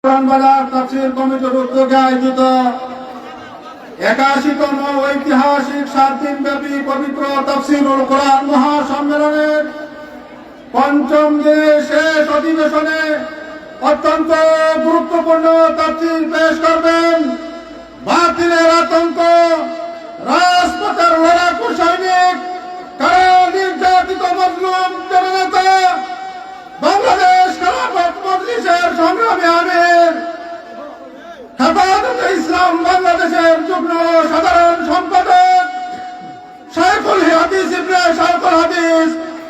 বাজার তাফসীর কমিটির উদ্যোগে আয়োজিত ৮১তম ঐতিহাসিক ৭ দিনব্যাপী পবিত্র তাফসীরুল কোরআন মহাসম্মেলনের পঞ্চম দিনের শেষ অধিবেশনে অত্যন্ত গুরুত্বপূর্ণ তাফসীর পেশ করবেন বাতিলের আতঙ্ক, রাজপথের লড়াকু সৈনিক, কারা নির্যাতিত মজলুম জননেতা, বাংলাদেশ খেলাফত মজলিসের সংগ্রামী আমির, হেফাজতে ইসলাম বাংলাদেশের যুগ্ম সাধারণ সম্পাদক শাইখুল হাদিস ইবনে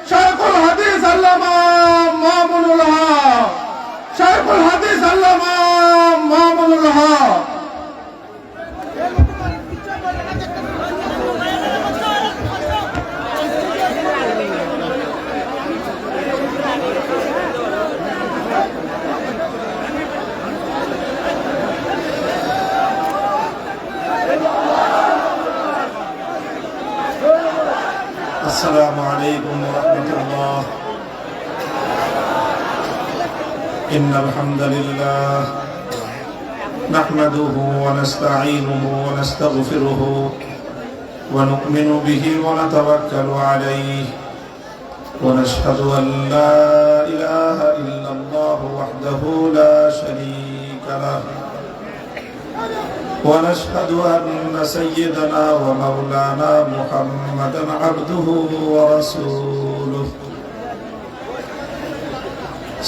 শাইখুল হাদিস আল্লামা মামুনুল হক, শাইখুল হাদিস আল্লামা মামুনুল হক। السلام عليكم ورحمة الله. إن الحمد لله نحمده ونستعينه ونستغفره ونؤمن به ونتوكل عليه ونشهد أن لا إله إلا الله وحده لا شريك له ونشهد أن سيدنا ومولانا محمدا عبده ورسوله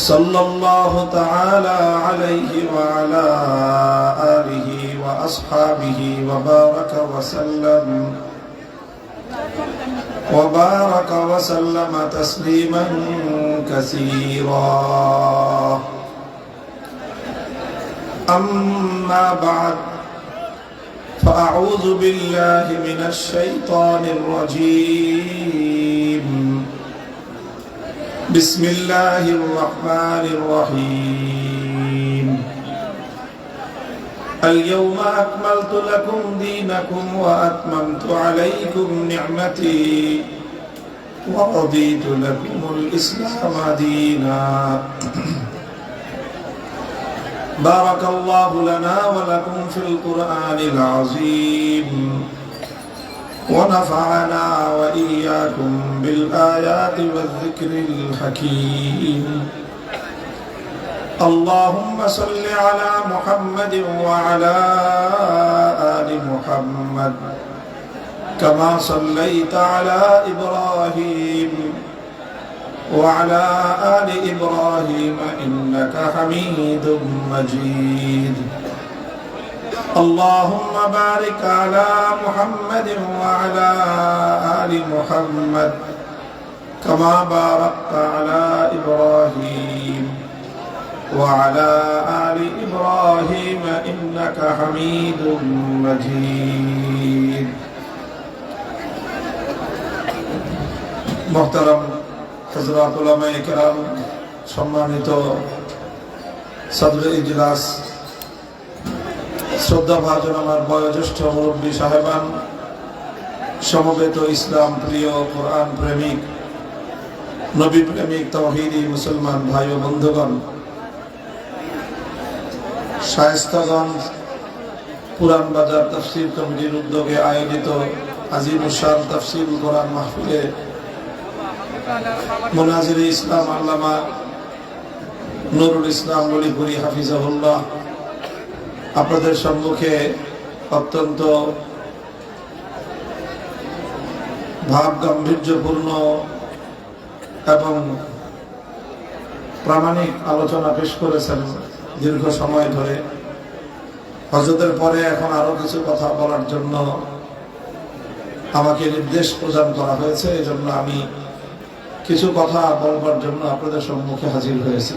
صلى الله تعالى عليه وعلى آله وأصحابه وبارك وسلم تسليما كثيرا. أما بعد، فأعوذ بالله من الشيطان الرجيم. بسم الله الرحمن الرحيم. اليوم أكملت لكم دينكم وأتممت عليكم نعمتي ورضيت لكم الإسلام دينا. بارك الله لنا ولكم في القرآن العظيم ونفعنا وإياكم بالآيات والذكر الحكيم. اللهم صل على محمد وعلى آل محمد كما صليت على إبراهيم وعلى آل إبراهيم إنك حميد مجيد. اللهم بارك على محمد وعلى آل محمد كما باركت على إبراهيم وعلى آل إبراهيم إنك حميد مجيد. محترم হযরত উলামায়ে কেরাম, সম্মানিত সদরে ইজলাস, শ্রদ্ধাভাজন আমার বয়োজ্যেষ্ঠ মুরব্বী সাহেবান, সমবেত ইসলাম প্রিয়, কোরআন প্রেমিক, নবী প্রেমিক, তাওহীদি মুসলমান ভাই ও বন্ধুগণ, শায়েস্তাগঞ্জ পুরান বাজার তাফসীর কমিটির উদ্যোগে আয়োজিত আজিমুশান তাফসীরুল কোরআন মাহফিলে মুনাজির ইসলাম আল্লামা নুরুল ইসলাম ওলিপুরি হাফিজাহুল্লাহ আপনাদের সম্মুখে অত্যন্ত ভাব গাম্ভীর্যপূর্ণ এবং প্রামাণিক আলোচনা পেশ করেছেন দীর্ঘ সময় ধরে। হজরতের পরে এখন আরো কিছু কথা বলার জন্য আমাকে নির্দেশ প্রদান করা হয়েছে, এই জন্য আমি কিছু কথা বলবার জন্য আপনাদের সম্মুখে হাজির হয়েছে।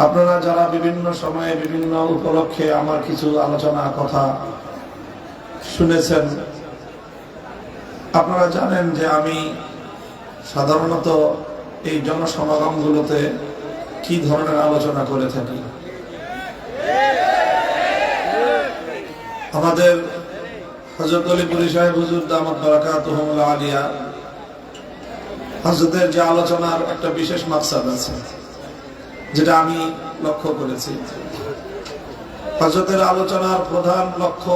আপনারা যারা বিভিন্ন সময়ে বিভিন্ন উপলক্ষে আমার কিছু আলোচনা কথা শুনেছেন, আপনারা জানেন যে আমি সাধারণত এই জনসমাগমগুলোতে কি ধরনের আলোচনা করে থাকি। আমাদের হযরত ওলিপুরি সাহেব হুজুর দামাত বারাকাতুহুল আলিয়া হযরতের যে আলোচনার একটা বিশেষ মাকসাদ আছে, যেটা আমি লক্ষ্য করেছি। হযরতের আলোচনার প্রধান লক্ষ্য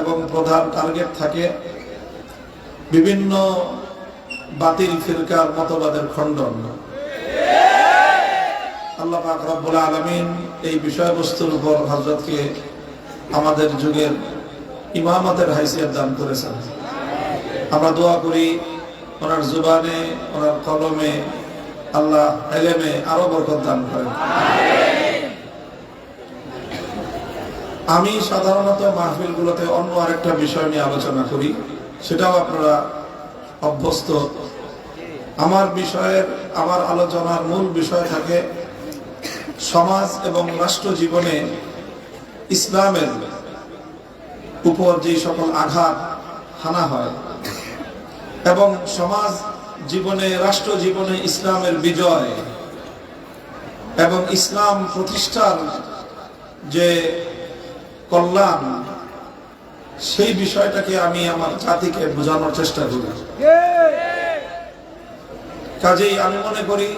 এবং প্রধান টার্গেট থাকে বিভিন্ন বাতিল ফিরকার মতবাদের খণ্ডন। আল্লাহ পাক রব্বুল আলামিন এই বিষয়বস্তুর উপর হযরতকে আমাদের যুগের ইমামতের হাইসিয়ত দান করেছেন। আমরা দোয়া করি ওনার জুবানে, ওনার কলমে আল্লাহ ইলমে আরো বরকত দান করেন। আমি সাধারণত মাহফিলগুলোতে অন্য আরেকটা বিষয় নিয়ে আলোচনা করি, সেটাও আপনারা অভ্যস্ত। আমার আলোচনার মূল বিষয় থাকে সমাজ এবং রাষ্ট্র জীবনে ইসলামের উপর যে সকল আঘাত হানা হয় এবং সমাজ জীবনে, রাষ্ট্র জীবনে ইসলামের বিজয় এবং ইসলাম প্রতিষ্ঠার যে কল্যাণ, সেই বিষয়টাকে আমি আমার জাতিকে বোঝানোর চেষ্টা করি। কাজেই আমি মনে করি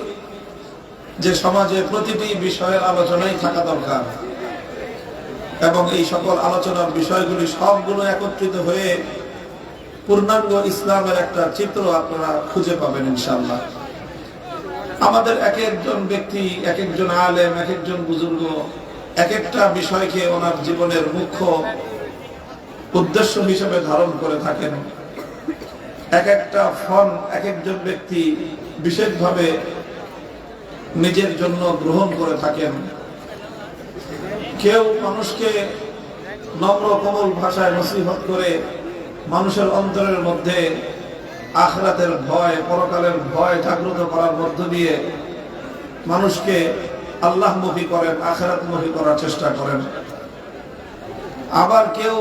যে সমাজে প্রতিটি বিষয়ের আলোচনাই থাকা দরকার এবং এই সকল আলোচনার বিষয়গুলি সবগুলো একত্রিত হয়ে পূর্ণাঙ্গ ইসলামের একটা চিত্র আপনারা খুঁজে পাবেন ইনশাআল্লাহ। আমাদের এক একজন ব্যক্তি, এক একজন আলেম, এক একজন বুজুর্গ এক একটা বিষয়কে ওনার জীবনের মুখ্য উদ্দেশ্য হিসেবে ধারণ করে থাকেন। এক একটা ফল এক একজন ব্যক্তি বিশেষভাবে নিজের জন্য গ্রহণ করে থাকেন। কেউ মানুষকে নম্র কোমল ভাষায় নসিহত করে মানুষের অন্তরের মধ্যে আখিরাতের ভয়, পরকালের ভয় জাগ্রত করার মধ্য দিয়ে মানুষকে আল্লাহমুখী করেন, আখিরাতমুখী করার চেষ্টা করেন। আবার কেউ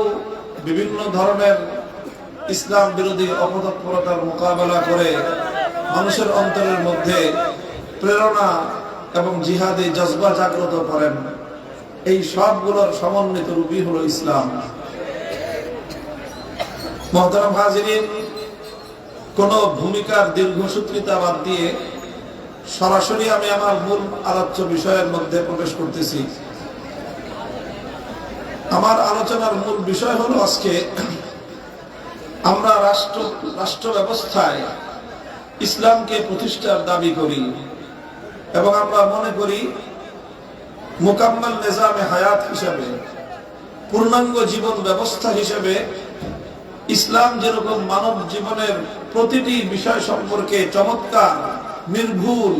বিভিন্ন ধরনের ইসলাম বিরোধী অপতৎপরতার মোকাবেলা করে মানুষের অন্তরের মধ্যে প্রেরণা এবং জিহাদি জজবা জাগ্রত করেন। এই সবগুলোর সমন্বিত রূপই হলো ইসলাম। মুহতারাম হাজিরিন, কোন ভূমিকার দীর্ঘসূত্রিতা বাদ দিয়ে সরাসরি আমি আমার মূল আলোচ্য বিষয়ের মধ্যে প্রবেশ করতেছি। আমার আলোচনার মূল বিষয় হলো আজকে আমরা রাষ্ট্র ব্যবস্থায় ইসলামকে প্রতিষ্ঠার দাবি করি এবং আমরা মনে করি মুকাম্মাল নিজামে হায়াত হিসেবে, পূর্ণাঙ্গ জীবন ব্যবস্থা হিসেবে ইসলাম যেরকম মানব জীবনের প্রতিটি বিষয় সম্পর্কে চমৎকার, নির্ভুল,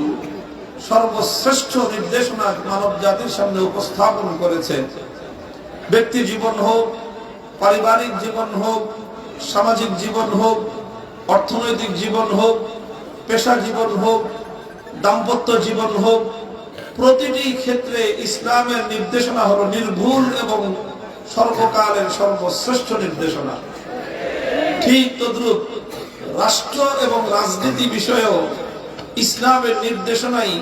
সর্বশ্রেষ্ঠ নির্দেশনা মানব জাতির সামনে উপস্থাপন করেছে, ব্যক্তি জীবন হোক, পারিবারিক জীবন হোক, সামাজিক জীবন হোক, অর্থনৈতিক জীবন হোক, পেশা জীবন হোক, দাম্পত্য জীবন হোক, প্রতিটি ক্ষেত্রে ইসলামের নির্দেশনা হলো নির্ভুল এবং সর্বকালের সর্বশ্রেষ্ঠ নির্দেশনা। ঠিক তদ্রূপ রাষ্ট্র এবং রাজনীতি বিষয়েও ইসলামের নির্দেশনাই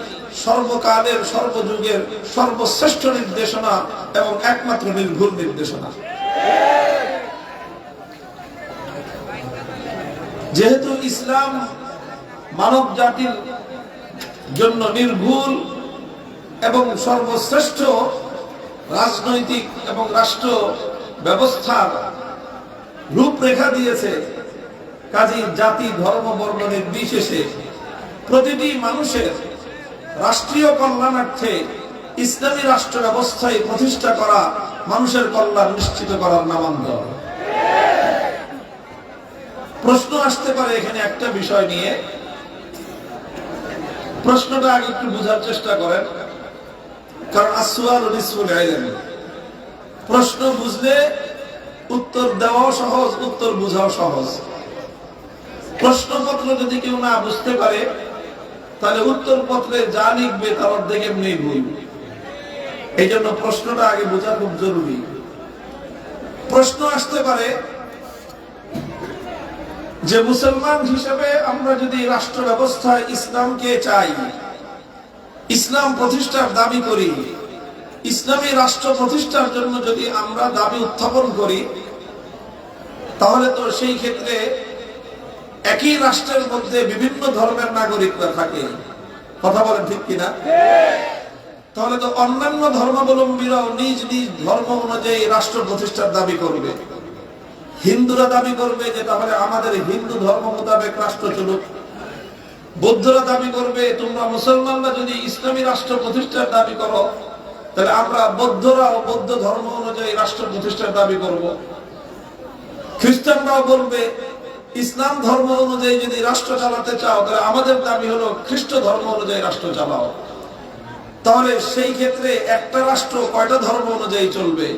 সর্বকালের, সর্বযুগের সর্বশ্রেষ্ঠ নির্দেশনা এবং একমাত্র নির্ভুল নির্দেশনা। যেহেতু ইসলাম মানব জাতির জন্য নির্ভুল এবং সর্বশ্রেষ্ঠ রাজনৈতিক এবং রাষ্ট্র ব্যবস্থার রূপরেখা দিয়েছে, কাজেই জাতি, ধর্ম, বর্ণ নির্বিশেষে প্রতিটি মানুষের রাষ্ট্রীয় কল্যাণার্থে ইসলামী রাষ্ট্র ব্যবস্থায় প্রতিষ্ঠা করা মানুষের কল্যাণ নিশ্চিত করার নামান্তর। প্রশ্ন আসতে পারে এখানে একটা বিষয় নিয়ে, প্রশ্নটা আগে একটু বোঝার চেষ্টা করেন, কারণ আসওয়ালু নিসফুল ইলম। প্রশ্ন বুঝলে উত্তর দেওয়াও সহজ, উত্তর বোঝাও সহজ। প্রশ্নপত্র যদি কেউ না বুঝতে পারে তাহলে উত্তর পত্রে যা লিখবে তার অর্ধেক এমনি ভুল। এই জন্য প্রশ্নটা আগে বোঝা খুব জরুরি। প্রশ্ন আসতে পারে যে মুসলমান হিসেবে আমরা যদি রাষ্ট্র ব্যবস্থায় ইসলামকে চাই, ইসলাম প্রতিষ্ঠার দাবি করি, ইসলামী রাষ্ট্র প্রতিষ্ঠার জন্য যদি আমরা দাবি উত্থাপন করি, তাহলে তো সেই ক্ষেত্রে একই রাষ্ট্রের মধ্যে বিভিন্ন ধর্মের নাগরিকরা থাকে। কথা বলেন ঠিক কিনা? তাহলে তো অন্যান্য ধর্মাবলম্বীরাও নিজ নিজ ধর্ম অনুযায়ী রাষ্ট্র প্রতিষ্ঠার দাবি করবে। হিন্দুরা দাবি করবে যে তাহলে আমাদের হিন্দু ধর্ম মোতাবেক রাষ্ট্র চলুক। বৌদ্ধরা দাবি করবে তোমরা মুসলমানরা যদি ইসলামী রাষ্ট্র প্রতিষ্ঠার দাবি করো তাহলে আমরা বৌদ্ধরা ও বৌদ্ধ ধর্ম অনুযায়ী রাষ্ট্র প্রতিষ্ঠার দাবি করব। খ্রিস্টানরাও বলবে ইসলাম ধর্ম অনুযায়ী যদি রাষ্ট্র চালাতে চাও তাহলে আমাদের দাবি হলো খ্রিস্ট ধর্ম অনুযায়ী রাষ্ট্র চালাও। তাহলে সেই ক্ষেত্রে একটা রাষ্ট্র কয়টা ধর্ম অনুযায়ী চলবে?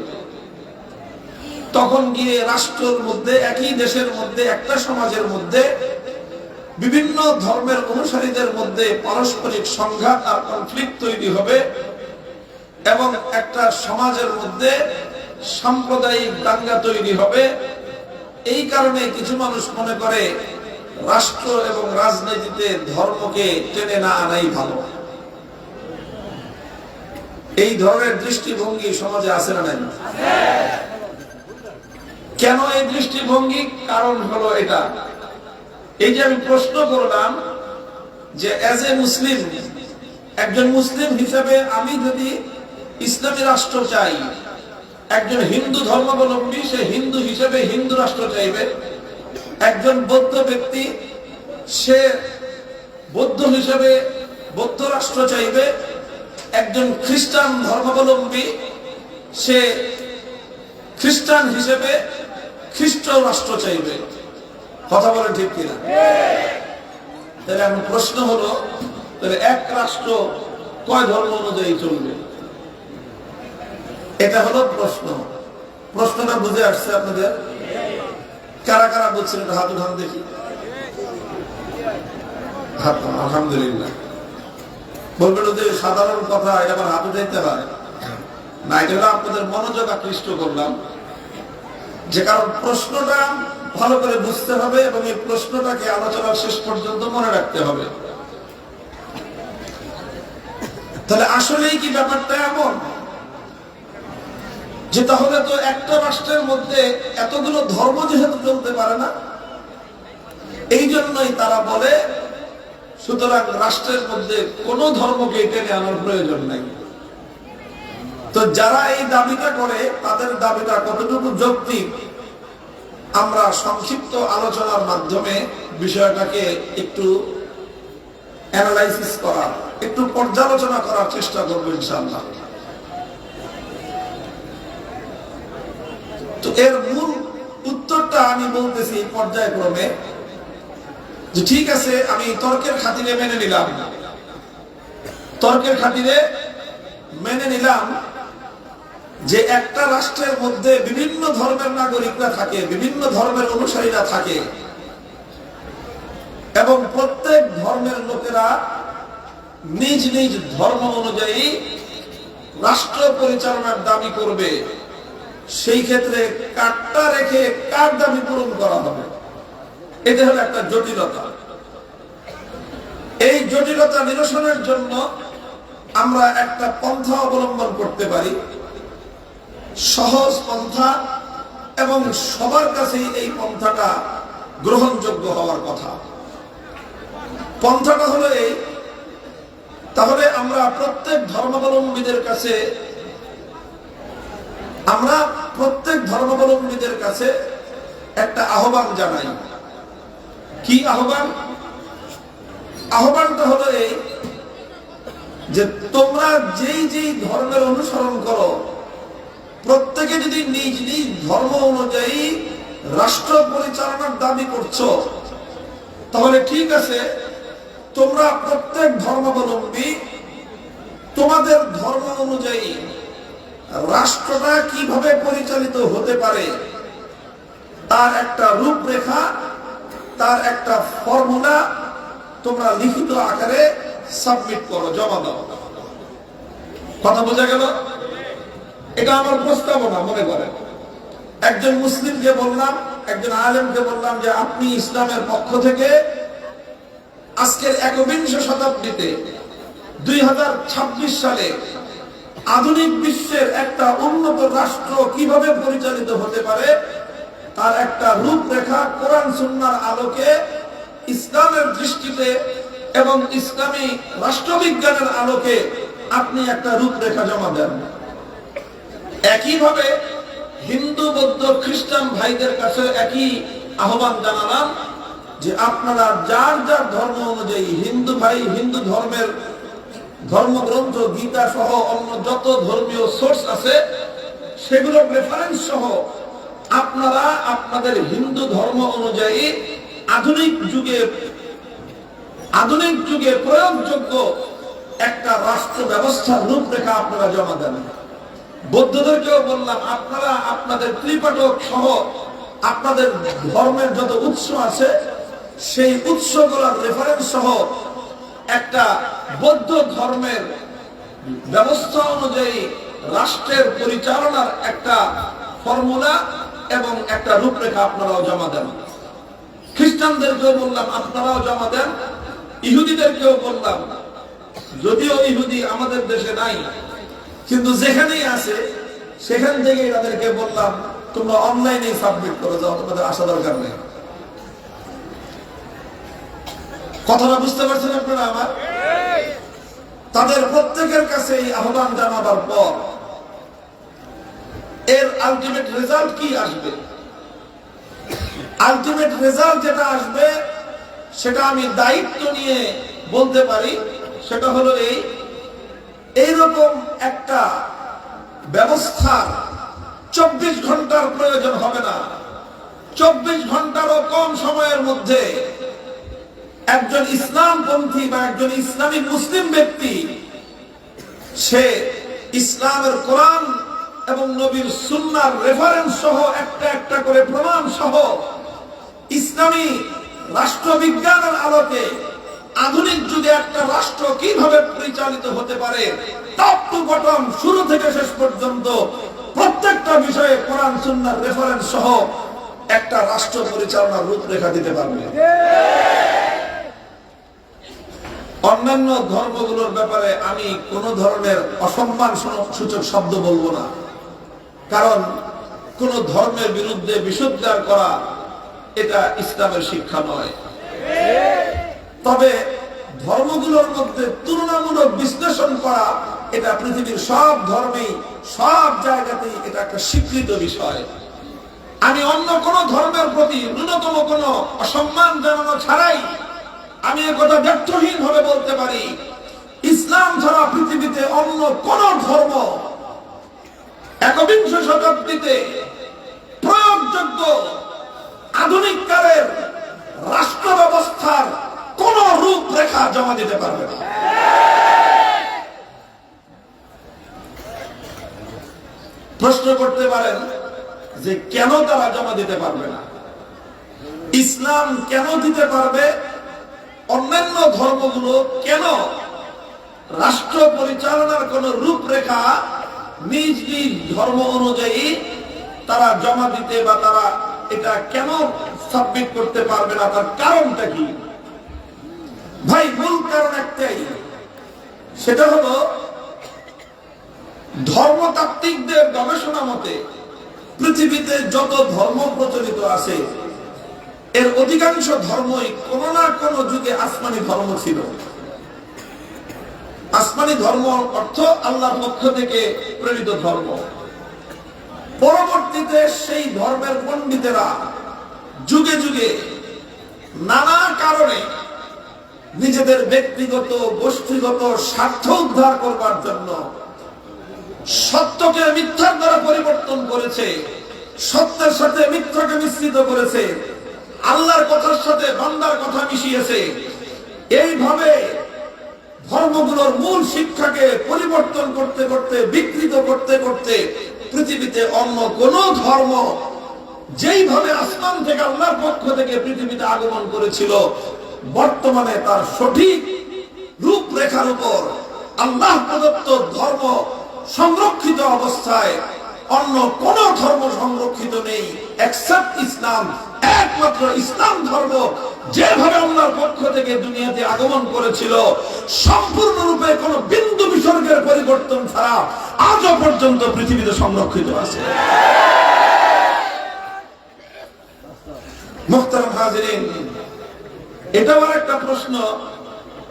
তখন গিয়ে রাষ্ট্রের মধ্যে, একই দেশের মধ্যে, একটা সমাজের মধ্যে বিভিন্ন ধর্মের অনুসারীদের মধ্যে পারস্পরিক সংঘাত আর কনফ্লিক্ট তৈরি হবে এবং একটা সমাজের মধ্যে সাম্প্রদায়িক দাঙ্গা তৈরি হবে। এই কারণে কিছু মানুষ মনে করে রাষ্ট্র এবং রাজনীতিতে ধর্মকে টেনে না আনাই ভালো। এই ধরনের দৃষ্টিভঙ্গি সমাজে আছে না নাই? কেন এই দৃষ্টিভঙ্গি? কারণ হলো এটা, এই যে আমি প্রশ্ন করলাম যে এজ এ মুসলিম, একজন মুসলিম হিসেবে আমি যদি ইসলামী রাষ্ট্র চাই, একজন হিন্দু ধর্মাবলম্বী সে হিন্দু হিসেবে হিন্দু রাষ্ট্র চাইবে, একজন বৌদ্ধ ব্যক্তি সে বৌদ্ধ হিসেবে বৌদ্ধ রাষ্ট্র চাইবে, একজন খ্রিস্টান ধর্মাবলম্বী সে খ্রিস্টান হিসেবে খ্রিস্ট রাষ্ট্র চাইবে। কথা বলে ঠিক কিনা? তাহলে এখন প্রশ্ন হলো, তাহলে এক রাষ্ট্র কয় ধর্ম অনুযায়ী চলবে? এটা হলো প্রশ্ন। প্রশ্নটা বুঝে আসছে আপনাদের? কারা কারা বুঝছেন এটা হাত উঠান দেখি। আলহামদুলিল্লাহ। বলবেন যে সাধারণ কথা, এটা আবার হাত উঠাইতে হয় না। এটা হলো আপনাদের মনোযোগ আকৃষ্ট করলাম, যে কারণ প্রশ্নটা ভালো করে বুঝতে হবে এবং এই প্রশ্নটাকে আলোচনার শেষ পর্যন্ত মনে রাখতে হবে। তাহলে আসলেই কি ব্যাপারটা এমন যে তাহলে তো একটা রাষ্ট্রের মধ্যে এতগুলো ধর্ম যেহেতু চলতে পারে না, এই জন্যই তারা বলে সুতরাং রাষ্ট্রের মধ্যে কোন ধর্মকে টেনে আনার প্রয়োজন নাই। তো যারা এই দাবিটা করে তাদের দাবিটা কতটুকু যৌক্তিক আমরা সংক্ষিপ্ত আলোচনার মাধ্যমে বিষয়টাকে একটু অ্যানালাইসিস করার, একটু পর্যালোচনা করার চেষ্টা করবো ইনশাআল্লাহ। তো এর মূল উত্তরটা আমি বলতেছি পর্যায়ক্রমে, যে ঠিক আছে আমি তর্কের খাতিরে মেনে নিলাম, তর্কের খাতিরে মেনে নিলাম যে একটা রাষ্ট্রের মধ্যে বিভিন্ন ধর্মের নাগরিকরা থাকে, বিভিন্ন ধর্মের অনুসারীরা থাকে এবং প্রত্যেক ধর্মের লোকেরা নিজ নিজ ধর্ম অনুযায়ী রাষ্ট্র পরিচালনার দাবি করবে। সেই ক্ষেত্রে কাটটা রেখে কার দাবি পূরণ করা হবে, এটা হলো একটা জটিলতা। এই জটিলতা নিরসনের জন্য আমরা একটা পন্থা অবলম্বন করতে পারি, সহজ পন্থা, এবং সবার কাছেই এই পন্থাটা গ্রহণযোগ্য হওয়ার কথা। পন্থাটা হলো এই, তাহলে আমরা প্রত্যেক ধর্মাবলম্বীদের কাছে একটা আহ্বান জানাই। কি আহ্বান? আহ্বানটা হলো এই যে তোমরা যেই যেই ধর্মের অনুসরণ করো, প্রত্যেকে যদি নিজ নিজ ধর্ম অনুযায়ী রাষ্ট্র পরিচালনার দাবি করছো, তাহলে ঠিক আছে, তোমরা প্রত্যেক ধর্মাবলম্বী তোমাদের ধর্ম অনুযায়ী রাষ্ট্রটা কিভাবে পরিচালিত হতে পারে তার একটা রূপরেখা, তার একটা ফর্মুলা তোমরা লিখিত আকারে সাবমিট করো, জমা দাও। কথা বোঝা গেল? এটা আমার প্রস্তাবনা। মনে করেন একজন মুসলিমকে বললাম, একজন আলেমকে বললাম যে আপনি ইসলামের পক্ষ থেকে আজকের একবিংশ শতাব্দীতে 2026 সালে আধুনিক বিশ্বের একটা উন্নত রাষ্ট্র কিভাবে পরিচালিত হতে পারে তার একটা রূপরেখা কোরআন সুন্নাহর আলোকে, ইসলামের দৃষ্টিতে এবং ইসলামী রাষ্ট্রবিজ্ঞানের আলোকে আপনি একটা রূপরেখা জমা দেন। একইভাবে হিন্দু বৌদ্ধ খ্রিস্টান ভাইদের কাছে একই আহ্বান জানালাম যে আপনারা যার যার ধর্ম অনুযায়ী, হিন্দু ভাই হিন্দু ধর্মের ধর্মগ্রন্থ গীতা সহ অন্য যত ধর্মীয় সোর্স আছে সেগুলোর রেফারেন্স সহ আপনারা আপনাদের হিন্দু ধর্ম অনুযায়ী আধুনিক যুগে প্রয়োগযোগ্য একটা রাষ্ট্র ব্যবস্থার রূপরেখা আপনারা জমা দেন। বৌদ্ধদেরকেও বললাম আপনারা আপনাদের ত্রিপাঠক সহ আপনাদের ধর্মের যত উৎস আছে সেই উৎসগুলোর রেফারেন্স সহ একটা বৌদ্ধ ধর্মের ব্যবস্থা অনুযায়ী রাষ্ট্রের পরিচালনার একটা ফর্মুলা এবং একটা রূপরেখা আপনারাও জমা দেন। খ্রিস্টানদেরকেও বললাম আপনারাও জমা দেন। ইহুদিদেরকেও বললাম, যদিও ইহুদি আমাদের দেশে নাই কিন্তু যেখানেই আছে সেখান থেকে তাদেরকে বললাম তোমরা অনলাইনে সাবমিট করে যাও, তোমাদের আসা দরকার নেই। কথাটা বুঝতে পারছেন আপনারা আমার? তাদের প্রত্যেকের কাছে এই আহ্বান জানাবার পর এর আলটিমেট রেজাল্ট কি আসবে? আলটিমেট রেজাল্ট যেটা আসবে সেটা আমি দায়িত্ব নিয়ে বলতে পারি, সেটা হলো এইরকম একটা ব্যবস্থার 24 ঘন্টার প্রয়োজন হবে না। 24 ঘন্টারও কম সময়ের মধ্যে একজন ইসলামপন্থী বা একজন ইসলামিক মুসলিম ব্যক্তি সে ইসলামের কোরআন এবং নবীর সুন্নাহর রেফারেন্স সহ একটা একটা করে প্রমাণ সহ ইসলামী রাষ্ট্রবিজ্ঞানের আলোকে আধুনিক যুগে একটা রাষ্ট্র কিভাবে পরিচালিত হতে পারে টপ টু বটম শুরু থেকে শেষ পর্যন্ত প্রত্যেকটা বিষয়ে কোরআন সুন্নাহর রেফারেন্স সহ একটা রাষ্ট্র পরিচালনার রূপরেখা দিতে পারবে। অন্যান্য ধর্মগুলোর ব্যাপারে আমি কোন ধরনের অসম্মান সূচক শব্দ বলবো না, কারণ কোন ধর্মের বিরুদ্ধে বিশুদ্ধার করা এটা ইসলামের শিক্ষা নয়। তবে ধর্মগুলোর মধ্যে তুলনামূলক বিশ্লেষণ করা এটা পৃথিবীর সব ধর্মেই সব জায়গাতেই এটা একটা স্বীকৃত বিষয়। আমি অন্য কোন ধর্মের প্রতি ন্যূনতম কোন অসম্মান জানানো ছাড়াই আমি একথা ব্যর্থহীন ভাবে বলতে পারি, ইসলাম ছাড়া পৃথিবীতে অন্য কোন ধর্ম 21শ শতাব্দীতে প্রয়োগযোগ্য আধুনিক কালের রাষ্ট্র ব্যবস্থার কোন রূপরেখা জমা দিতে পারবে না। প্রশ্ন করতে পারেন যে কেন তারা জমা দিতে পারবে না? ইসলাম কেন দিতে পারবে? অন্যান্য ধর্মগুলো কেন রাষ্ট্র পরিচালনার কোন রূপরেখা নিজ নিজ ধর্ম অনুযায়ী তারা জমা দিতে বা তারা এটা কেন সাবমিট করতে পারবে না? তার কারণটা কি? ভাই, মূল কারণ একটাই, সেটা হলো ধর্মতাত্ত্বিকদের গবেষণা মতে পৃথিবীতে যত ধর্ম প্রচলিত আছে এর অধিকাংশ ধর্মই কোন না কোন যুগে আসমানি ধর্ম ছিল। আসমানি ধর্ম অর্থ আল্লাহর পক্ষ থেকে প্রেরিত ধর্ম। পরবর্তীতে সেই ধর্মের পণ্ডিতেরা যুগে যুগে নানা কারণে নিজেদের ব্যক্তিগত গোষ্ঠীগত স্বার্থ উদ্ধার করবার জন্য সত্যকে মিথ্যার দ্বারা পরিবর্তন করেছে, সত্যের সাথে মিথ্যাকে মিশ্রিত করেছে, আল্লাহর কথার সাথে বান্দার কথা মিশিয়েছে। এইভাবে ধর্মগুলোর মূল শিক্ষাকে পরিবর্তন করতে করতে, বিকৃত করতে করতে পৃথিবীতে অন্য কোন ধর্ম যেইভাবে আসমান থেকে আল্লাহর পক্ষ থেকে পৃথিবীতে আগমন করেছিল বর্তমানে তার সঠিক রূপরেখার উপর আল্লাহ প্রদত্ত ধর্ম সংরক্ষিত অবস্থায় অন্য কোন ধর্ম সংরক্ষিত নেই এক্সেপ্ট ইসলাম। একমাত্র ইসলাম ধর্ম যেভাবে আল্লাহর পক্ষ থেকে দুনিয়াতে আগমন করেছিল সম্পূর্ণরূপে কোন বিন্দু বিসর্গের পরিবর্তন ছাড়া আজও পর্যন্ত পৃথিবীতে সংরক্ষিত আছে। মুহতারাম হাজিরিন, এটাও একটা প্রশ্ন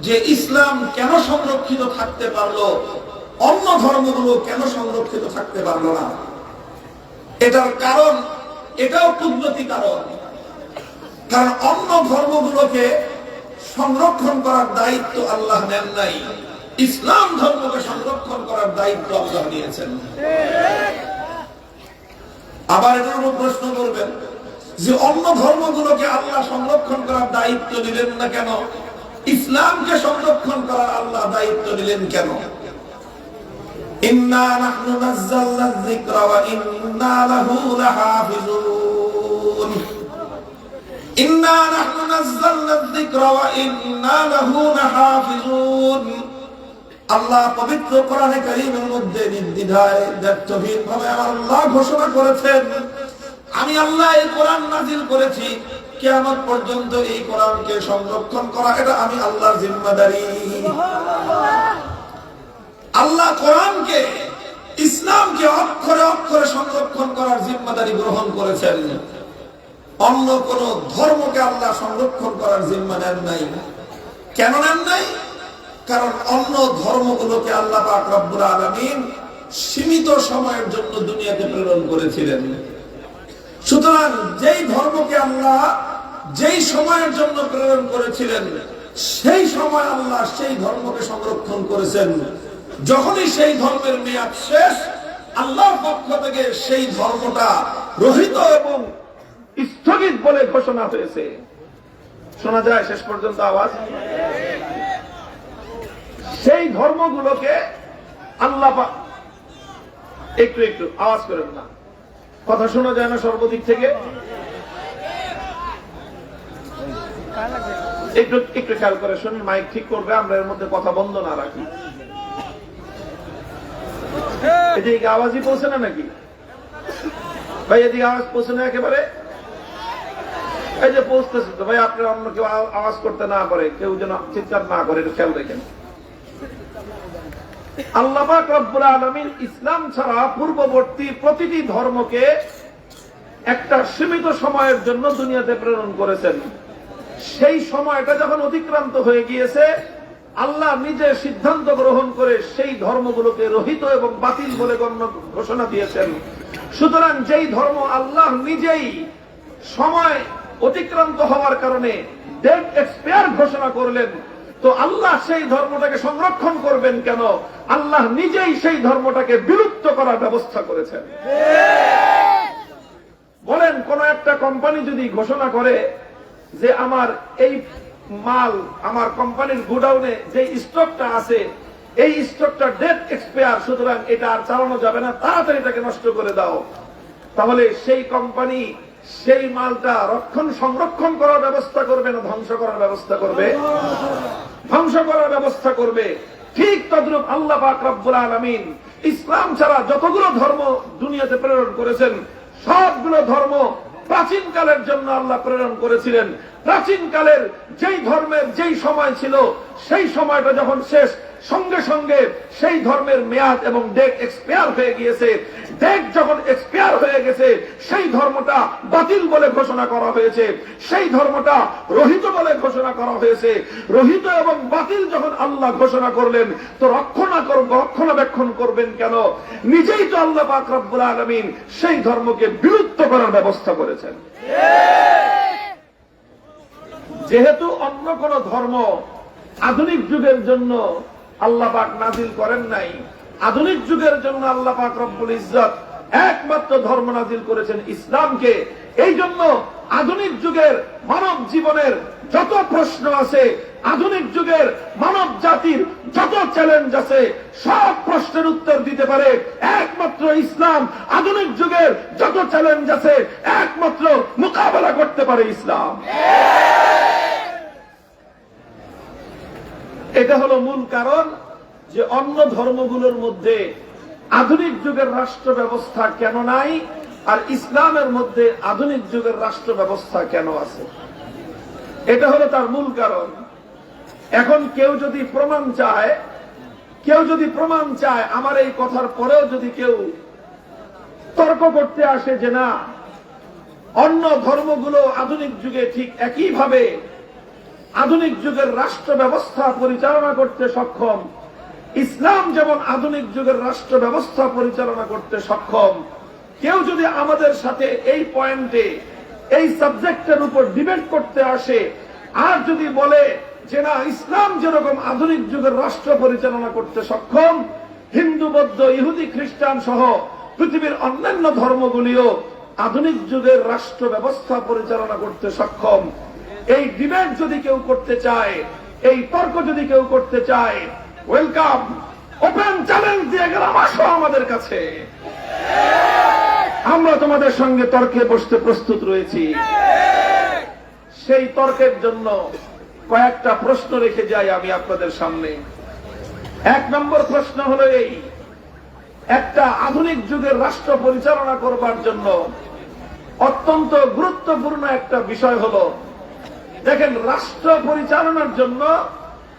যে ইসলাম কেন সংরক্ষিত থাকতে পারলো অন্য ধর্মগুলো কেন সংরক্ষিত থাকতে পারলো না? এটার কারণ, এটাও কুদরতি কারণ। কারণ অন্য ধর্মগুলোকে সংরক্ষণ করার দায়িত্ব আল্লাহ নেন নাই, ইসলাম ধর্মকে সংরক্ষণ করার দায়িত্ব আল্লাহ নিয়েছেন। আবার এটার উপর প্রশ্ন করবেন যে অন্য ধর্মগুলোকে আল্লাহ সংরক্ষণ করার দায়িত্ব নিলেন না কেন, ইসলামকে সংরক্ষণ করার আল্লাহ দায়িত্ব নিলেন কেন? ইন্না নাহনু নাযালনা যিকরা ওয়া ইন্না লাহু লাহাফিজুন। ইন্না নাহনু নাযালনা যিকরা ওয়া ইন্না লাহু লাহাফিজুন। আল্লাহ পবিত্র কোরআনে কারীমের মধ্যে নির্দ্বিধায় ব্যর্থহীনভাবে আমার আল্লাহ ঘোষণা করেছেন, আমি আল্লাহ এই কোরআন নাযিল করেছি, কিয়ামত পর্যন্ত এই কোরআনকে সংরক্ষণ করা এটা আমি আল্লাহর জিম্মাদারি। আল্লাহ কোরআনকে, ইসলামকে অক্ষরে অক্ষরে সংরক্ষণ করার জিম্মাদারি গ্রহণ করেছেন। অন্য কোন ধর্মকে আল্লাহ সংরক্ষণ করার জিম্মা নেন নাই। কেন নেন নাই? কারণ অন্য ধর্মগুলোকে আল্লাহ পাক রব্বুল আলামিন সীমিত সময়ের জন্য দুনিয়াতে প্রেরণ করেছিলেন। সুতরাং যেই ধর্মকে আল্লাহ যেই সময়ের জন্য প্রেরণ করেছিলেন, সেই সময় আল্লাহ সেই ধর্মকে সংরক্ষণ করেছেন। যখনই সেই ধর্মের মেয়াদ শেষ, আল্লাহর পক্ষ থেকে সেই ধর্মটা রহিত এবং স্থগিত বলে ঘোষণা হয়েছে। শোনা যায় শেষ পর্যন্ত আওয়াজ? সেই ধর্মগুলোকে আল্লাহ একটু একটু আওয়াজ করেন না, কথা শোনা যায় না সর্বদিক থেকে। একটু একটু খেয়াল করে শুনুন, মাইক ঠিক করবে, আমরা এর মধ্যে কথা বন্ধ না রাখি। এদিকে আওয়াজই পৌঁছে না নাকি ভাই? এদিকে আওয়াজ পৌঁছে না একেবারে? এই যে পৌঁছতেছে তো ভাই, আপনার অন্য কেউ আওয়াজ করতে না পারে, কেউ যেন চিৎকার না করে, একটু খেয়াল রেখেন। আল্লাহ পাক রব্বুল আলামিন ইসলাম ছাড়া পূর্ববর্তী প্রতিটি ধর্মকে একটা সীমিত সময়ের জন্য দুনিয়াতে প্রেরণ করেছেন। সেই সময়টা যখন অতিক্রান্ত হয়ে গিয়েছে, আল্লাহ নিজে সিদ্ধান্ত গ্রহণ করে সেই ধর্মগুলোকে রহিত এবং বাতিল বলে ঘোষণা দিয়েছেন। সুতরাং যেই ধর্ম আল্লাহ নিজেই সময় অতিক্রান্ত হওয়ার কারণে ডেট এক্সপায়ার ঘোষণা করলেন, তো আল্লাহ সেই ধর্মটাকে সংরক্ষণ করবেন কেন? আল্লাহ নিজেই সেই ধর্মটাকে বিলুপ্ত করার ব্যবস্থা করেছেন। বলেন, কোন একটা কোম্পানি যদি ঘোষণা করে যে আমার এই মাল, আমার কোম্পানির গোডাউনে যে স্টকটা আছে, এই স্টকটা ডেট এক্সপায়ার, সুতরাং এটা আর চালানো যাবে না, তাড়াতাড়ি এটাকে নষ্ট করে দাও, তাহলে সেই কোম্পানি সেই মালটা সংরক্ষণ করার ব্যবস্থা করবে না ধ্বংস করার ব্যবস্থা করবে? ধ্বংস করার ব্যবস্থা করবে। ঠিক তদ্রূপ আল্লাহ পাক রব্বুল আলামিন ইসলাম ছাড়া যতগুলো ধর্ম দুনিয়াতে প্রেরণ করেছেন, সবগুলো ধর্ম প্রাচীন কালের জন্য আল্লাহ প্রেরণ করেছিলেন। প্রাচীন কালের যেই ধর্মের যেই সময় ছিল, সেই সময়টা যখন শেষ, সঙ্গে সঙ্গে সেই ধর্মের মেয়াদ এবং ডেট এক্সপায়ার হয়ে গিয়েছে। ডেট যখন এক্সপায়ার হয়ে গেছে, সেই ধর্মটা বাতিল বলে ঘোষণা করা হয়েছে, সেই ধর্মটা রহিত বলে ঘোষণা করা হয়েছে। রহিত এবং বাতিল যখন আল্লাহ ঘোষণা করলেন, তো রক্ষণাবেক্ষণ করবেন কেন? নিজেই তো আল্লাহ পাক রব্বুল আলামিন সেই ধর্মকে বিলুপ্ত করার ব্যবস্থা করেছেন। যেহেতু অন্য কোন ধর্ম আধুনিক যুগের জন্য আল্লাহ পাক নাজিল করেন নাই, আধুনিক যুগের জন্য আল্লাহ পাক রব্বুল ইজ্জত একমাত্র ধর্ম নাজিল করেছেন ইসলামকে। এই জন্য আধুনিক যুগের মানব জীবনের যত প্রশ্ন আছে, আধুনিক যুগের মানব জাতির যত চ্যালেঞ্জ আছে, সব প্রশ্নের উত্তর দিতে পারে একমাত্র ইসলাম। আধুনিক যুগের যত চ্যালেঞ্জ আছে, একমাত্র মোকাবেলা করতে পারে ইসলাম। এটা হলো মূল কারণ যে অন্য ধর্মগুলোর মধ্যে আধুনিক যুগের রাষ্ট্র ব্যবস্থা কেন নাই, আর ইসলামের মধ্যে আধুনিক যুগের রাষ্ট্র ব্যবস্থা কেন আছে। এটা হলো তার মূল কারণ। এখন কেউ যদি প্রমাণ চায়, আমার এই কথার পরেও যদি কেউ তর্ক করতে আসে যে না, অন্য ধর্মগুলো আধুনিক যুগে ঠিক একইভাবে আধুনিক যুগের রাষ্ট্র ব্যবস্থা পরিচালনা করতে সক্ষম, ইসলাম যেমন আধুনিক যুগের রাষ্ট্র ব্যবস্থা পরিচালনা করতে সক্ষম, কেউ যদি আমাদের সাথে এই পয়েন্টে এই সাবজেক্টের উপর ডিবেট করতে আসে আর যদি বলে যে না ইসলাম যেরকম আধুনিক যুগের রাষ্ট্র পরিচালনা করতে সক্ষম, হিন্দু বৌদ্ধ ইহুদি খ্রিস্টান সহ পৃথিবীর অন্যান্য ধর্মগুলিও আধুনিক যুগের রাষ্ট্র ব্যবস্থা পরিচালনা করতে সক্ষম, এই ডিবেট যদি কেউ করতে চায়, এই তর্ক যদি কেউ করতে চায়, ওয়েলকাম, ওপেন চ্যালেঞ্জ দিয়ে গেলাম, আসো আমাদের কাছে, আমরা তোমাদের সঙ্গে তর্কে বসতে প্রস্তুত রয়েছি। সেই তর্কের জন্য কয়েকটা প্রশ্ন রেখে যাই আমি আপনাদের সামনে। 1 নম্বর প্রশ্ন হলো এই, একটা আধুনিক যুগের রাষ্ট্র পরিচালনা করবার জন্য অত্যন্ত গুরুত্বপূর্ণ একটা বিষয় হলো, দেখেন রাষ্ট্র পরিচালনার জন্য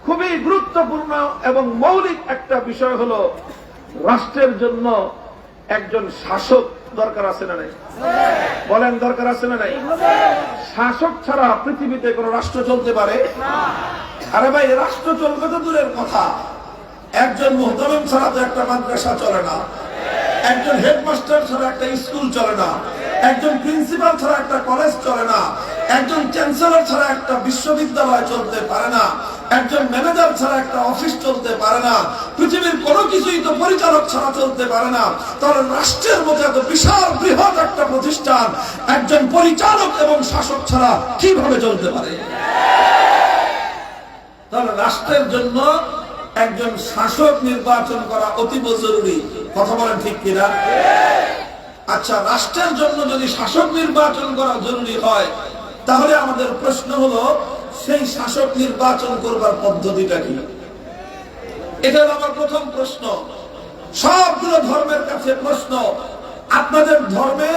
খুবই গুরুত্বপূর্ণ এবং মৌলিক একটা বিষয় হলো রাষ্ট্রের জন্য একজন শাসক দরকার আছে না নাই? বলেন দরকার আছে না নাই? শাসক ছাড়া পৃথিবীতে কোন রাষ্ট্র চলতে পারে? আরে ভাই, রাষ্ট্র চলবে তো দূরের কথা, একজন মুহতামিম ছাড়া তো একটা মাদ্রাসা চলে না, একজন হেডমাস্টার ছাড়া একটা স্কুল চলে না, একজন প্রিন্সিপাল ছাড়া একটা কলেজ চলে না, একজন চ্যান্সেলর ছাড়া একটা বিশ্ববিদ্যালয় চলতে পারে না, একজন ম্যানেজার ছাড়া একটা অফিস চলতে পারে না, পৃথিবীর কোনো কিছুই তো পরিচালক ছাড়া চলতে পারে না। তাহলে রাষ্ট্রের মধ্যে এত বিশাল বৃহৎ একটা প্রতিষ্ঠান একজন পরিচালক এবং শাসক ছাড়া কিভাবে চলতে পারে? তাহলে রাষ্ট্রের জন্য একজন শাসক নির্বাচন করা অতীব জরুরি। কথা বলেন ঠিক কিনা? আচ্ছা, রাষ্ট্রের জন্য যদি শাসক নির্বাচন করা জরুরি হয়, তাহলে আমাদের প্রশ্ন হলো সেই শাসক নির্বাচন করবার পদ্ধতিটা কি? এটা হলো আমার প্রথম প্রশ্ন। সবগুলো ধর্মের কাছে প্রশ্ন, আপনাদের ধর্মে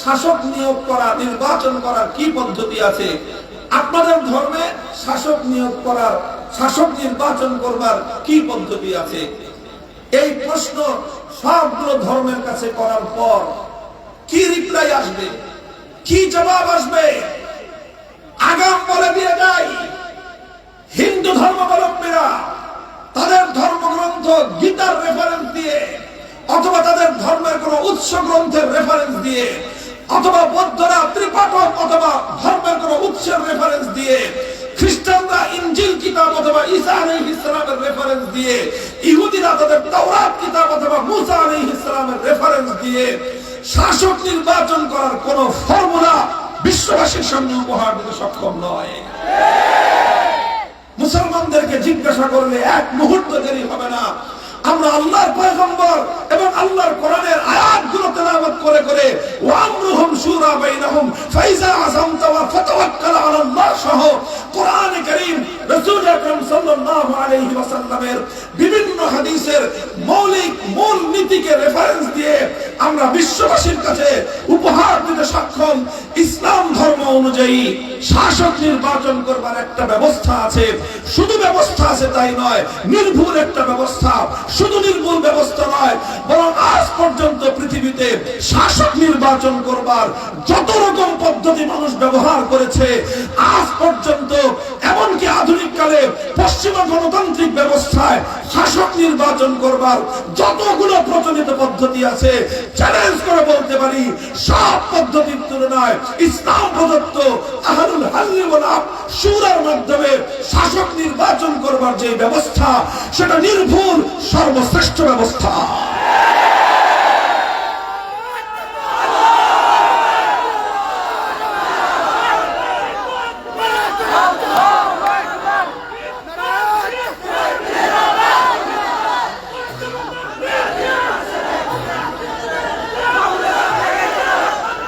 শাসক নিয়োগ করা, নির্বাচন করার কি পদ্ধতি আছে? আপনাদের ধর্মে শাসক নিয়োগ করার, শাসক নির্বাচন করবার কি পদ্ধতি আছে? এই প্রশ্ন সবগুলো ধর্মের কাছে করার পর কি রিপ্লাই আসবে, কি জবাব আসবে? আগাম বলে দিয়ে যাই, হিন্দু ধর্মাবলম্বীরা তাদের ধর্মগ্রন্থ গীতার রেফারেন্স দিয়ে, অথবা তাদের ধর্মের কোন উৎস গ্রন্থের রেফারেন্স দিয়ে, অথবা বৌদ্ধরা ত্রিপাঠক অথবা ধর্মের কোন উৎসের রেফারেন্স দিয়ে, খ্রিস্টানরা ইনজিল কিতাব অথবা ঈসা আলাইহিস সালামের রেফারেন্স দিয়ে, ইহুদিরা তাদের তাওরাত কিতাব অথবা মুসা আলাইহিস সালামের রেফারেন্স দিয়ে শাসক নির্বাচন করার কোন ফর্মুলা বিশ্ববাসীর সামনে উপহার দিতে সক্ষম নয়। মুসলমানদেরকে জিজ্ঞাসা করলে এক মুহূর্ত দেরি হবে না। আমরা আল্লাহর পয়গম্বর এবং আল্লাহর কোরআনের আয়াতগুলো তেলাওয়াত করে করে ওয়ামরুহুম শুরা বাইনাহুম ফাইজা আযামতা ওয়া ফাতাওয়াক্কাল আলাল্লাহ সহ কোরআনে কারীম রাসূল আকরাম সাল্লাল্লাহু আলাইহি ওয়াসাল্লামের বিভিন্ন হাদিসের মৌলিক মূল নীতিকে রেফারেন্স দিয়ে আমরা বিশ্ববাসীর কাছে উপহার দিতে সক্ষম। ইসলাম ধর্ম অনুযায়ী শাসক নির্বাচন করবার একটা ব্যবস্থা আছে। শুধু ব্যবস্থা আছে তাই নয়, নির্ভুল একটা ব্যবস্থা। শুধু নির্ভুল ব্যবস্থা নয়, বরং আজ পর্যন্ত পৃথিবীতে শাসক নির্বাচন করবার যত রকম পদ্ধতি মানুষ ব্যবহার করেছে আজ পর্যন্ত, এমনকি আধুনিক কালে পশ্চিমা গণতান্ত্রিক ব্যবস্থায় শাসক নির্বাচন করবার যতগুলো প্রচলিত পদ্ধতি আছে, চ্যালেঞ্জ করে বলতে পারি সব পদ্ধতির তুলনায় ইসলাম প্রদত্ত আহলুল হাল্লি ওয়াল আকদ শুরার মাধ্যমে শাসক নির্বাচন করবার যে ব্যবস্থা, সেটা নির্ভুল সর্বশ্রেষ্ঠ ব্যবস্থা।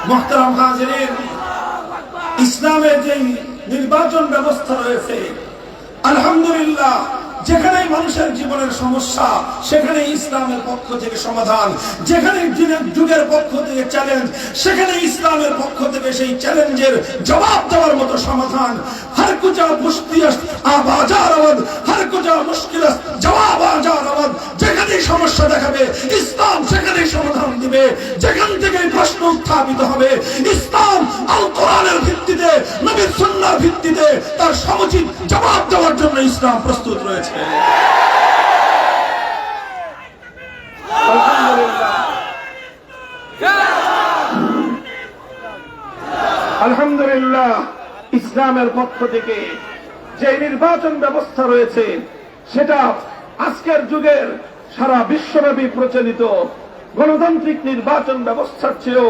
মুহতারাম হাজিরিন, ইসলামের যে নির্বাচন ব্যবস্থা রয়েছে, আলহামদুলিল্লাহ, যেখানেই মানুষের জীবনের সমস্যা সেখানে ইসলামের পক্ষ থেকে সমাধান, যেখানে যুগের পক্ষ থেকে চ্যালেঞ্জ সেখানে ইসলামের পক্ষ থেকে সেই চ্যালেঞ্জের জবাব দেওয়ার মতো সমাধান। হর কুজা মুশকিলাত আবাজার আওয়াজ, হর কুজা মুশকিলাত জবাব আজার আওয়াজ। যেখানেই সমস্যা দেখাবে ইসলাম সেখানেই সমাধান দিবে। যেখান থেকে প্রশ্ন উত্থাপিত হবে ইসলাম আল কোরআনের ভিত্তিতে, নবীর সুন্নাহর ভিত্তিতে তার সমুচিত জবাব দেওয়ার জন্য ইসলাম প্রস্তুত রয়েছে। আলহামদুলিল্লাহ, ইসলামের পক্ষ থেকে যে নির্বাচন ব্যবস্থা রয়েছে সেটা আজকের যুগের সারা বিশ্বব্যাপী প্রচলিত গণতান্ত্রিক নির্বাচন ব্যবস্থার চেয়েও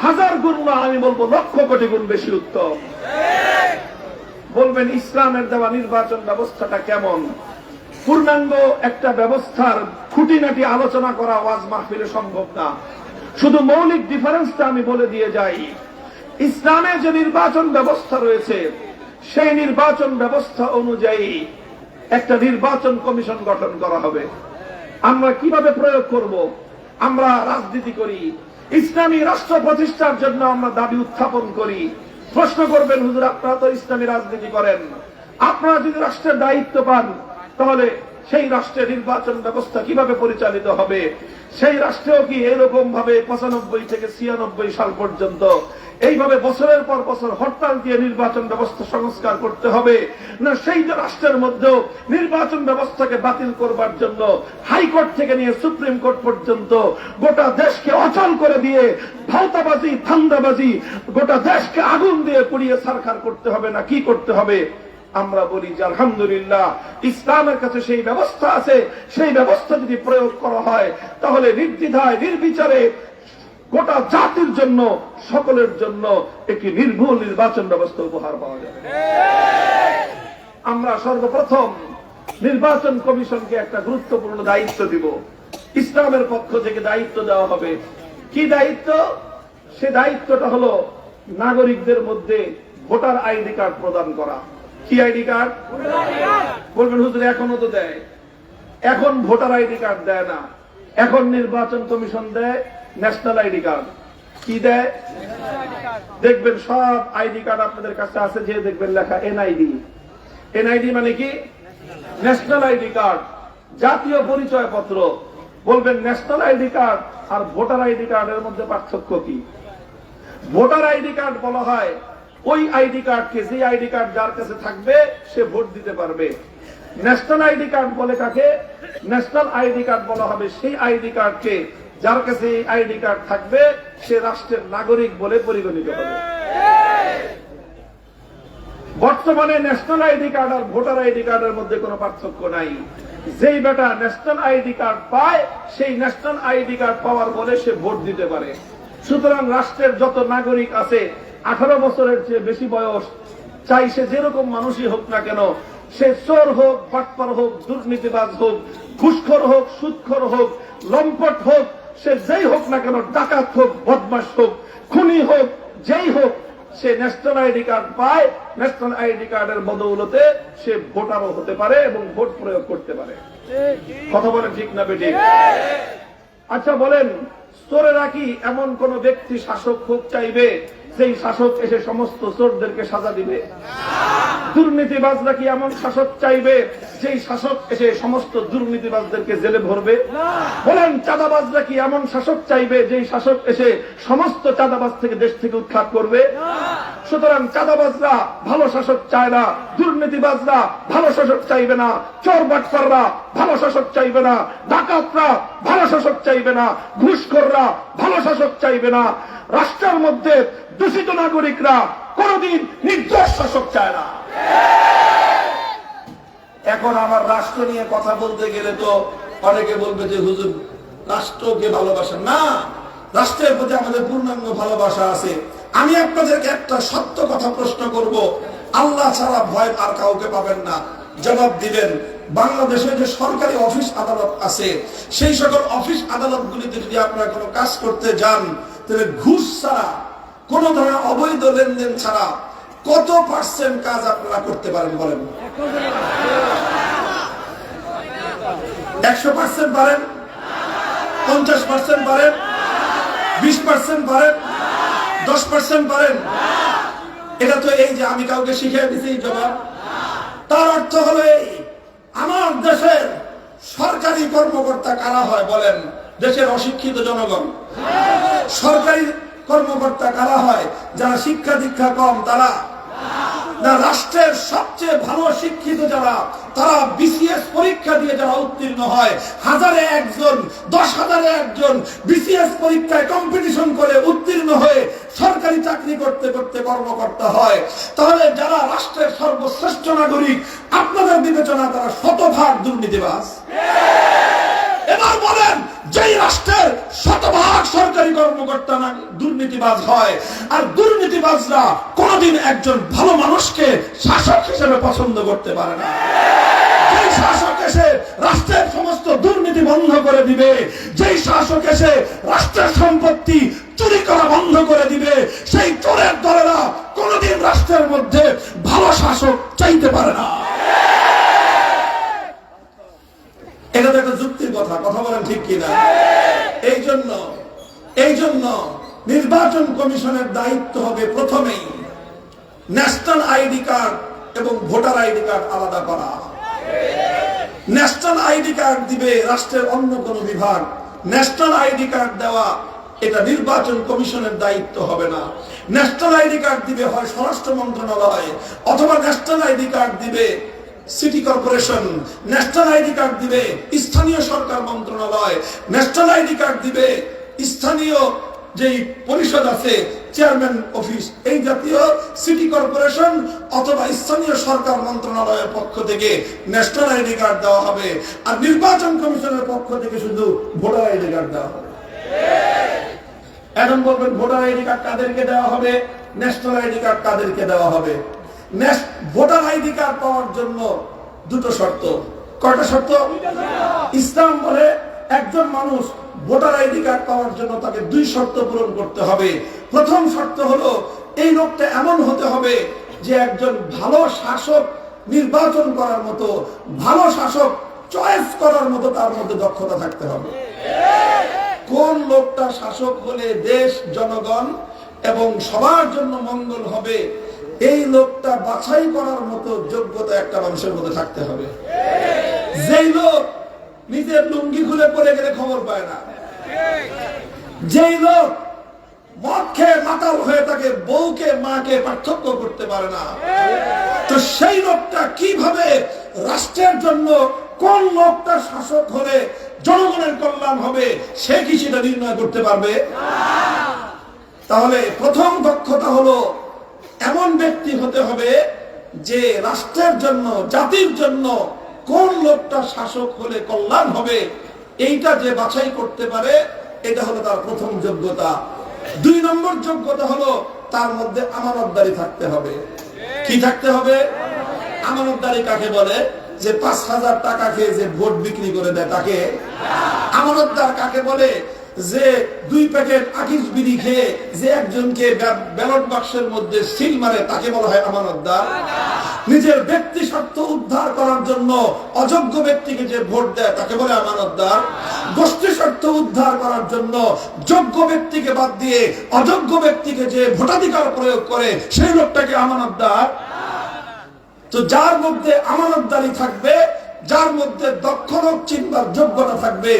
হাজার গুণ না, আমি বলবো লক্ষ কোটি গুণ বেশি উত্তম। বলবেন ইসলামের দেওয়া নির্বাচন ব্যবস্থাটা কেমন? পূর্ণাঙ্গ একটা ব্যবস্থার খুঁটিনাটি আলোচনা করা ওয়াজ মাহফিলে সম্ভব না। শুধু মৌলিক ডিফারেন্সটা আমি বলে দিয়ে যাই। ইসলামে যে নির্বাচন ব্যবস্থা রয়েছে সেই নির্বাচন ব্যবস্থা অনুযায়ী একটা নির্বাচন কমিশন গঠন করা হবে। আমরা কিভাবে প্রয়োগ করব? আমরা রাজনীতি করি, ইসলামী রাষ্ট্র প্রতিষ্ঠার জন্য আমরা দাবি উত্থাপন করি। প্রশ্ন করবেন, হুজুর আপনারা তো ইসলামী রাজনীতি করেন, আপনারা যদি রাষ্ট্রের দায়িত্ব পান তাহলে সেই রাষ্ট্রের নির্বাচন ব্যবস্থা কিভাবে পরিচালিত হবে? সেই রাষ্ট্রেও কি এরকম ভাবে 95 থেকে 96 সাল পর্যন্ত এইভাবে বছরের পর বছর হরতাল দিয়ে নির্বাচন ব্যবস্থা সংস্কার করতে হবে, না সেই রাষ্ট্রের মধ্যেও নির্বাচন ব্যবস্থাকে বাতিল করবার জন্য হাইকোর্ট থেকে নিয়ে সুপ্রিম কোর্ট পর্যন্ত গোটা দেশকে অচল করে দিয়ে ভাওতাবাজি, ধান্দাবাজি, গোটা দেশকে আগুন দিয়ে পুড়িয়ে ছারখার করতে হবে, না কি করতে হবে? আমরা বলি যে আলহামদুলিল্লাহ, ইসলামের কাছে সেই ব্যবস্থা আছে। সেই ব্যবস্থা যদি প্রয়োগ করা হয় তাহলে নির্দ্বিধায় নির্বিচারে গোটা জাতির জন্য, সকলের জন্য একটি নির্ভুল নির্বাচন ব্যবস্থা উপহার পাওয়া যাবে। আমরা সর্বপ্রথম নির্বাচন কমিশনকে একটা গুরুত্বপূর্ণ দায়িত্ব দিব। ইসলামের পক্ষ থেকে দায়িত্ব দেওয়া হবে। কি দায়িত্ব? সে দায়িত্বটা হলো নাগরিকদের মধ্যে ভোটার আইডি কার্ড প্রদান করা। কি আইডি কার্ড? বলবেন হুজুর এখনো তো দেয়। এখন ভোটার আইডি কার্ড দেয় না, এখন নির্বাচন কমিশন দেয় ন্যাশনাল আইডি কার্ড। কি দেয়? দেখবেন সব আইডি কার্ড আপনাদের কাছে আছে, যে দেখবেন লেখা এনআইডি। এনআইডি মানে কি? ন্যাশনাল আইডি কার্ড, জাতীয় পরিচয় পত্র। বলবেন ন্যাশনাল আইডি কার্ড আর ভোটার আইডি কার্ডের মধ্যে পার্থক্য কি? ভোটার আইডি কার্ড বলা হয় ওই আইডি কার্ডকে, যে আইডি কার্ড যার কাছে থাকবে সে ভোট দিতে পারবে। ন্যাশনাল আইডি কার্ড বলে কাকে? ন্যাশনাল আইডি কার্ড বলা হবে সেই আইডি কার্ডকে যার কাছে এই আইডি কার্ড থাকবে সে রাষ্ট্রের নাগরিক বলে পরিগণিত হবে। বর্তমানে ন্যাশনাল আইডি কার্ড আর ভোটার আইডি কার্ডের মধ্যে কোনো পার্থক্য নাই। যেই বেটা ন্যাশনাল আইডি কার্ড পায় সেই ন্যাশনাল আইডি কার্ড পাওয়ার বলে সে ভোট দিতে পারে। সুতরাং রাষ্ট্রের যত নাগরিক আছে 18 বছরের চেয়ে বেশি বয়স, চাই সে যেরকম মানুষই হোক না কেন, সে চোর হোক, বাটপার হোক, দুর্নীতিবাজ হোক, ঘুষখোর হোক, সুদখোর হোক, লম্পট হোক, সে যেই হোক না কেন, ডাকাত হোক, বদমাশ হোক, খুনি হোক, যেই হোক, সে ন্যাশনাল আইডি কার্ড পায়। ন্যাশনাল আইডি কার্ডের বদৌলতে সে ভোটারও হতে পারে এবং ভোট প্রয়োগ করতে পারে। কথা বলেন ঠিক না বেঠিক? আচ্ছা বলেন, চোরেরা কি এমন কোন ব্যক্তি শাসক হোক চাইবে যেই শাসক এসে সমস্ত চোরদেরকে সাজা দিবে? দুর্নীতিবাজরা কি এমন শাসক চাইবে যেই শাসক এসে সমস্ত দুর্নীতিবাজদেরকে জেলে ভরবে? বলেন, চাঁদাবাজরা কি এমন শাসক চাইবে যেই শাসক এসে সমস্ত চাঁদাবাজ থেকে দেশ থেকে উৎখাত করবে? সুতরাং চাঁদাবাজরা ভালো শাসক চায় না, দুর্নীতিবাজরা ভালো শাসক চাইবে না, চোর বাটপাররা ভালো শাসক চাইবে না, ডাকাতরা ভালো শাসক চাইবে না, ঘুষখোররা ভালো শাসক চাইবে না। রাষ্ট্রের মধ্যে দূষিত নাগরিকরা কোনদিন নির্দোষ শাসক চায় না। এখন আমার রাষ্ট্র নিয়ে কথা বলতে গেলে তো অনেকে বলবে যে হুজুর রাষ্ট্রকে ভালোবাসেন না, রাষ্ট্রের প্রতি আমাদের পূর্ণাঙ্গ ভালোবাসা আছে। আমি আপনাদেরকে একটা সত্য কথা প্রশ্ন করব, আল্লাহ ছাড়া ভয় আর কাউকে পাবেন না। জবাব দিবেন, বাংলাদেশে যে সরকারি অফিস আদালত আছে সেই সকল অফিস আদালতগুলিতে যদি আপনারা কোনো কাজ করতে যান তাহলে ঘুষ ছাড়া, কোন ধরনের অবৈধ লেনদেন ছাড়া কত পার্সেন্ট কাজ আপনারা করতে পারেন বলেন? 100% পারেন? 50% পারেন? 20% পারেন? 10% পারেন? এটা তো এই যে আমি কাউকে শিখিয়ে দিচ্ছি জবাব। তার অর্থ হলো এই, আমার দেশের সরকারি কর্মকর্তা কারা হয় বলেন? দেশের অশিক্ষিত জনগণ। সরকারি কর্মকর্তা কারা হয়? যারা শিক্ষা দীক্ষা কম তারা না, রাষ্ট্রের সবচেয়ে ভালো শিক্ষিত যারা তারা বিসিএস পরীক্ষা দিয়ে যারা উত্তীর্ণ হয়, 1000-এ একজন, 10,000-এ একজন বিসিএস পরীক্ষায় কম্পিটিশন করে উত্তীর্ণ হয়ে সরকারি চাকরি করতে করতে কর্মকর্তা হয়, তাহলে যারা রাষ্ট্রের সর্বশ্রেষ্ঠ নাগরিক আপনাদের বিবেচনা তারা শতভাগ দুর্নীতিবাজ। এবার বলেন, যেই রাষ্ট্রের শতভাগ সরকারি কর্মকর্তা না দুর্নীতিবাজ হয়, আর দুর্নীতিবাজরা কোনদিন একজন ভালো মানুষকে শাসক হিসেবে পছন্দ করতে পারে না। যেই শাসক এসে রাষ্ট্রের সমস্ত দুর্নীতি বন্ধ করে দিবে, যেই শাসক এসে রাষ্ট্রের সম্পত্তি চুরি করা বন্ধ করে দিবে, সেই চোরের দলেরা কোনদিন রাষ্ট্রের মধ্যে ভালো শাসক চাইতে পারে না। এটা তো একটা যুক্তির কথা, কথা বলেন ঠিক কিনা? এই জন্য নির্বাচন কমিশনের দায়িত্ব হবে প্রথমেই ন্যাশনাল আইডি কার্ড এবং ভোটার আইডি কার্ড আলাদা করা। ন্যাশনাল আইডি কার্ড দিবে রাষ্ট্রের অন্য কোন বিভাগ, ন্যাশনাল আইডি কার্ড দেওয়া এটা নির্বাচন কমিশনের দায়িত্ব হবে না। ন্যাশনাল আইডি কার্ড দিবে হয় স্বরাষ্ট্র মন্ত্রণালয়, অথবা ন্যাশনাল আইডি কার্ড দিবে city corporation, national ID card দিবে স্থানীয় সরকার মন্ত্রণালয়, ন্যাশনাল আইডি কার্ড দিবে স্থানীয় যেই পরিষদ আছে চেয়ারম্যান অফিস, এই জাতীয় সিটি কর্পোরেশন অথবা স্থানীয় সরকার মন্ত্রণালয়ের পক্ষ থেকে ন্যাশনাল আইডি কার্ড দেওয়া হবে। আর নির্বাচন কমিশনের পক্ষ থেকে শুধু ভোটার আইডি কার্ড দেওয়া হবে। এখন বলবেন ভোটার আইডি কার্ড কাদেরকে দেওয়া হবে, ন্যাশনাল আইডি কার্ড কাদেরকে দেওয়া হবে? ভোটার আইডি কার্ড পাওয়ার জন্য দুটো শর্ত। কয়টা শর্ত? ইসলাম বলে একজন মানুষ ভোটার আইডি কার্ড পাওয়ার জন্য তাকে 2 শর্ত পূরণ করতে হবে। প্রথম শর্ত হলো এই লোকটা এমন হতে হবে যে একজন ভালো শাসক নির্বাচন করার মতো, ভালো শাসক চয়েস করার মতো তার মধ্যে দক্ষতা থাকতে হবে। কোন লোকটা শাসক হলে দেশ, জনগণ এবং সবার জন্য মঙ্গল হবে, এই লোকটা বাছাই করার মতো যোগ্যতা একটা মানুষের মধ্যে থাকতে হবে। যেই লোক নিজের লুঙ্গি খুলে পড়ে গেলে খবর পায় না, যেই লোক মদ খেয়ে মাতাল হয়ে থাকে বউকে মাকে পার্থক্য করতে পারে না, তো সেই লোকটা কিভাবে রাষ্ট্রের জন্য কোন লোকটা শাসক হলে জনগণের কল্যাণ হবে সে কি সেটা নির্ণয় করতে পারবে? তাহলে প্রথম দক্ষতা হলো এমন ব্যক্তি হতে হবে যে রাষ্ট্রের জন্য, জাতির জন্য কোন লোকটা শাসক হলে কল্যাণ হবে এইটা যে বাছাই করতে পারে, এটা হলো তার প্রথম যোগ্যতা। 2 নম্বর যোগ্যতা হলো তার মধ্যে আমানতদারি থাকতে হবে। কি থাকতে হবে? আমানতদারি কাকে বলে? যে 5,000 টাকা খেয়ে যে ভোট বিক্রি করে দেয় তাকে আমানতদার। কাকে বলে? যে 2 প্যাকেট আকিস বিড়ি খেয়ে যে একজনকে ব্যালট বাক্সের মধ্যে সিল মারে তাকে বলা হয় আমানতদার। নিজের ব্যক্তি স্বার্থ উদ্ধার করার জন্য অযোগ্য ব্যক্তিকে যে ভোট দেয় তাকে বলে আমানতদার। গোষ্ঠী স্বার্থ উদ্ধার করার জন্য যোগ্য ব্যক্তিকে বাদ দিয়ে অযোগ্য ব্যক্তিকে যে ভোটাধিকার প্রয়োগ করে সেই লোকটাকে আমানতদার। তো যার মধ্যে আমানতদারি থাকবে, যার মধ্যে দক্ষ লোক চিনবার যোগ্যতা থাকবে,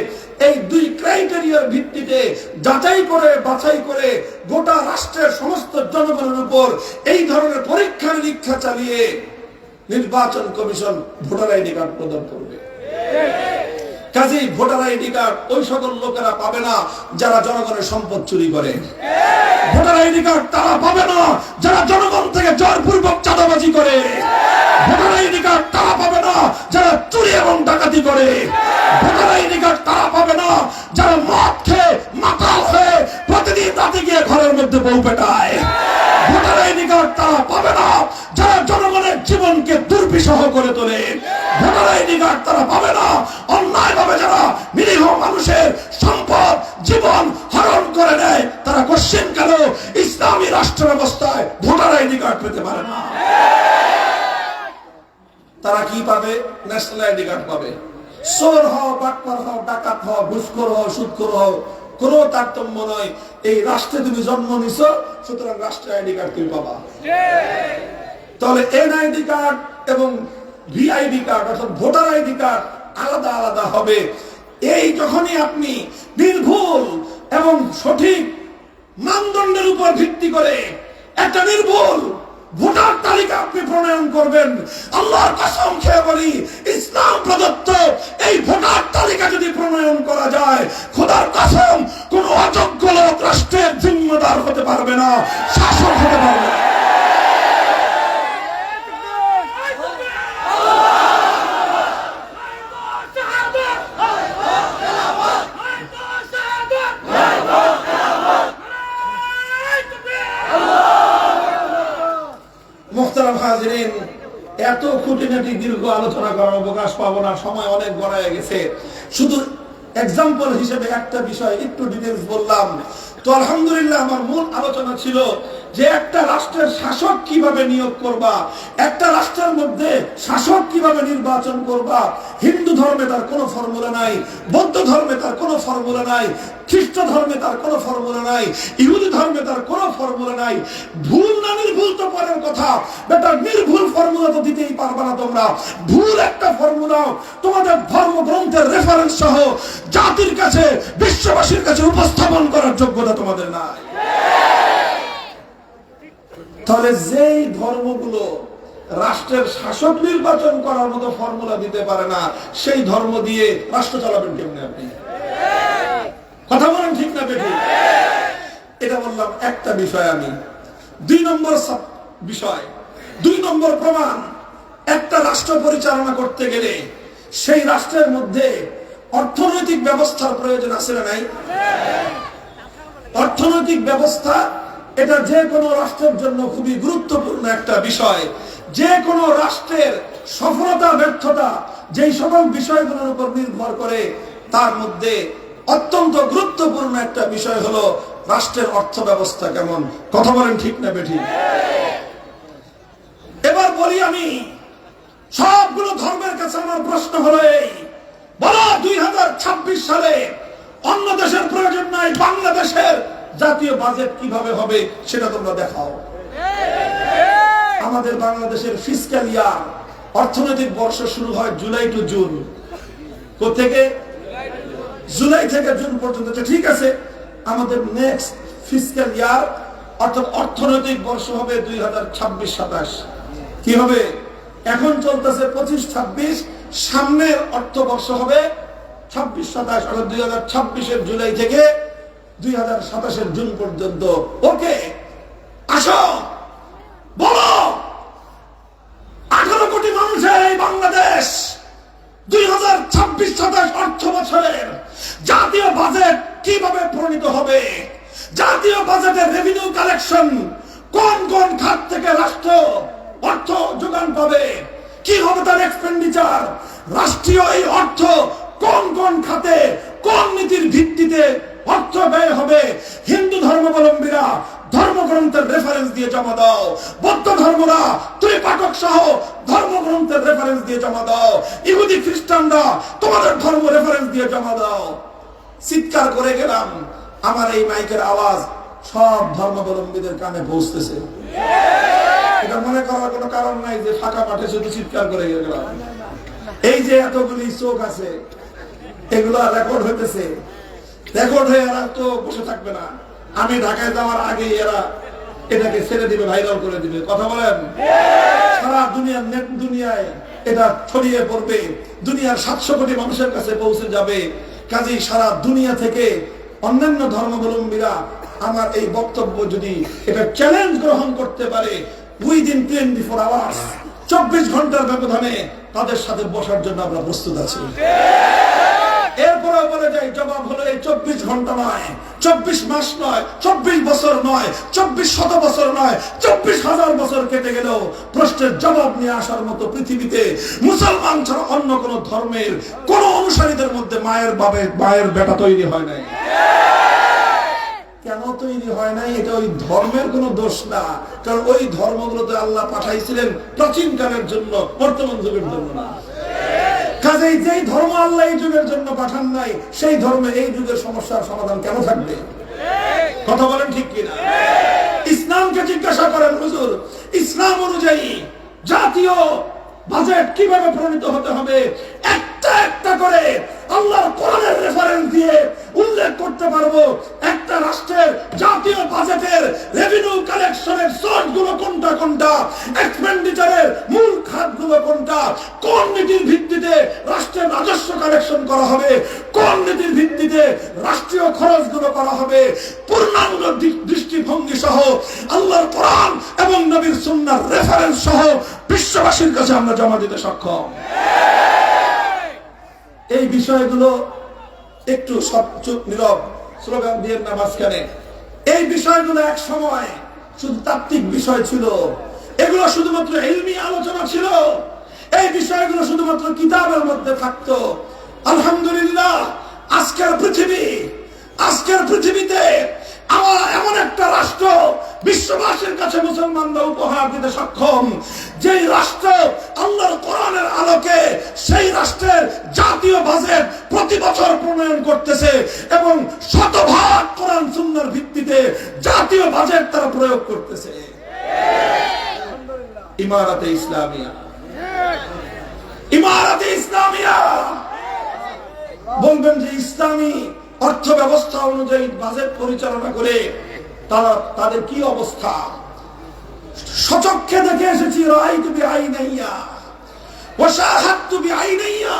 এই 2 ক্রাইটেরিয়ার ভিত্তিতে যাচাই করে বাছাই করে গোটা রাষ্ট্রের সমস্ত জনগণের উপর এই ধরনের পরীক্ষা নিরীক্ষা চালিয়ে নির্বাচন কমিশন ভোটার আইডি কার্ড প্রদান করবে। কাজেই ভোটার আইডি কার্ড ওই সকল লোকেরা পাবে না যারা জনগণের সম্পদ চুরি করে। ভোটার আইডি কার্ড তারা পাবে না যারা জনগণ থেকে জোরপূর্বক চাঁদাবাজি করে। ভোটার আইডি কার্ড তারা পাবে না যারা চুরি এবং ডাকাতি করে। ভোটার আইডি কার্ড তারা পাবে না যারা মদ খেয়ে মাতাল হয়ে প্রতিদিন রাতে গিয়ে ঘরের মধ্যে বউ পেটায়। ভোটার আইডি কার্ড তারা পাবে না যারা জনগণের জীবনকে দুর্বিষহ করে তোলে। ভোটার আইডি কার্ড তারা পাবে না অন্যায়ভাবে যারা নিরীহ মানুষের সম্পদ জীবন হরণ করে নেয়। তারা কোশ্চেন কেন ইসলামী রাষ্ট্র ব্যবস্থায় ভোটার আইডি কার্ড পেতে পারে না? তারা কি পাবে? ন্যাশনাল আইডি কার্ড পাবে। চোর হও, বাটপার হও, ডাকাত হও, ঘুষখোর হও, সুদখোর হও, কোনো তারতম্য নয়। এই রাষ্ট্রে তুমি জন্ম নিছো, সুতরাং রাষ্ট্রের আইডি কার্ড তুমি পাবা। তাহলে এনআইডি কার্ড এবং ভিআইডি কার্ড অর্থাৎ ভোটার আইডি কার্ড আলাদা আলাদা হবে। এই যখনই আপনি নির্ভুল এবং সঠিক মানদণ্ডের উপর ভিত্তি করে একটা নির্ভুল ভোটার তালিকা আপনি প্রণয়ন করবেন, আল্লাহর কসম খেয়ে বলি ইসলাম প্রদত্ত এই ভোটার তালিকা যদি প্রণয়ন করা যায়, খোদার কসম কোন অযোগ্য লোক রাষ্ট্রের জিম্মেদার হতে পারবে না, শাসক হতে পারবে না। মুহতারাম হাজিরিন, এত খুঁটিনাটি দীর্ঘ আলোচনা করার অবকাশ পাবো না, সময় অনেক গড়ায় গেছে। শুধু এক্সাম্পল হিসেবে একটা বিষয় একটু ডিটেইলস বললাম। তো আলহামদুলিল্লাহ আমার মূল আলোচনা ছিল যে একটা রাষ্ট্রের শাসক কিভাবে নিয়োগ করবা, একটা রাষ্ট্রের মধ্যে শাসক কিভাবে নির্বাচন করবা। হিন্দু ধর্মে তার কোনো ফর্মুলা নাই, বৌদ্ধ ধর্মে তার কোনো ফর্মুলা নাই, খ্রিস্ট ধর্মে তার কোনো ফর্মুলা নাই, ইহুদি ধর্মে তার কোনো ফর্মুলা নাই। ভুল না নির্ভুল তো পরের কথা, বেটা নির্ভুল ফর্মুলা তো দিতেই পারবে না তোমরা। ভুল একটা ফর্মুলা তোমাদের ধর্মগ্রন্থের রেফারেন্স সহ জাতির কাছে, বিশ্ববাসীর কাছে উপস্থাপন করার যোগ্যতা তোমাদের নাই। তাহলে যেই ধর্মগুলো রাষ্ট্রের শাসক নির্বাচন করার মতো ফর্মুলা দিতে পারে না, সেই ধর্ম দিয়ে রাষ্ট্র চালাবেন কেমনে আপনি? কথা বলেন ঠিক না বেঠিক? এটা বললাম একটা বিষয়। আমি 2 নম্বর বিষয়, 2 নম্বর প্রমাণ, একটা রাষ্ট্র পরিচালনা করতে গেলে সেই রাষ্ট্রের মধ্যে অর্থনৈতিক ব্যবস্থার প্রয়োজন আছে না নাই? অর্থনৈতিক ব্যবস্থা এটা যে কোনো রাষ্ট্রের জন্য খুবই গুরুত্বপূর্ণ একটা বিষয়। যে কোনো রাষ্ট্রের সফলতা ব্যর্থতা যেই সকল বিষয়গুলোর উপর নির্ভর করে, তার মধ্যে অত্যন্ত গুরুত্বপূর্ণ একটা বিষয় হলো রাষ্ট্রের অর্থ ব্যবস্থা কেমন। কথা বলেন ঠিক না বেঠিক? এবার বলি আমি, সবগুলো ধর্মের কাছে আমার প্রশ্ন হলো এই, বলো 2026 সালে অন্য দেশের প্রয়োজন নাই, বাংলাদেশের জাতীয় বাজেট কিভাবে হবে সেটা তোমরা দেখাও। আমাদের বাংলাদেশের ফিসক্যাল ইয়ার, অর্থনৈতিক বর্ষ শুরু হয় জুলাই টু জুন। কোথেকে? জুলাই থেকে জুন পর্যন্ত। ঠিক আছে, আমাদের নেক্সট ফিসক্যাল ইয়ার অর্থাৎ অর্থনৈতিক বর্ষ হবে 2026-27। কি হবে? এখন চলতেছে 25-26, সামনের অর্থবর্ষ হবে 26-27, অর্থাৎ 2026-এর জুলাই থেকে 2027-এর জুন পর্যন্ত। ওকে, আসো বলো 18 কোটি মানুষের এই বাংলাদেশ 2026-27 অর্থ বছরের জাতীয় বাজেট কিভাবে প্রণীত হবে? জাতীয় বাজেটের রেভিনিউ কালেকশন কোন কোন খাত থেকে রাষ্ট্র অর্থ যোগান পাবে, কি হবে তার এক্সপেন্ডিচার, রাষ্ট্রীয় এই অর্থ কোন কোন খাতে কোন নীতির ভিত্তিতে অর্থ ব্যয় হবে। হিন্দু ধর্মাবলম্বীরা ধর্মগ্রন্থের রেফারেন্স দিয়ে জমা দাও, বৌদ্ধ ধর্মরা ত্রিপাঠক সহ ধর্মগ্রন্থের রেফারেন্স দিয়ে জমা দাও, ইহুদি খ্রিস্টানরা তোমাদের ধর্ম রেফারেন্স দিয়ে জমা দাও। চিৎকার করে গেলাম, আমার এই মাইকের আওয়াজ সব ধর্মাবলম্বীদের কানে পৌঁছতেছে। এটা মনে করার কোনো কারণ নাই যে ফাঁকা মাঠে শুধু চিৎকার করে গেলাম। এই যে এতগুলি চোখ আছে, এগুলো রেকর্ড হইতেছে, রেকর্ড হয়ে এরা তো বসে থাকবে না। আমি ঢাকায় যাওয়ার আগে এরা এটাকে ছেড়ে দিবে, ভাইরাল করে দিবে। কথা বলেন, সারা দুনিয়ার নেট দুনিয়ায় এটা ছড়িয়ে পড়বে, দুনিয়ার 700 কোটি মানুষের কাছে পৌঁছে যাবে। কাজেই সারা দুনিয়া থেকে অন্যান্য ধর্মাবলম্বীরা আমার এই বক্তব্য যদি এটা চ্যালেঞ্জ গ্রহণ করতে পারে, উইদিন 24 আওয়ার্স, 24 ঘন্টার ব্যবধানে তাদের সাথে বসার জন্য আমরা প্রস্তুত আছি। এরপরে বলে যাই, জবাব হলো এই 24 ঘন্টা নয়, 24 মাস নয়, 24 বছর নয়, 24 শত বছর নয়, 24,000 বছর কেটে গেলেও প্রশ্নের জবাব নিয়ে আসার মতো পৃথিবীতে মুসলমান ছাড়া অন্য কোন ধর্মের কোন অনুসারীদের মধ্যে মায়ের বেটা তৈরি হয় নাই। কেন তৈরি হয় নাই? এটা ওই ধর্মের কোন দোষ না, কারণ ওই ধর্মগুলোতে আল্লাহ পাঠাইছিলেন প্রাচীন কালের জন্য, বর্তমান যুগের জন্য না। কাজেই যেই ধর্ম আল্লাহ এই যুগের জন্য পাঠান নাই, সেই ধর্মে এই যুগের সমস্যার সমাধান কেন থাকবে? কথা বলেন ঠিক কিনা? ইসলামকে জিজ্ঞাসা করেন, হুজুর ইসলাম অনুযায়ী জাতীয় বাজেট কিভাবে প্রণীত হতে হবে, একটা একটা করে আল্লাহর কোরআনের রেফারেন্স দিয়ে উল্লেখ করতে পারবো। একটা রাষ্ট্রের জাতীয় বাজেটের রেভিনিউ কালেকশনের সোর্স গুলো কোনটা কোনটা, এক্সপেন্ডিচারের মূল খাতগুলো কোনটা, কোন নীতির ভিত্তিতে রাষ্ট্রের রাজস্ব কালেকশন করা হবে, কোন নীতির ভিত্তিতে রাষ্ট্রীয় খরচগুলো করা হবে, পূর্ণাঙ্গ দৃষ্টিভঙ্গি সহ আল্লাহর কোরআন এবং নবীর সুন্নাহর রেফারেন্স সহ বিশ্ববাসীর কাছে আমরা জমা দিতে সক্ষম। এই বিষয়গুলো একটু সব চুপ নীরব, স্লোগান দিয়ে না মাঝখানে। এই বিষয়গুলো এক সময় শুধু তাত্ত্বিক বিষয় ছিল, এগুলো শুধুমাত্র ইলমি আলোচনা ছিল, এই বিষয়গুলো শুধুমাত্র কিতাবের মধ্যে থাকতো। আলহামদুলিল্লাহ আজকের পৃথিবীতে আমার এমন একটা রাষ্ট্র বিশ্ববাসীর কাছে মুসলমানরা উপহার দিতে সক্ষম, যেই রাষ্ট্র আল্লাহর কোরআনের আলোকে সেই রাষ্ট্রের জাতীয় বাজেট প্রতি বছর প্রণয়ন করতেছে এবং শতভাগ কোরআন সুন্নাহর ভিত্তিতে জাতীয় বাজেট তারা প্রয়োগ করতেছে। ইমারতে ইসলামিয়া বলবেন যে ইসলামী অর্থ ব্যবস্থা অনুযায়ী বাজেট পরিচালনা করে তাদের কি অবস্থা? সচক্ষে দেখে এসেছি, রাআইতু বিআইনাইয়া ওয়া শাহাদতু বিআইনাইয়া।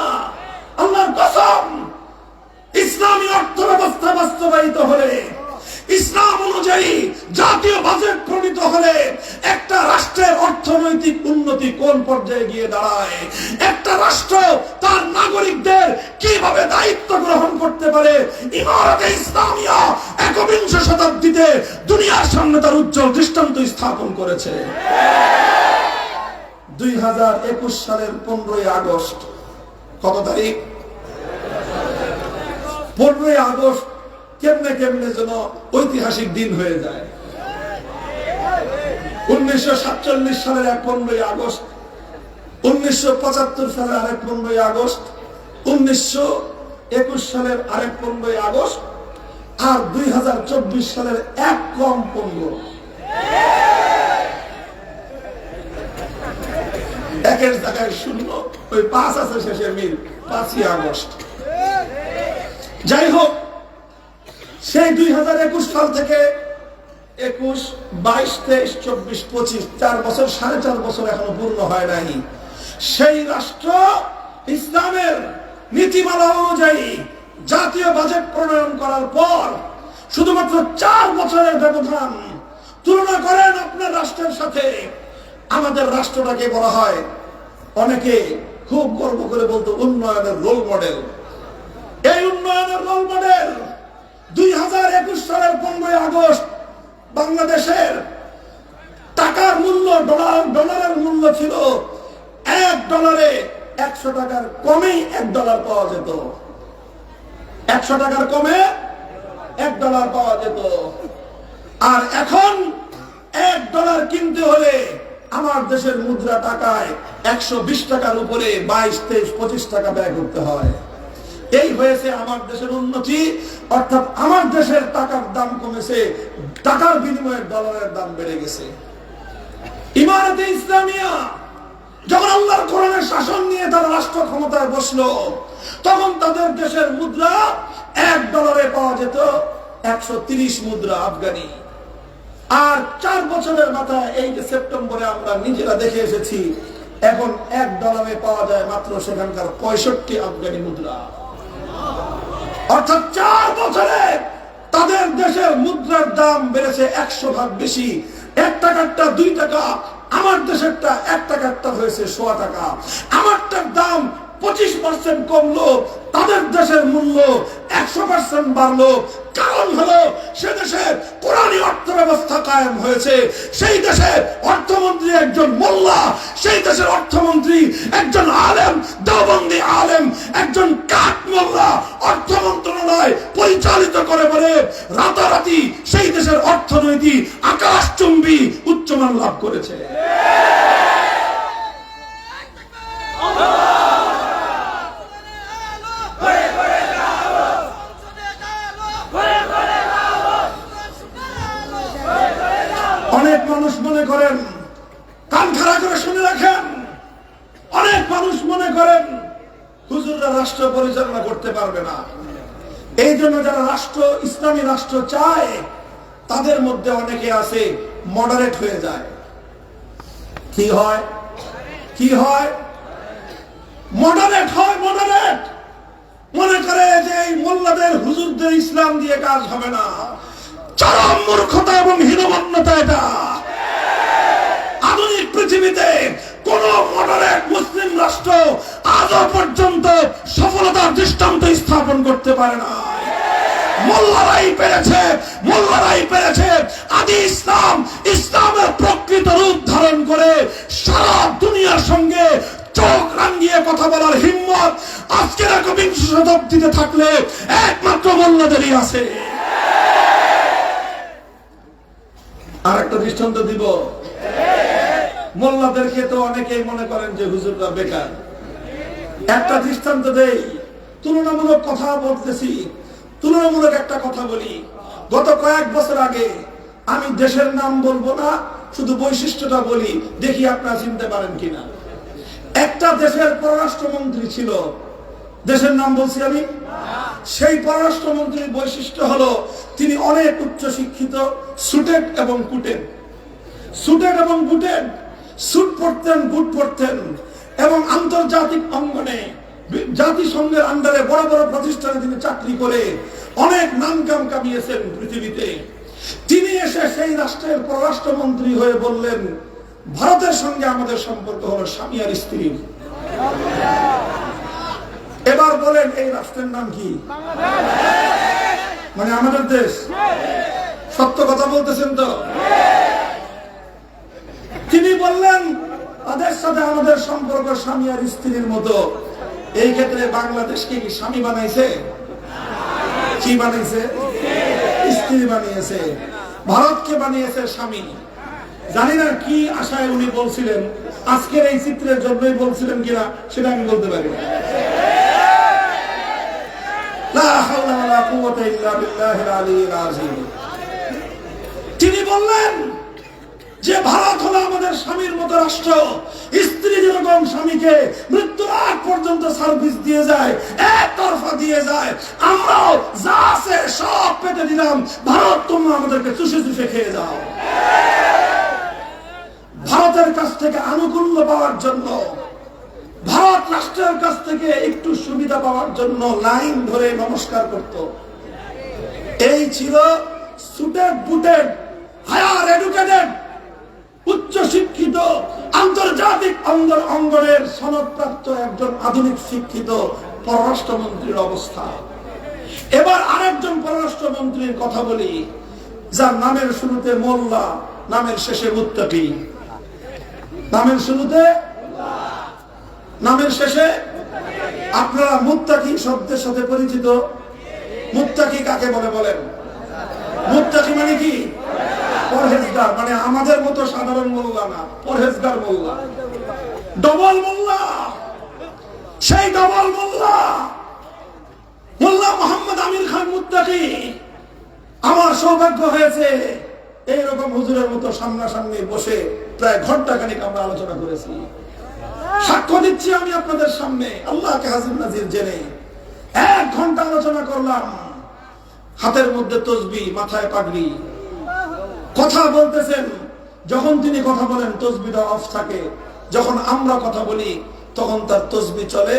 আল্লাহর কসম, ইসলামী অর্থ ব্যবস্থা বাস্তবায়িত হলে, ইসলাম অনুযায়ী জাতীয় বাজেট প্রণীত হলে একটা রাষ্ট্রের অর্থনৈতিক উন্নতি কোন পর্যায়ে গিয়ে দাঁড়ায়, একটা রাষ্ট্র তার নাগরিকদের কিভাবে দায়িত্ব গ্রহণ করতে পারে, ইমারতে ইসলামিয়া একবিংশ শতাব্দীতে দুনিয়ার সামনে তার উজ্জ্বল দৃষ্টান্ত স্থাপন করেছে। 2021 সালের 15ই আগস্ট, কত তারিখ? 15ই আগস্ট কেমনে যেন ঐতিহাসিক দিন হয়ে যায়। 1947 সালের 15ই আগস্ট, 1975 সালের আরেক 15ই আগস্ট, 1921 সালের আরেক 15ই আগস্ট, আর 2024 সালের এক কম 15। একের জায়গায় শূন্য, ওই 5 আছে শেষে মিল, 5ই আগস্ট। যাই হোক, সেই 2021 সাল থেকে 21, 22, 23, 24, 25, 4 বছর, 4.5 বছর এখনো পূর্ণ হয় নাই। সেই রাষ্ট্র ইসলামের নীতিমালা অনুযায়ী জাতীয় বাজেট প্রণয়ন করার পর শুধুমাত্র 4 বছরের ব্যবধান। তুলনা করেন আপনার রাষ্ট্রের সাথে। আমাদের রাষ্ট্রটাকে বলা হয়, অনেকে খুব গর্ব করে বলতো, উন্নয়নের রোল মডেল। এই উন্নয়নের রোল মডেল 2021 সালের 15ই আগস্ট বাংলাদেশের টাকার মূল্য, ডলারের মূল্য ছিল $1 100 টাকার কমেই $1 পাওয়া যেত। 100 টাকার কমে $1 পাওয়া যেত। আর এখন $1 কিনতে হলে আমার দেশের মুদ্রা টাকায় 120 টাকার উপরে 22, 23, 25 টাকা ব্যয় করতে হয়। এই হয়েছে আমার দেশের উন্নতি, অর্থাৎ আমার দেশের টাকার দাম কমেছে, টাকার বিনিময়ে ডলারের দাম বেড়ে গেছে। ইমারতে ইসলামিয়া যখন আল্লাহর কোরআনের শাসন নিয়ে তারা রাষ্ট্র ক্ষমতায় বসলো, তখন তাদের দেশের মুদ্রা $1 পাওয়া যেত 130 মুদ্রা আফগানি। আর 4 বছরের মাথায় এই যে সেপ্টেম্বরে আমরা নিজেরা দেখে এসেছি, এখন $1 পাওয়া যায় মাত্র সেখানকার 65 আফগানি মুদ্রা। অর্থাৎ 4 বছরে তাদের দেশের মুদ্রার দাম বেড়েছে 100 ভাগ বেশি। 1 টাকারটা 2 টাকা, আমার দেশেরটা 1 টাকারটা হয়েছে 100 টাকা। আমারটার দাম 25% কমলো, তাদের দেশের মূল্য 100% বাড়লো। কারণ হলো সে দেশের কোরআনী অর্থ ব্যবস্থা কায়েম হয়েছে, সেই দেশের অর্থমন্ত্রী একজন মোল্লা, সেই দেশের অর্থমন্ত্রী একজন আলেম, দেওবন্দি আলেম, একজন কাঠ মোল্লা অর্থ মন্ত্রণালয় পরিচালিত করে বলে রাতারাতি সেই দেশের অর্থনীতি আকাশচুম্বী উচ্চমান লাভ করেছে। অনেক মানুষ মনে করেন, কান খাড়া করে শুনে রাখেন, অনেক মানুষ মনে করেন হুজুররা রাষ্ট্র পরিচালনা করতে পারবে না। এই জন্য যারা রাষ্ট্র, ইসলামী রাষ্ট্র চায়, তাদের মধ্যে অনেকে আছে মডারেট হয়ে যায়। কি হয়? কি হয়? মডারেট হয়। মডারেট মনে করে যে এই মোল্লাদের, হুজুরদের ইসলাম দিয়ে কাজ হবে না। চরম মূর্খতা এবং হীনমন্যতা এটা। আধুনিক পৃথিবীতে কোন মডারেট মুসলিম রাষ্ট্র আজও পর্যন্ত সফলতার দৃষ্টান্ত স্থাপন করতে পারে না। মোল্লারাই পেরেছে, মোল্লারাই পেরেছে আদি ইসলাম, ইসলামের প্রকৃত রূপ ধারণ করে সারা দুনিয়ার সঙ্গে চোখ রাঙিয়ে কথা বলার হিম্মত আজকের একবিংশ শতাব্দীতে থাকলে একমাত্র মোল্লাদেরই আছে। আর একটা দৃষ্টান্ত দিব। মোল্লাদেরকে তো অনেকেই মনে করেন যে হুজুররা বেকার। একটা দৃষ্টান্ত দেই, তুলনামূলক কথা বলতেছি, তুলনামূলক একটা কথা বলি। গত কয়েক বছর আগে, আমি দেশের নাম বলবো না, শুধু বৈশিষ্ট্যটা বলি, দেখি আপনারা চিনতে পারেন কিনা। একটা দেশের পররাষ্ট্রমন্ত্রী ছিল, দেশের নাম বলছি আমি। সেই পররাষ্ট্রমন্ত্রীর বৈশিষ্ট্য হলো তিনি অনেক উচ্চ শিক্ষিত, সুটেড এবং কুটেড। সুটেড এবং বুটেড, স্যুট পরতেন, বুট পরতেন এবং আন্তর্জাতিক অঙ্গনে জাতিসংঘের আন্ডারে বড় বড় প্রতিষ্ঠানে তিনি চাকরি করে অনেক নামকাম কামিয়েছেন পৃথিবীতে। তিনি এসে সেই রাষ্ট্রের পররাষ্ট্রমন্ত্রী হয়ে বললেন, ভারতের সঙ্গে আমাদের সম্পর্ক হলো স্বামী আর স্ত্রী। এবার বলেন এই রাষ্ট্রের নাম কি? মানে আমাদের দেশ। সত্য কথা বলতেছেন তো? তিনি বললেন তাদের সাথে আমাদের সম্পর্ক স্বামী আর স্ত্রীর মতো। এই ক্ষেত্রে বাংলাদেশকে কি স্বামী বানাইছে? কি বানাইছে? স্ত্রী বানিয়েছে। ভারতকে বানিয়েছে স্বামী। জানি না কি আশায় উনি বলছিলেন, আজকের এই চিত্রের জন্যই বলছিলেন কিনা সেটা আমি বলতে পারি না। লা হাওলা ওয়ালা কুওয়াতা ইল্লা বিল্লাহিল আলিয়্যিল আযীম। তিনি বললেন যে ভারত হলো আমাদের স্বামীর মতো রাষ্ট্র। স্ত্রী যেরকম স্বামীকে মৃত্যুর আগ পর্যন্ত সার্ভিস দিয়ে যায়, একতরফা দিয়ে যায়, আমরাও যা আছে সব পেতে দিলাম, ভারত তোমরা আমাদেরকে চুষে চুষে খেয়ে যাও। ভারতের কাছ থেকে আনুকূল্য পাওয়ার জন্য, ভারত রাষ্ট্রের কাছ থেকে একটু সুবিধা পাওয়ার জন্য লাইন ধরে নমস্কার করত। এই ছিল সুটেড বুটেড, হায়ার এডুকেটেড, উচ্চ শিক্ষিত, আন্তর্জাতিক অঙ্গনের সনদপ্রাপ্ত একজন আধুনিক শিক্ষিত পররাষ্ট্রমন্ত্রীর অবস্থা। এবার আরেকজন পররাষ্ট্রমন্ত্রীর কথা বলি, যার নামের শুরুতে মোল্লা, নামের শেষে মুত্তাকি। নামের শুরুতে, নামের শেষে। আপনারা মুত্তাকি শব্দের সাথে পরিচিত? মুত্তাকি কাকে বলে বলেন? মুত্তাকি মানে কি? পরহেজগার। মানে আমাদের মতো সাধারণ মোল্লা না, পরহেজগার মোল্লা, ডবল মোল্লা। সেই ডবল মোল্লা, মোল্লা মোহাম্মদ আমির খান মুত্তাকি। আমার সৌভাগ্য হয়েছে এইরকম হুজুরের মতো সামনাসামনি বসে প্রায় ঘন্টাখানিক আমরা আলোচনা করেছি। সাক্ষ্য দিচ্ছি আমি আপনাদের সামনে, আল্লাহকে হাজির নাজির জেনে 1 ঘন্টা আলোচনা করলাম। হাতের মধ্যে তসবিহ, মাথায় পাগড়ি, কথা বলতেছেন। যখন তিনি কথা বলেন তসবিহটা অফ থাকে, যখন আমরা কথা বলি তখন তার তসবিহ চলে,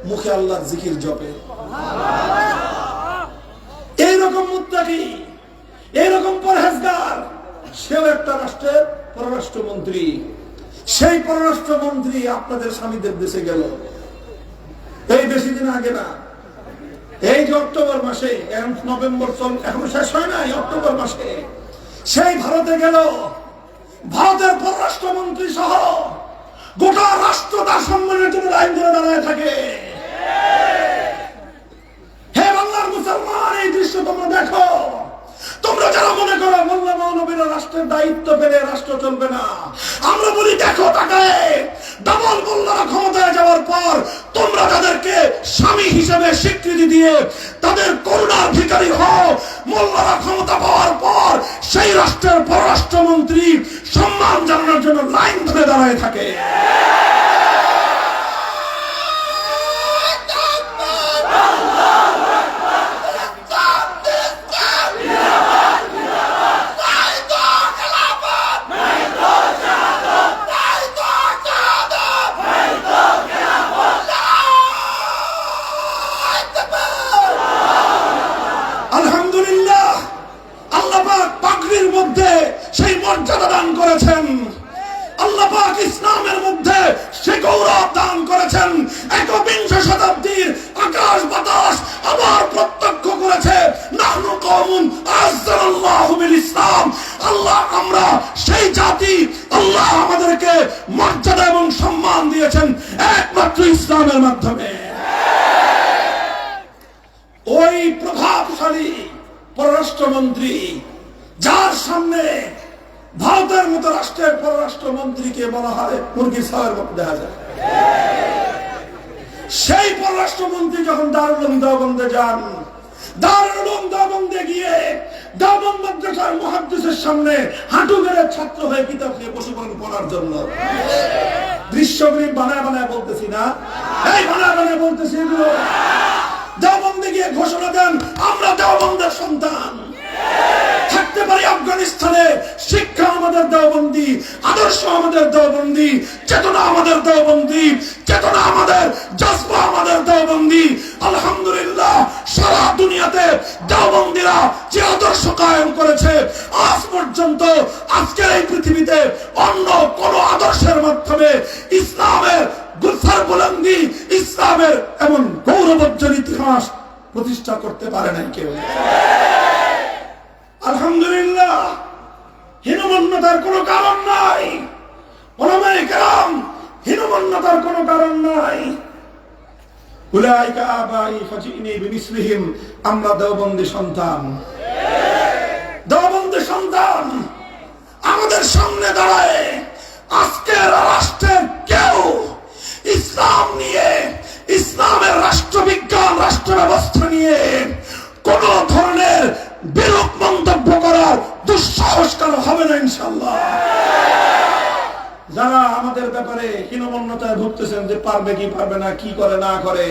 মুখে আল্লাহর জিকির জপে। এইরকম মুত্তাকি, এইরকম পরহেজগার, সেও একটা রাষ্ট্রের পররাষ্ট্রমন্ত্রী। সেই পররাষ্ট্রমন্ত্রী আপনাদের স্বামীদের দেশে গেল এই বেশি দিন আগে না, এই যে অক্টোবর মাসে, নভেম্বর এখন শেষ হয় না, এই অক্টোবর মাসে সেই ভারতে গেল। ভারতের পররাষ্ট্রমন্ত্রী সহ গোটা রাষ্ট্র তার সম্মানের জন্য লাইন ধরে দাঁড়ায় থাকে। হে বাংলার মুসলমান, এই দৃশ্য তোমরা দেখো। তোমরা যারা মনে করো মোল্লা মৌলবীরা রাষ্ট্রের দায়িত্ব পেলে রাষ্ট্র চলবে না, আমরা বলি দেখো তাকায়, ডাবল মোল্লারা ক্ষমতায় যাওয়ার পর তোমরা তাদেরকে স্বামী হিসেবে স্বীকৃতি দিয়ে তাদের করুণার ভিখারি হও। মোল্লারা ক্ষমতা পাওয়ার পর সেই রাষ্ট্রের পররাষ্ট্রমন্ত্রী সম্মান জানানোর জন্য লাইন ধরে দাঁড়ায় থাকে। মর্যাদা দান করেছেন, আল্লাহ পাক ইসলামের মধ্যে সে গৌরব দান করেছেন। একবিংশ শতাব্দীর আকাশ বাতাস আবার প্রত্যক্ষ করেছে, নাহনু কওমুন আ'আজ্জানাল্লাহু বিল ইসলাম। আল্লাহ আমরা সেই জাতি, আল্লাহ আমাদেরকে মর্যাদা এবং সম্মান দিয়েছেন একমাত্র ইসলামের মাধ্যমে। ওই প্রভাবশালী পররাষ্ট্রমন্ত্রী, যার সামনে ভারতের মতো রাষ্ট্রের পররাষ্ট্রমন্ত্রীকে বলা হয় মুরগি ছাওয়ার মতো দেখা যায়, সেই পররাষ্ট্রমন্ত্রী যখন দারুল উলুম দেওবন্দে যান, দারুল উলুম দেওবন্দে গিয়ে দেওবন্দ মাদ্রাসার মুহাদ্দিসের সামনে হাঁটু গেড়ে ছাত্র হয়ে কিতাব নিয়ে বসে পড়েন পড়ার জন্য। দৃশ্যগুলি বানায় বানায় বলতেছি না, এই বানায় বানায় বলতেছি এগুলো। দেওবন্দে গিয়ে ঘোষণা দেন, আমরা দেওবন্দের সন্তান, থাকতে পারি আফগানিস্তানে, শিক্ষা আমাদের দেওবন্দি, আদর্শ আমাদের দেওবন্দি, চেতনা আমাদের দেওবন্দি, চেতনা আমাদের, জজবা আমাদের দেওবন্দি। আলহামদুলিল্লাহ, সারা দুনিয়াতে দেওবন্দিরা যে আদর্শ কায়েম করেছে, আজ পর্যন্ত আজকের এই পৃথিবীতে অন্য কোন আদর্শের মাধ্যমে ইসলামের গুলফার বুলন্দি, ইসলামের এমন গৌরবোজ্জ্বল ইতিহাস প্রতিষ্ঠা করতে পারে নাই কেউ। আলহামদুলিল্লাহ, হীনমন্যতার কোনো কারণ নাই, উলামায়ে কেরাম, হীনমন্যতার কোনো কারণ নাই। উলাইকা আবাই ফাজিনি বিমিসলিহিম, আমরা দেওবন্দি সন্তান, দেওবন্দি সন্তান। আমাদের সামনে দাঁড়ায় আজকের রাষ্ট্রের কেউ ইসলাম নিয়ে, ইসলামের রাষ্ট্রবিজ্ঞান, রাষ্ট্র ব্যবস্থা নিয়ে কোন ধরনের বিরূপ মন্তব্য করার দুঃসাহস কারো হবে না ইনশাআল্লাহ। যারা আমাদের ব্যাপারে হীনমন্যতায় ভুগতেছেন যে পারবে কি পারবে না, কি করে না করে,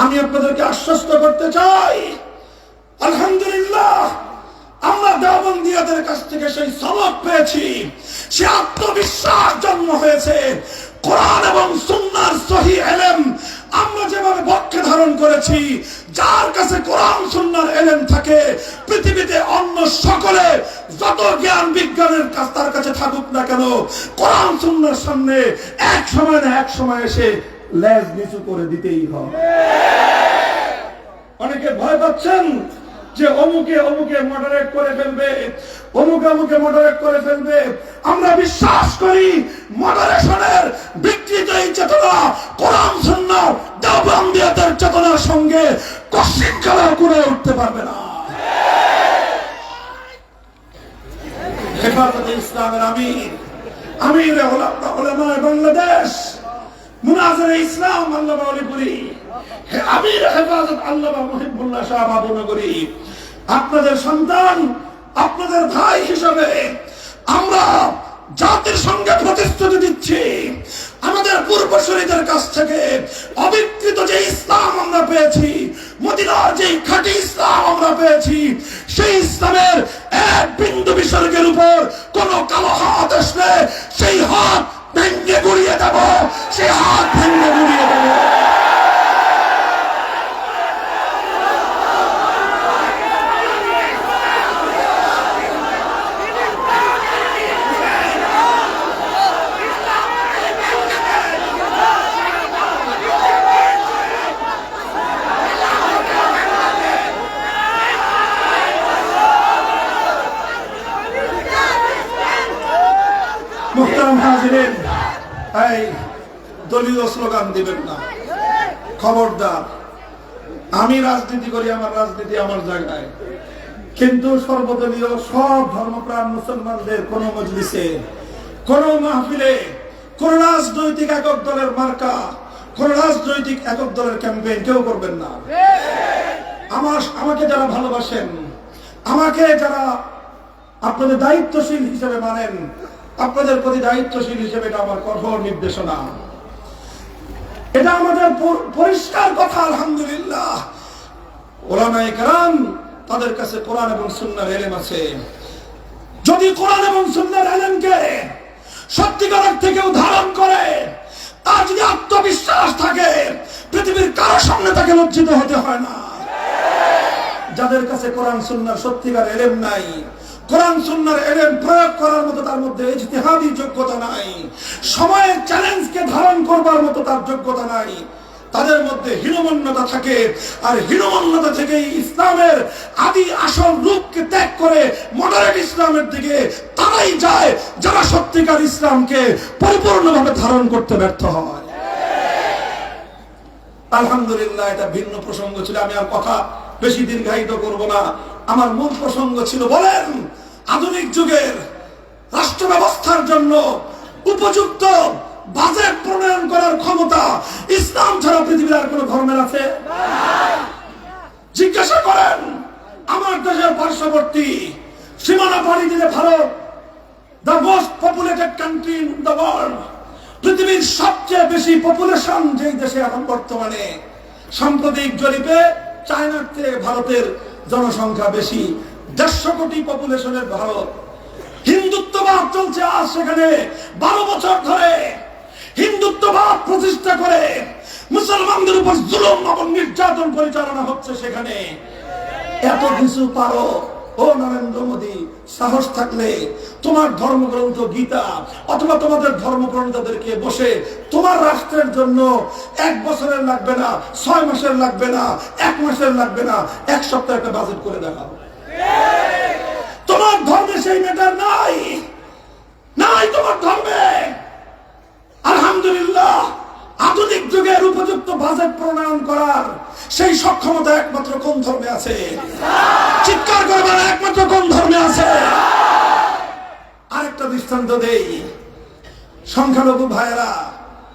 আমি আপনাদেরকে আশ্বস্ত করতে চাই, আলহামদুলিল্লাহ আমরা দেওবন্দিয়াদের কাছ থেকে সেই সবক পেয়েছি, সে আত্মবিশ্বাস জন্ম হয়েছে। কোরআন এবং সুন্নাহর সহিহ ইলম আমরা যেভাবে বক্ষে ধারণ করেছি, যার কাছে কোরআন সুন্নাহর ইলম থাকে, পৃথিবীতে অন্য সকলে যত জ্ঞান বিজ্ঞানের কাছে তার কাছে থাকুক না কেন, কোরআন সুন্নাহর সামনে এক সময় না এক সময় এসে লেজ নিচু করে দিতেই হবে। অনেকে ভয় পাচ্ছেন যে অমুকে অমুকে মডারেট করে ফেলবে, অমুকে অমুকে মডারেট করে ফেলবে। আমরা বিশ্বাস করি মডারেশনের বিকৃত এই চেতনা কোরআন সুন্নাহ দেওবন্দিয়াদের চেতনার সঙ্গে কশিন কালেও করে উঠতে পারবে না। হেফাজতে ইসলামের আমির, আমির উলামায়ে বাংলাদেশ, মুনাজিরে ইসলাম আল্লামা আলীপুরি, আমির হেফাজত আল্লামা মুহিবুল্লাহ শাহ বাবুনগরী, আপনাদের সন্তান, আপনাদের ভাই হিসাবে আমরা জাতির সঙ্গে প্রতিশ্রুতি দিচ্ছি, আমাদের পূর্বসূরীদের কাছ থেকে অবিকৃত যে ইসলাম আমরা পেয়েছি, মদিনার যে খাঁটি ইসলাম আমরা পেয়েছি, সেই ইসলামের এক বিন্দু বিসর্গের উপর কোন কালো হাত আসলে সেই হাত ভেঙে গুড়িয়ে দেব, সেই হাত ভেঙে গুড়িয়ে দেব। মুহতারাম হাজিরিন, এই দলীয় স্লোগান দিবেন না, খবরদার। আমি রাজনীতি করি, আমার রাজনীতি আমার জায়গায়, কিন্তু সর্বদলীয় সব ধর্মপ্রাণ মুসলমানদের কোন মজলিসে, কোন মাহফিলে, কোন রাজনৈতিক একক দলের মার্কা, কোন রাজনৈতিক একক দলের ক্যাম্পেইন কেউ করবেন না। আমাকে যারা ভালোবাসেন, আমাকে যারা আপনাদের দায়িত্বশীল হিসেবে মানেন, আপনাদের প্রতি দায়িত্বশীল হিসেবে এটা আমার কঠোর নির্দেশনা, এটা আমাদের পরিষ্কার কথা। আলহামদুলিল্লাহ, উলামায়ে কেরাম তাদের কাছে কোরআন এবং সুন্নাহর ইলম আছে। যদি কোরআন এবং সুন্নাহর ইলমকে সত্যিকার অর্থে কেউ ধারণ করে, তার যদি আত্মবিশ্বাস থাকে, পৃথিবীর কারো সামনে তাকে লজ্জিত হতে হয় না। যাদের কাছে কোরআন সুন্নাহর সত্যিকার ইলম নাই, কোরআন সুন্নাহর ইলম প্রয়োগ করার মতো তার মধ্যে ইজতিহাদি যোগ্যতা নাই, সময়ের চ্যালেঞ্জকে ধারণ করবার মতো তার যোগ্যতা নাই, তাদের মধ্যে হীনমন্যতা থাকে। আর হীনমন্যতা থেকেই ইসলামের আদি আসল রূপকে ত্যাগ করে মডারেট ইসলামের দিকে তারাই যায় যারা সত্যিকার ইসলামকে পরিপূর্ণভাবে ধারণ করতে ব্যর্থ হয়। আলহামদুলিল্লাহ, এটা ভিন্ন প্রসঙ্গ ছিল, আমি আর কথা বেশি দীর্ঘায়িত করব না। আমার মূল প্রসঙ্গ ছিল, বলেন আধুনিক যুগের রাষ্ট্র ব্যবস্থার জন্য উপযুক্ত বাজেট প্রণয়ন করার ক্ষমতা ইসলাম ছাড়া পৃথিবীর আর কোন ধর্মের আছে? জিজ্ঞাসা করেন আমার দেশের পার্শ্ববর্তী সীমানা পাড়ি দিলে Bharat, the most populated country in the world, পৃথিবীর সবচেয়ে বেশি পপুলেশন যেই দেশে এখন বর্তমানে, সাম্প্রতিক জরিপে চায়নার থেকে ভারতের জনসংখ্যা বেশি, 150 কোটি পপুলেশনের ভারত। হিন্দুত্ববাদ চলছে আজ সেখানে 12 বছর ধরে। হিন্দুত্ববাদ প্রতিষ্ঠা করে মুসলমানদের উপর জুলুম এবং নির্যাতন পরিচালনা হচ্ছে সেখানে। এত কিছু পারো ও নরেন্দ্র মোদী, সাহস থাকলে তোমার ধর্মগ্রন্থ গীতা অথবা তোমাদের ধর্মগ্রন্থদেরকে বসে তোমার রাষ্ট্রের জন্য 1 বছরের লাগবে না, 6 মাসের লাগবে না, 1 মাসের লাগবে না, 1 সপ্তাহ একটা বাজেট করে দেখাও। তোমার ধর্মে সেই ম্যাটার নাই, নাই তোমার ধর্মে। আলহামদুলিল্লাহ, আধুনিক যুগের উপযুক্ত বাজেট প্রণয়ন করার সেই সক্ষমতা একমাত্র কোন ধর্মে আছে? চিৎকার করবেন, একমাত্র কোন ধর্মে আছে? আরেকটা দৃষ্টান্ত দেই, সংখ্যালঘু ভাইয়েরা,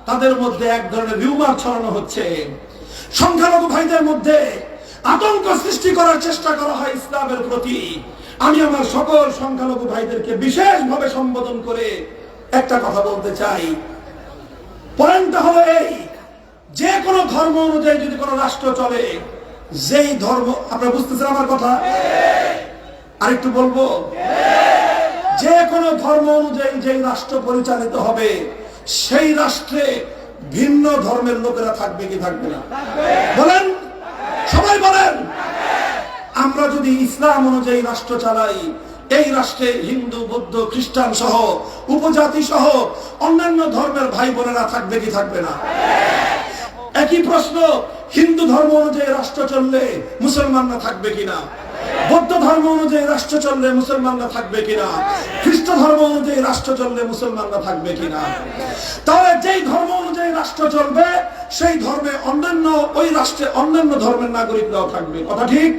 তাদের মধ্যে এক ধরনের রিউমার ছড়ানো হচ্ছে। সংখ্যালঘু ভাইদের মধ্যে আতঙ্ক সৃষ্টি করার চেষ্টা করা হয় ইসলামের প্রতি। আমি আমার সকল সংখ্যালঘু ভাইদেরকে বিশেষভাবে সম্বোধন করে একটা কথা বলতে চাই। পয়েন্টটা হলো এই, যে কোনো ধর্ম অনুযায়ী যদি কোনো রাষ্ট্র চলে, যেই ধর্ম, আপনারা বুঝতেছেন আমার কথা? আরেকটু বলবো, যে কোনো ধর্ম অনুযায়ী যেই রাষ্ট্র পরিচালিত হবে, সেই রাষ্ট্রে ভিন্ন ধর্মের লোকেরা থাকবে কি থাকবে না? বলেন, সবাই বলেন। আমরা যদি ইসলাম অনুযায়ী রাষ্ট্র চালাই, এই রাষ্ট্রে হিন্দু, বৌদ্ধ, খ্রিস্টান সহ উপজাতি সহ অন্যান্য ধর্মের ভাই বোনেরা থাকবে কি থাকবে না? একই প্রশ্ন, হিন্দু ধর্ম অনুযায়ী রাষ্ট্র চললে মুসলমানরা থাকবে কিনা? বৌদ্ধ ধর্ম অনুযায়ী রাষ্ট্র চললে মুসলমানরা থাকবে কিনা? খ্রিস্ট ধর্ম অনুযায়ী রাষ্ট্র চললে মুসলমানরা থাকবে কিনা? তাহলে যেই ধর্ম অনুযায়ী রাষ্ট্র চলবে, সেই ধর্মে অন্যান্য, ওই রাষ্ট্রে অন্যান্য ধর্মের নাগরিকরাও থাকবে। কথা ঠিক?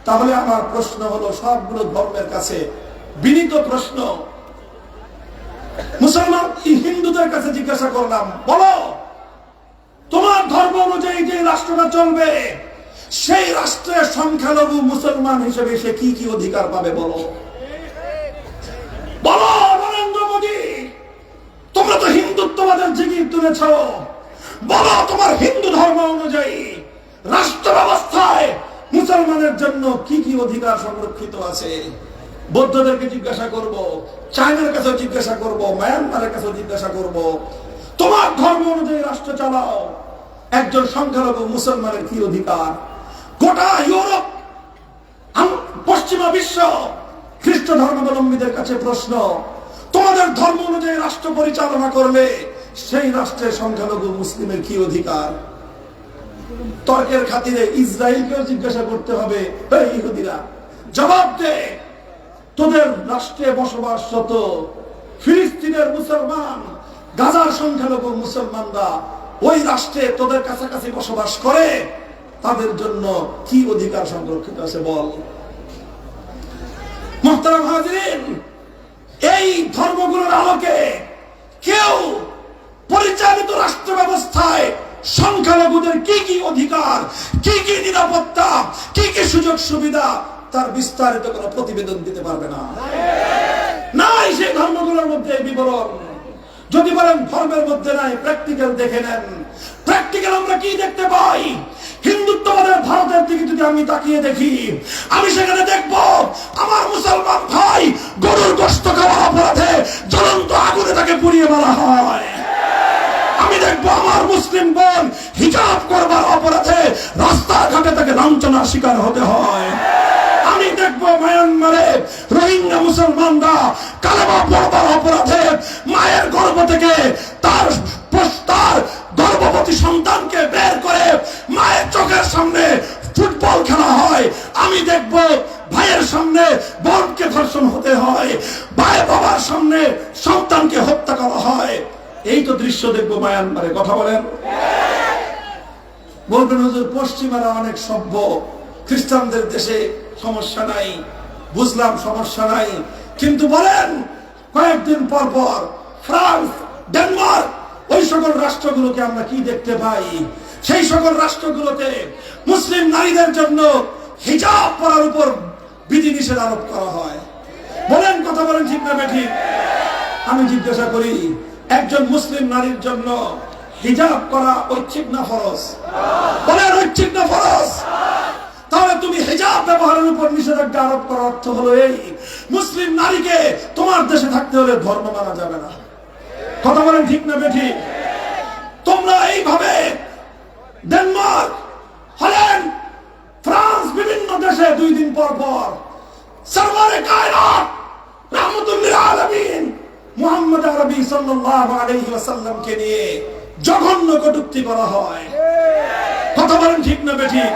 তাহলে আমার প্রশ্ন হলো, সবগুলো ধর্মের কাছে বিনীত প্রশ্ন, মুসলমান হিন্দুদের কাছে জিজ্ঞাসা করলাম, বলো তোমার ধর্ম অনুযায়ী যে রাষ্ট্রটা চলবে, সেই রাষ্ট্রের সংখ্যালঘু মুসলমান হিসেবে সে কি কি অধিকার পাবে? বলো, বলো নরেন্দ্র মোদী, তোমরা তো হিন্দুত্ববাদের জিগির তুলেছ, বলো তোমার হিন্দু ধর্ম অনুযায়ী রাষ্ট্র ব্যবস্থায় মুসলমানের জন্য কি কি অধিকার সংরক্ষিত আছে? বৌদ্ধদেরকে জিজ্ঞাসা করব, চায়নার কাছে জিজ্ঞাসা করব, মায়ানমারের কাছে জিজ্ঞাসা করব, তোমার ধর্ম অনুযায়ী রাষ্ট্র চালাও, একজন সংখ্যালঘু মুসলমানের কি অধিকার? গোটা ইউরোপ, পশ্চিমা বিশ্ব খ্রিস্ট ধর্মাবলম্বীদের কাছে প্রশ্ন, তোমাদের ধর্ম অনুযায়ী রাষ্ট্র পরিচালনা করলে সেই রাষ্ট্রের সংখ্যালঘু মুসলিমের কি অধিকার? তর্কের খাতিরে ইসরায়েলকেও জিজ্ঞাসা করতে হবে, ইহুদিরা জবাব দে, তোদের রাষ্ট্রে বসবাসরত ফিলিস্তিনের মুসলমান, গাজার সংখ্যালঘু মুসলমানরা ওই রাষ্ট্রে তোদের কাছাকাছি বসবাস করে, তাদের জন্য কি অধিকার সংরক্ষিত আছে বল। মুহতারাম হাজিরিন, এই ধর্মগুলোর আলোকে কেউ পরিচালিত রাষ্ট্র ব্যবস্থায় সংখ্যালঘুদের কি কি অধিকার, কি কি নিরাপত্তা, কি কি সুযোগ সুবিধা, তার বিস্তারিত কোনো প্রতিবেদন দিতে পারবে না। নাই সেই ধর্মগুলোর মধ্যে বিবরণ। যদি বলেন ধর্মের মধ্যে নাই, প্র্যাকটিক্যাল দেখে নেন। প্র্যাকটিক্যাল আমরা কি দেখতে পাই? হিন্দুত্ববাদের ভারতের দিকে যদি আমি তাকিয়ে দেখি, আমি সেখানে দেখব আমার মুসলমান ভাই গরুর গোশত খাওয়ার অপরাধে জ্বলন্ত আগুনে তাকে পুড়িয়ে মারা হয়। আমি দেখব আমার মুসলিম বোন হিজাব করবার অপরাধে রাস্তাঘাটে তাকে লাঞ্ছনার শিকার হতে হয়। আমি দেখবো মায়ানমারে রোহিঙ্গা মুসলমানরা কালেমা পড়বার অপরাধে মায়ের গর্ভ থেকে তার গর্ভবতী সন্তানকে বের করে মায়ের চোখের সামনে ফুটবল খেলা হয়। আমি দেখব ভাইয়ের সামনে বোনকে ধর্ষণ হতে হয়, ভাই বাবার সামনে সন্তানকে হত্যা করা হয়। এই তো দৃশ্য দেখবো মায়ানমারে। কথা বলেন। বলবেন হুজুর পশ্চিমারা অনেক সভ্য, খ্রিস্টানদের দেশে সমস্যা নাই, বুঝলাম সমস্যা নাই, কিন্তু বলেন কয়েকদিন পর পর ফ্রান্স, ডেনমার্ক, ওই সকল রাষ্ট্রগুলোকে আমরা কি দেখতে পাই? সেই সকল রাষ্ট্রগুলোতে মুসলিম নারীদের জন্য হিজাব পরার উপর বিধিনিষেধ আরোপ করা হয়। বলেন, কথা বলেন, ঠিক না বেঠিক? আমি জিজ্ঞাসা করি, একজন মুসলিম নারীর জন্য হিজাব করা ঐচ্ছিক না ফরজ? বলেন, ঐচ্ছিক না ফরজ? তাহলে তুমি হিজাব ব্যবহারের উপর নিষেধাজ্ঞা আরোপ করার অর্থ হলো এই, মুসলিম নারীকে তোমার দেশে থাকতে হলে ধর্ম মানা যাবে না। কথা বলেন, ঠিক না বেঠিক? তোমরা এইভাবে ডেনমার্ক, হল্যান্ড, ফ্রান্স, বিভিন্ন দেশে 2 দিন পর পর সরওয়ারে কায়নাত রাহমাতুল লিল আলামিন মুহাম্মদ আরবি সাল্লাল্লাহু আলাইহি ওয়াসাল্লামকে নিয়ে জঘন্য কটূক্তি করা হয়। কথা বলেন, ঠিক না বেঠিক?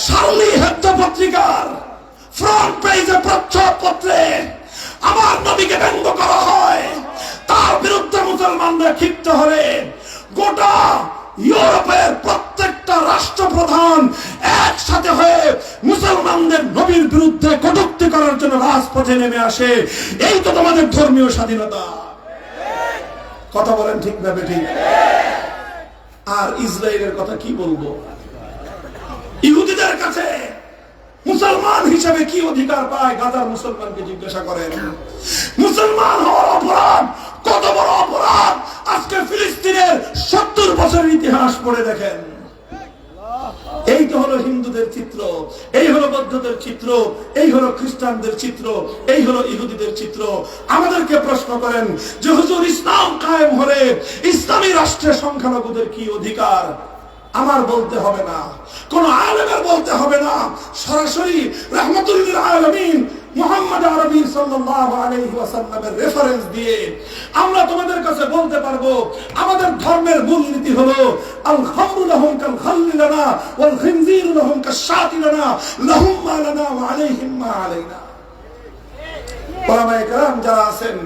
শার্লি হেবদো পত্রিকার ফ্রন্ট পেজে প্রচ্ছদ পত্রে আমার নবীকে ব্যঙ্গ করা হয়। তার বিরুদ্ধে মুসলমানরা ক্ষিপ্ত হলে গোটা ইউরোপের প্রত্যেকটা রাষ্ট্রপ্রধান একসাথে হয়ে মুসলমানদের নবীর বিরুদ্ধে কটূক্তি করার জন্য রাজপথে নেমে আসে। এই তো তোমাদের ধর্মীয় স্বাধীনতা। কথা বলেন, ঠিক না বেঠিক? আর ইসরায়েলের কথা কি বলবো? ইহুদিদের কাছে মুসলমান হিসেবে কি অধিকার পায়? গাজার মুসলমানকে জিজ্ঞাসা করেন। মুসলমান হওয়ার অপরাধ কত বড় অপরাধ! আজকে ফিলিস্তিনের 70 বছরের ইতিহাস পড়ে দেখেন। এই তো হলো হিন্দুদের চিত্র, এই হলো বৌদ্ধদের চিত্র, এই হলো খ্রিস্টানদের চিত্র, এই হলো ইহুদিদের চিত্র। আমাদেরকে প্রশ্ন করেন যে হুজুর, ইসলাম কায়েম হলে ইসলামী রাষ্ট্রের সংখ্যালঘুদের কি অধিকার? আমার বলতে হবে না, কোন আলেমের বলতে হবে না, সরাসরি রাহমাতুল লিল আলামিন মুহাম্মদ আরবি সাল্লাল্লাহু আলাইহি ওয়াসাল্লামের রেফারেন্স দিয়ে আমরা তোমাদের কাছে বলতে পারবো, আমাদের ধর্মের মূলনীতি হলো আল খামরু লাহুম কাল খাল্লি লানা ওয়াল খিনজিরু লাহুম কাশ-শাতি লানা লাহুম মা লানা ওয়া আলাইহিম মা আলাইনা। ওলামায়ে কেরাম যারা আছেন,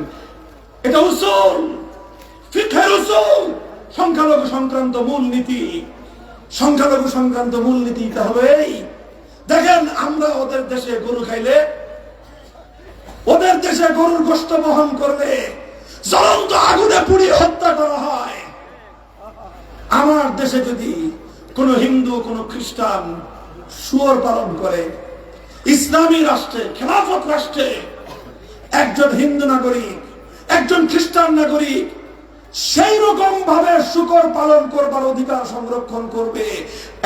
এটা উসুল, ফিকহের উসুল, সংখ্যালঘু সংক্রান্ত মূলনীতি। সংখ্যালঘু সংক্রান্ত মূলনীতিটা হবে এই, দেখেন আমরা ওদের দেশে গরু খাইলে, ওদের দেশে গরুর গোশত বহন করলে জ্বলন্ত আগুনে পুড়িয়ে হত্যা করা হয়। আমার দেশে যদি কোন হিন্দু, কোন খ্রিস্টান শুয়োর পালন করে, ইসলামী রাষ্ট্রে, খেলাফত রাষ্ট্রে একজন হিন্দু নাগরিক, একজন খ্রিস্টান নাগরিক সেই রকম ভাবে শূকর পালন করবার অধিকার সংরক্ষণ করবে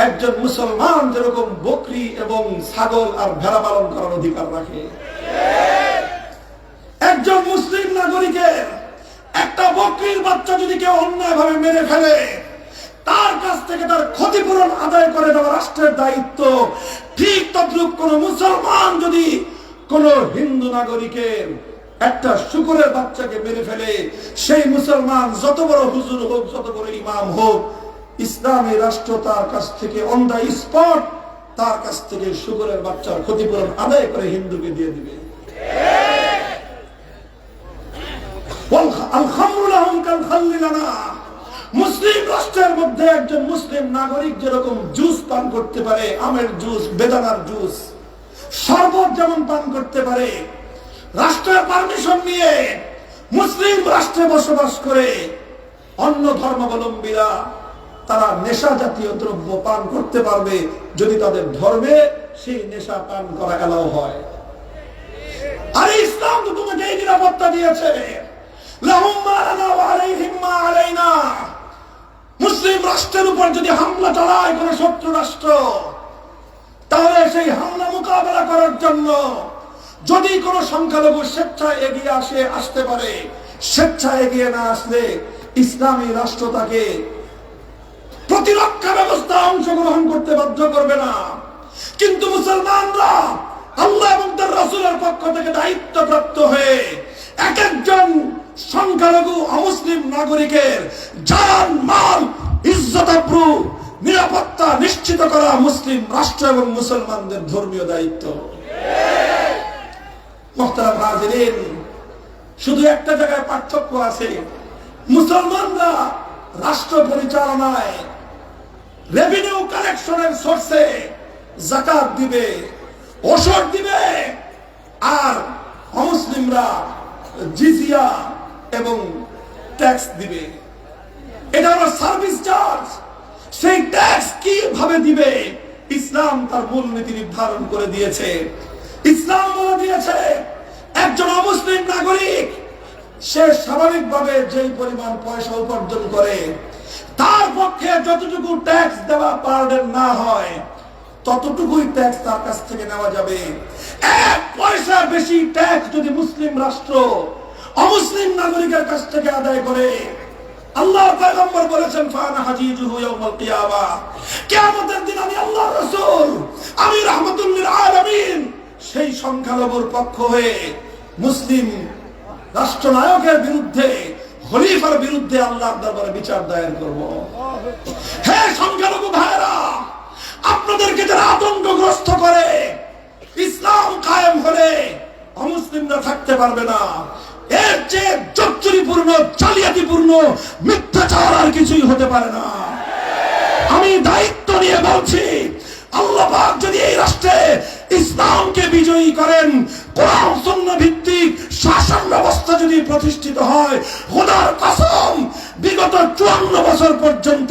একজন মুসলমান যেরকম বকরি এবং ছাগল আর ভেড়া পালন করার অধিকার রাখে। একজন মুসলিম নাগরিকের একটা বকরির বাচ্চা যদি কেউ অন্যায়ভাবে মেরে ফেলে, তার কাছ থেকে তার ক্ষতিপূরণ আদায় করে দেওয়া রাষ্ট্রের দায়িত্ব। ঠিক তদ্রূপ কোন মুসলমান যদি কোন হিন্দু নাগরিকের একটা শূকরের বাচ্চাকে মেরে ফেলে, সেই মুসলমান যত বড় হুজুর হোক, যত বড় ইমাম হোক, ইসলামী রাষ্ট্র তার কাছ থেকে অন দ্য স্পট তার কাছ থেকে শূকরের বাচ্চার ক্ষতিপূরণ আদায় করে হিন্দুকে দিয়ে দিবে। মুসলিম রাষ্ট্রের মধ্যে একজন মুসলিম নাগরিক যেরকম জুস পান করতে পারে, আমের জুস, বেদানার জুস, শরবত যেমন পান করতে পারে, রাষ্ট্রের পারমিশন নিয়ে মুসলিম রাষ্ট্রে বসবাস করে অন্য ধর্মাবলম্বীরা তারা নেশা জাতীয় দ্রব্য পান করতে পারবে যদি তাদের ধর্মে সেই নেশা পান করা এলাও হয়। আর ইসলাম তো তোমাকে এই নিরাপত্তা দিয়েছে, লাহুম মা লানা ওয়া আলাইহিম মা আলাইনা। মুসলিম রাষ্ট্রের উপর যদি হামলা চালায় কোন শত্রু রাষ্ট্র, তাহলে সেই হামলা মোকাবেলা করার জন্য যদি কোন সংখ্যালঘু স্বেচ্ছায় এগিয়ে আসতে পারে, স্বেচ্ছায় এগিয়ে না আসলে ইসলামী রাষ্ট্র তাকে প্রতিরক্ষা ব্যবস্থা অংশগ্রহণ করতে বাধ্য করবে না। কিন্তু মুসলমানরা আল্লাহ এবং তার রাসূলের পক্ষ থেকে দায়িত্বপ্রাপ্ত হয়ে এক একজন সংখ্যালঘু অমুসলিম নাগরিকের জান মাল ইজ্জত আবরু নিরাপত্তা নিশ্চিত করা মুসলিম রাষ্ট্র এবং মুসলমানদের ধর্মীয় দায়িত্ব। মুহতারাম হাজিরিন, শুধু একটা জায়গায় পার্থক্য আছে। মুসলমানরা রাষ্ট্র পরিচালনায় রেভিনিউ কালেকশনের সোর্সে যাকাত দিবে, ওশর দিবে, আর অমুসলিমরা জিজিয়া এবং ট্যাক্স দিবে। এটা হলো সার্ভিস চার্জ। সেই ট্যাক্স কিভাবে দিবে ইসলাম তার মূলনীতি নির্ধারণ করে দিয়েছে। ইসলাম বলে দিয়েছে একজন অমুসলিম নাগরিক সে স্বাভাবিকভাবে যেই পরিমাণ পয়সা উপার্জন করে তার পক্ষে যতটুকু ট্যাক্স দেওয়া বার্ডেন না হয় ততটুকুই ট্যাক্স তার কাছ থেকে নেওয়া যাবে। এক পয়সা বেশি ট্যাক্স যদি মুসলিম রাষ্ট্র অমুসলিম নাগরিকের কাছ থেকে আদায় করে, আল্লাহর পয়গম্বর বলেছেন ফানা হাজিজুহু ইয়াউমাল কিয়ামাহ, কিয়ামতের দিন আমি আল্লাহর রাসূল, আমি রাহমাতুল লিল আলামিন সেই সংখ্যালঘুর পক্ষ হয়ে মুসলিম রাষ্ট্রনায়কের বিরুদ্ধে, খলিফার বিরুদ্ধে আল্লাহর দরবারে বিচার দায়ের করব। হে সংখ্যালঘু ভাইরা, আপনাদেরকে যারা আতঙ্কগ্রস্ত করে, ইসলাম কায়েম হলে অমুসলিমরা থাকতে পারবে না, এর চেয়ে জচ্চুরিপূর্ণ জালিয়াতিপূর্ণ মিথ্যাচার আর কিছুই হতে পারে না। আমি দায়িত্ব নিয়ে বলছি, আল্লাহ পাক যদি এই রাষ্ট্রে ইসলামকে বিজয়ী করেন, কোরআন সুন্নাহ ভিত্তিক শাসন ব্যবস্থা যদি প্রতিষ্ঠিত হয়, খোদার কসম বিগত 54 বছর পর্যন্ত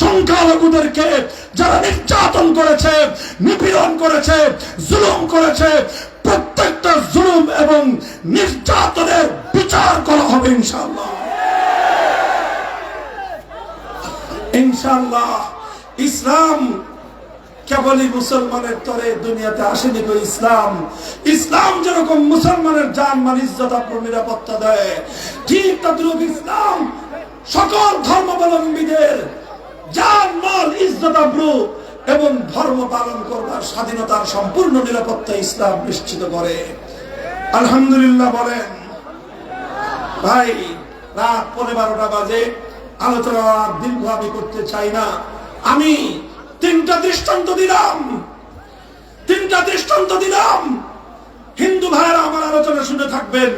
সংখ্যালঘুদেরকে যারা নির্যাতন করেছে, নিপীড়ন করেছে, জুলুম করেছে, প্রত্যেকটা জুলুম এবং নির্যাতনের বিচার করা হবে ইনশাআল্লাহ। ইনশাআল্লাহ ইসলাম কেবলই মুসলমানের তরে দুনিয়াতে আসেনি গো। ইসলাম যেরকম মুসলমানের জান মাল ইজ্জত আবরু নিরাপত্তা দেয়, ঠিক তদ্রূপ ইসলাম সকল ধর্মাবলম্বীদের জান মাল ইজ্জত আবরু এবং ধর্ম পালন করবার স্বাধীনতার সম্পূর্ণ নিরাপত্তা ইসলাম নিশ্চিত করে। আলহামদুলিল্লাহ বলেন। ভাই, রাত 12:15 বাজে, আলোচনা দীর্ঘ আমি করতে চাই না। আমি তিনটা দৃষ্টান্ত দিলাম। হিন্দু ভাইয়েরা আমার আলোচনা শুনে থাকবেন,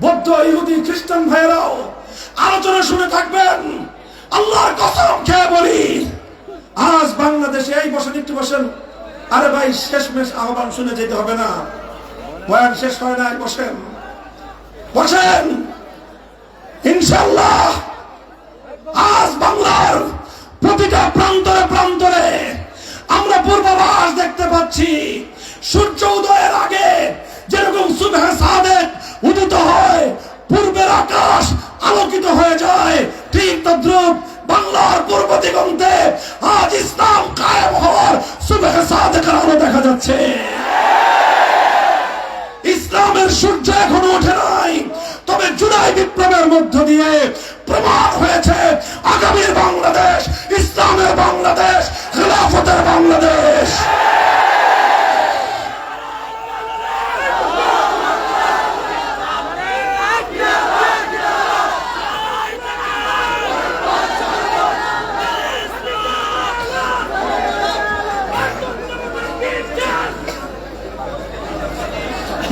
বৌদ্ধ ইহুদি খ্রিস্টান ভাইয়েরাও আলোচনা শুনে থাকবেন। আল্লাহর কসম খেয়ে বলি, আজ বাংলাদেশে এই বসেন, একটু বসেন। আরে ভাই, শেষমেশ আহ্বান শুনে যেতে হবে না, বয়ান শেষ হয় নাই, বসেন। ইনশাআল্লাহ আজ বাংলার প্রতিটা প্রান্তরে আমরা পূর্বাভাস দেখতে পাচ্ছি। সূর্য উদয়ের আগে যেরকম সুবহে সাদেক উদিত হয়, পূর্বের আকাশ আলোকিত হয়ে যায়, ঠিক তদ্রূপ বাংলার পূর্ব দিগন্তে আজ ইসলাম কায়েম হওয়ার সুবহে সাদেকের আলো দেখা যাচ্ছে। ইসলামের সূর্য এখনো ওঠে নাই, তবে জুলাই বিপ্লবের মধ্য দিয়ে প্রমাণ হয়েছে আগামীর বাংলাদেশ ইসলামের বাংলাদেশ, খেলাফতের বাংলাদেশ।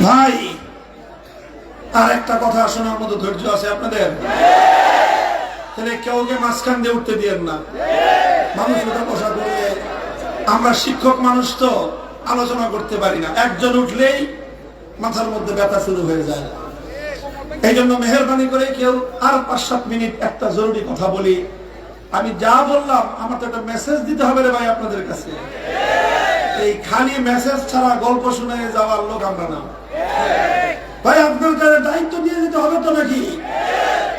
ভাই, আর একটা কথা শোনার মতো ধৈর্য আছে আপনাদের? তাহলে কেউকে মাঝখান দিয়ে উঠতে দিয়েন না। মানুষ ওটা বসা করলে, আমরা শিক্ষক মানুষ তো আলোচনা করতে পারি না, একজন উঠলেই মাথার মধ্যে ব্যথা শুরু হয়ে যায়। এই জন্য মেহেরবানি করে কেউ আর 5-7 মিনিট একটা জরুরি কথা বলি। আমি যা বললাম আমার তো একটা মেসেজ দিতে হবে রে ভাই আপনাদের কাছে। এই খালি মেসেজ ছাড়া গল্প শুনে যাওয়ার লোক আমরা না ভাই। আপনার কাছে দায়িত্ব দিয়ে দিতে হবে তো নাকি?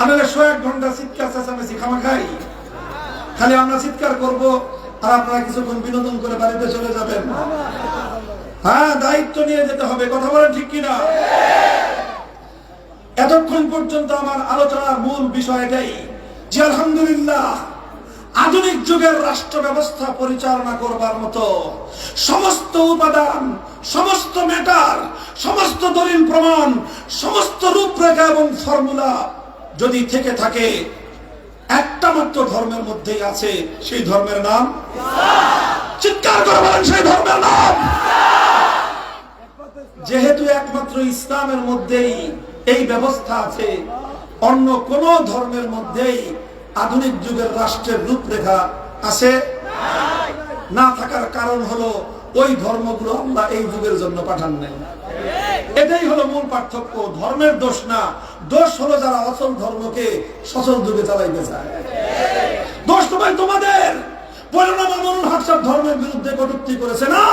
আমাদের 100 ঘন্টা চিৎকার চেঁচামেচি খামাখাই, খালি আমরা চিৎকার করব আর আপনারা কিছুক্ষণ বিনোদন করে বাড়িতে চলে যাবেন। হ্যাঁ, দায়িত্ব নিয়ে যেতে হবে, কথা বলেন ঠিক কিনা? এতক্ষণ পর্যন্ত আমার আলোচনার মূল বিষয় এটাই যে আলহামদুলিল্লাহ আধুনিক যুগের রাষ্ট্র ব্যবস্থা পরিচালনা করবার মতো সমস্ত উপাদান, সমস্ত ম্যাটার, সমস্ত দলিল প্রমাণ, সমস্ত রূপরেখা এবং ফর্মুলা যদি থেকে থাকে একটা মাত্র ধর্মের মধ্যেই আছে, সেই ধর্মের নাম চিৎকার করে বলেন, সেই ধর্মের নাম। যেহেতু একমাত্র ইসলামের মধ্যেই এই ব্যবস্থা আছে, অন্য কোন ধর্মের মধ্যেই আধুনিক যুগের রাষ্ট্রের রূপরেখা আছে না। থাকার কারণ হলো ওই ধর্মগুলো আল্লাহ এই যুগের জন্য পাঠান নাই। এটাই হলো মূল পার্থক্য। ধর্মের দোষ না, দোষ হলো যারা অচল ধর্মকে সচল যুগে চালাইতে চায়। দোষ তো ভাই তোমাদের। বলো না মামুনুল হক সাহেব ধর্মের বিরুদ্ধে কটূক্তি করেছে না,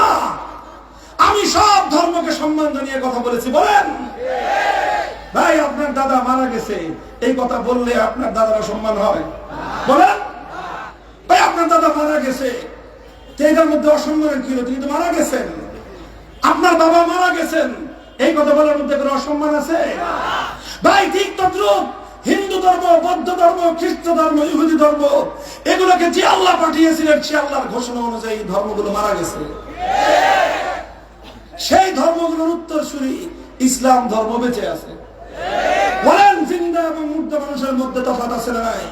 আমি সব ধর্মকে সম্মান জানিয়ে কথা বলেছি। বলেন ভাই আপনার দাদা মারা গেছে, এই কথা বললে আপনার দাদার সম্মান হয়? বলেন ভাই আপনার দাদা মারা গেছে, এটার মধ্যে অসম্মানের কি হলো? তিনি তো মারা গেছেন। আপনার বাবা মারা গেছেন, এই কথা বলার মধ্যে কোনো অসম্মান আছে? ভাই ঠিক তদ্রুপ হিন্দু ধর্ম, বৌদ্ধ ধর্ম, খ্রিস্ট ধর্ম, ইহুদি ধর্ম, এগুলোকে যে আল্লাহ পাঠিয়েছিলেন সে আল্লাহর ঘোষণা অনুযায়ী ধর্মগুলো মারা গেছে। সেই ধর্মগুলোর উত্তরসূরি ইসলাম ধর্ম বেঁচে আছে। বলেন জিন্দা এবং মুর্দা মানুষের মধ্যে তফাৎ আছে না নাই?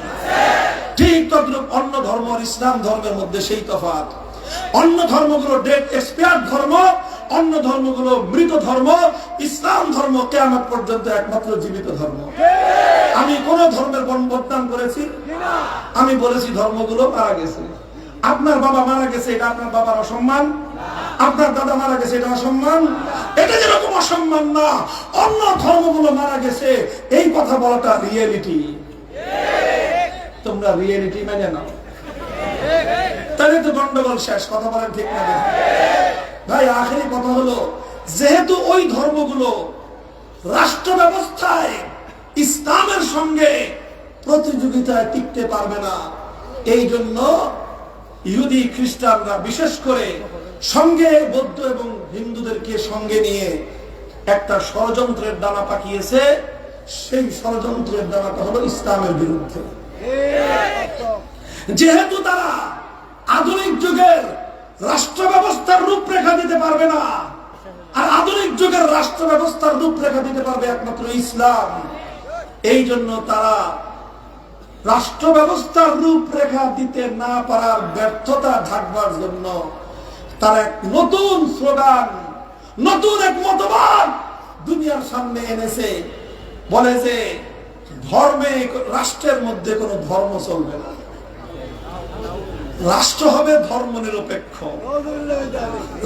ঠিক তদ্রুপ অন্য ধর্ম আর ইসলাম ধর্মের মধ্যে সেই তফাৎ। অন্য ধর্মগুলো ডেড এক্সপায়ার্ড ধর্ম, অন্য ধর্মগুলো মৃত ধর্ম। ইসলাম ধর্ম কিয়ামত পর্যন্ত একমাত্র জীবিত ধর্ম। আমি কোন ধর্মের বদনাম করেছি? আমি বলেছি ধর্মগুলো মারা গেছে। আপনার বাবা মারা গেছে, এটা আপনার বাবার অসম্মান? আপনার দাদা মারা গেছে, এটা অসম্মান? এটা যেরকম অসম্মান না, অন্য ধর্মগুলো মারা গেছে এই কথা বলাটা রিয়েলিটি। তোমরা রিয়েলিটি মেনে নাও, তাহলে তো গন্ডগোল শেষ। কথা বলেন ঠিক না? ভাই আখেরি কথা হলো, যেহেতু ওই ধর্মগুলো রাষ্ট্র ব্যবস্থায় ইসলামের সঙ্গে প্রতিযোগিতায় টিকতে পারবে না, এই জন্য ইহুদি খ্রিস্টানরা বিশেষ করে সঙ্গে বৌদ্ধ এবং হিন্দুদেরকে সঙ্গে নিয়ে একটা ষড়যন্ত্রের ডানা পাকিয়েছে। সেই ষড়যন্ত্রের ডানাটা হলো ইসলামের বিরুদ্ধে। যেহেতু তারা আধুনিক যুগের রাষ্ট্র ব্যবস্থার রূপরেখা দিতে পারবে না, আর আধুনিক যুগের রাষ্ট্র ব্যবস্থার রূপরেখা দিতে পারবে একমাত্র ইসলাম, এই জন্য তারা রাষ্ট্র ব্যবস্থার রূপরেখা দিতে না পারার ব্যর্থতা ঢাকবার জন্য তারা এক নতুন স্লোগান, নতুন এক মতবাদ দুনিয়ার সামনে এনেছে। বলে যে ধর্মে, রাষ্ট্রের মধ্যে কোনো ধর্ম চলবে না, রাষ্ট্র হবে ধর্ম নিরপেক্ষ।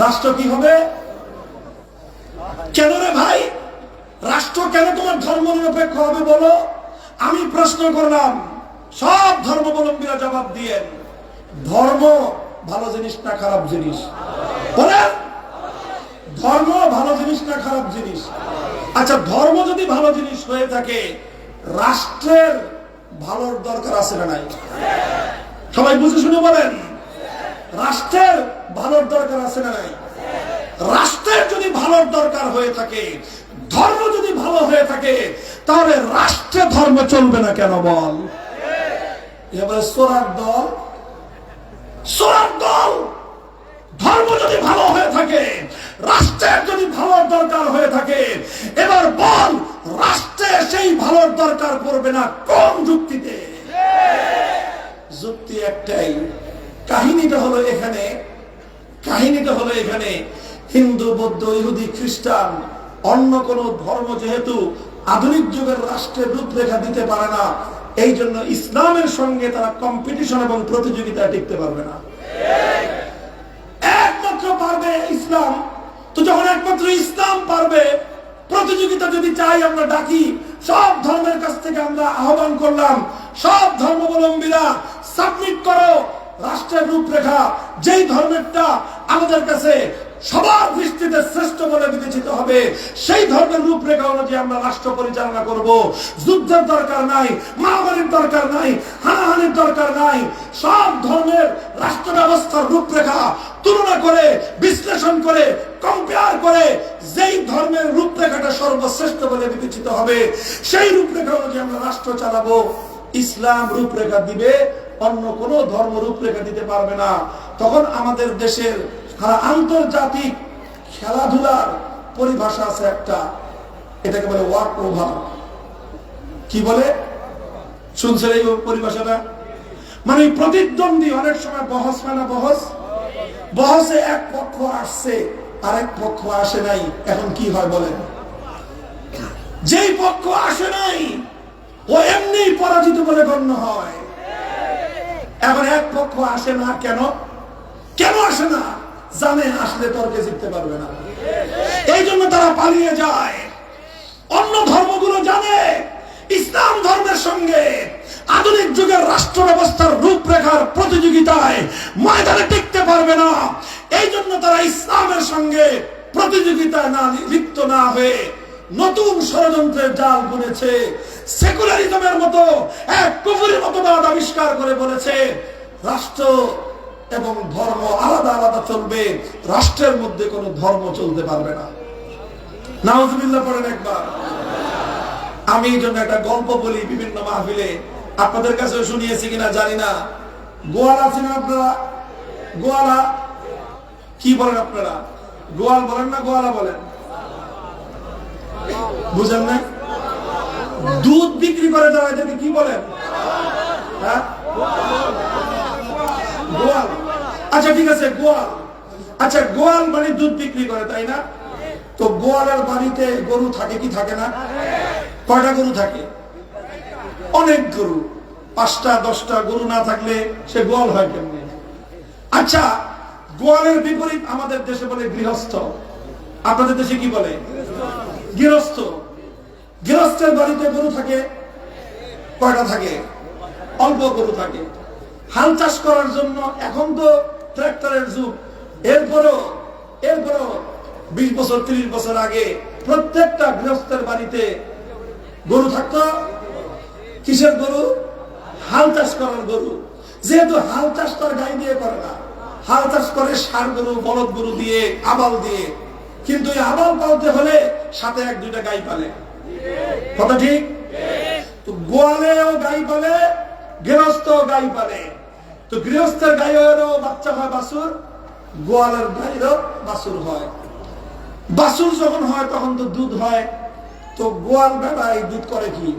রাষ্ট্র কি হবে? কেন রে ভাই, রাষ্ট্র কেন তোমার ধর্ম নিরপেক্ষ হবে বলো? আমি প্রশ্ন করলাম, সব ধর্মাবলম্বীরা জবাব দিয়েন। ধর্ম ভালো জিনিস না খারাপ জিনিস? বলেন, ধর্ম ভালো জিনিস না খারাপ জিনিস? আচ্ছা, ধর্ম যদি ভালো জিনিস হয়ে থাকে, রাষ্ট্রের ভালোর দরকার আছে না নাই? সবাই বুঝে শুনে বলেন, রাষ্ট্রের ভালোর দরকার আছে না নাই? রাষ্ট্রের যদি ভালোর দরকার হয়ে থাকে, ধর্ম যদি ভালো হয়ে থাকে, তাহলে রাষ্ট্রে ধর্ম চলবে না কেন বল? এবারে সোরার দল, সোরার দল। ধর্ম যদি ভালো হয়ে থাকে, রাষ্ট্রের যদি ভালোর দরকার হয়ে থাকে, এবার বল রাষ্ট্রে সেই ভালোর দরকার পড়বে না কোন যুক্তিতে? যুক্তি একটাই। কাহিনীটা হলো এখানে হিন্দু, বৌদ্ধ, ইহুদি, খ্রিস্টান, অন্য কোন ধর্ম যেহেতু আধুনিক যুগের রাষ্ট্রের রূপরেখা দিতে পারে না, এই জন্য ইসলামের সঙ্গে তারা কম্পিটিশন এবং প্রতিযোগিতায় টিকতে পারবে না। একমাত্র পারবে ইসলাম। তো যখন একমাত্র ইসলাম পারবে, প্রতিযোগিতা যদি চাই আমরা ডাকি, সব ধর্মের কাছ থেকে আমরা আহ্বান করলাম, সব ধর্মাবলম্বীরা সাবমিট করো রাষ্ট্রের রূপরেখা। যেই ধর্মেরটা আমাদের কাছে সবার দৃষ্টিতে শ্রেষ্ঠ বলে বিবেচিত হবে, সেই ধর্মের রূপরেখা অনুযায়ী আমরা রাষ্ট্র পরিচালনা করব। যুদ্ধের দরকার নাই, মারামারির দরকার নাই, হানাহানির দরকার নাই। সব ধর্মের রাষ্ট্র ব্যবস্থার রূপরেখা তুলনা করে, বিশ্লেষণ করে, কম্পেয়ার করে যেই ধর্মের রূপরেখাটা সর্বশ্রেষ্ঠ বলে বিবেচিত হবে, সেই রূপরেখা অনুযায়ী আমরা রাষ্ট্র চালাবো। ইসলাম রূপরেখা দিবে, অন্য কোন ধর্ম রূপরেখা দিতে পারবে না। তখন আমাদের দেশের আন্তর্জাতিক খেলাধুলার পরিভাষা আছে একটা, এটাকে বলে ওয়াক ওভার। কি বলে শুনছেন এই পরিভাষাটা? মানে প্রতিদ্বন্দ্বী অনেক সময় বহস হয় না, বহসে এক পক্ষ আসছে আরেক পক্ষ আসে নাই, এখন কি হয় বলেন? যেই পক্ষ আসে নাই ও এমনি পরাজিত বলে গণ্য হয়। এখন এক পক্ষ আসে না, কেন আসে না? জানে আসলে তর্কে জিততে পারবে না, এই জন্য তারা পালিয়ে যায়। অন্য ধর্মগুলো জানে ইসলাম ধর্মের সঙ্গে আধুনিক যুগের রাষ্ট্র ব্যবস্থার রূপরেখার প্রতিযোগিতায় ময়দানে টিকতে পারবে না, এই জন্য তারা ইসলামের সঙ্গে প্রতিযোগিতায় লিপ্ত না হয়ে নতুন ষড়যন্ত্রের জাল বুনেছে। সেকুলারিজমের মতো এক কুফরি মতবাদ আবিষ্কার করে বলেছে রাষ্ট্র এবং ধর্ম আলাদা আলাদা চলবে, রাষ্ট্রের মধ্যে কোনো ধর্ম চলতে পারবে না। নাউজুবিল্লাহ পড়েন একবার। আমি এই জন্য একটা গল্প বলি বিভিন্ন মাহফিলে, আপনাদের কাছেও শুনিয়েছি কিনা জানি না। গোয়াল আছে না আপনারা? গোয়ালা কি বলেন আপনারা? গোয়াল বলেন না গোয়ালা বলেন? বুঝেন না? দুধ বিক্রি করে যারা এদেরকে কি বলেন? হ্যাঁ, গোয়াল। আচ্ছা ঠিক আছে, গোয়াল। আচ্ছা, গোয়াল মানে দুধ বিক্রি করে, তাই না? তো গোয়ালের বাড়িতে গরু থাকে কি থাকে না? কয়টা গরু থাকে? অনেক গরু। 5টা 10টা গরু না থাকলে সে গোয়াল হয় কেমনে? আচ্ছা, গোয়ালের বিপরীত আমাদের দেশে বলে গৃহস্থ। আপনাদের দেশে কি বলে? গৃহস্থ। গৃহস্থের বাড়িতে গরু থাকে কয়টা থাকে? অল্প গরু থাকে। হাল চাষ করার জন্য এখন তো ট্রাক্টরের যুগ, এরপরও 20 বছর 30 বছর আগে প্রত্যেকটা গৃহস্থের বাড়িতে গরু থাকতো। কিসের গরু? হাল চাষ করার গরু। যেহেতু হাল চাষ তার গাই দিয়ে করে না, হাল চাষ করে ষাঁড় গরু, বলদ গরু দিয়ে, আবাল দিয়ে। কিন্তু এই আবাল পালতে হলে সাথে 1-2টা গাই পালে। কথা ঠিক? তো গোয়ালেও গাই পালে, গৃহস্থ গাই পালে। তো গৃহস্থের গাইয়েরও বাচ্চা হয় বাছুর, গোয়ালের গাইয়েরও বাছুর হয়। বাছুর যখন হয় তখন তো দুধ হয়। তো গোয়াল বেটা এই দুধ করে কি?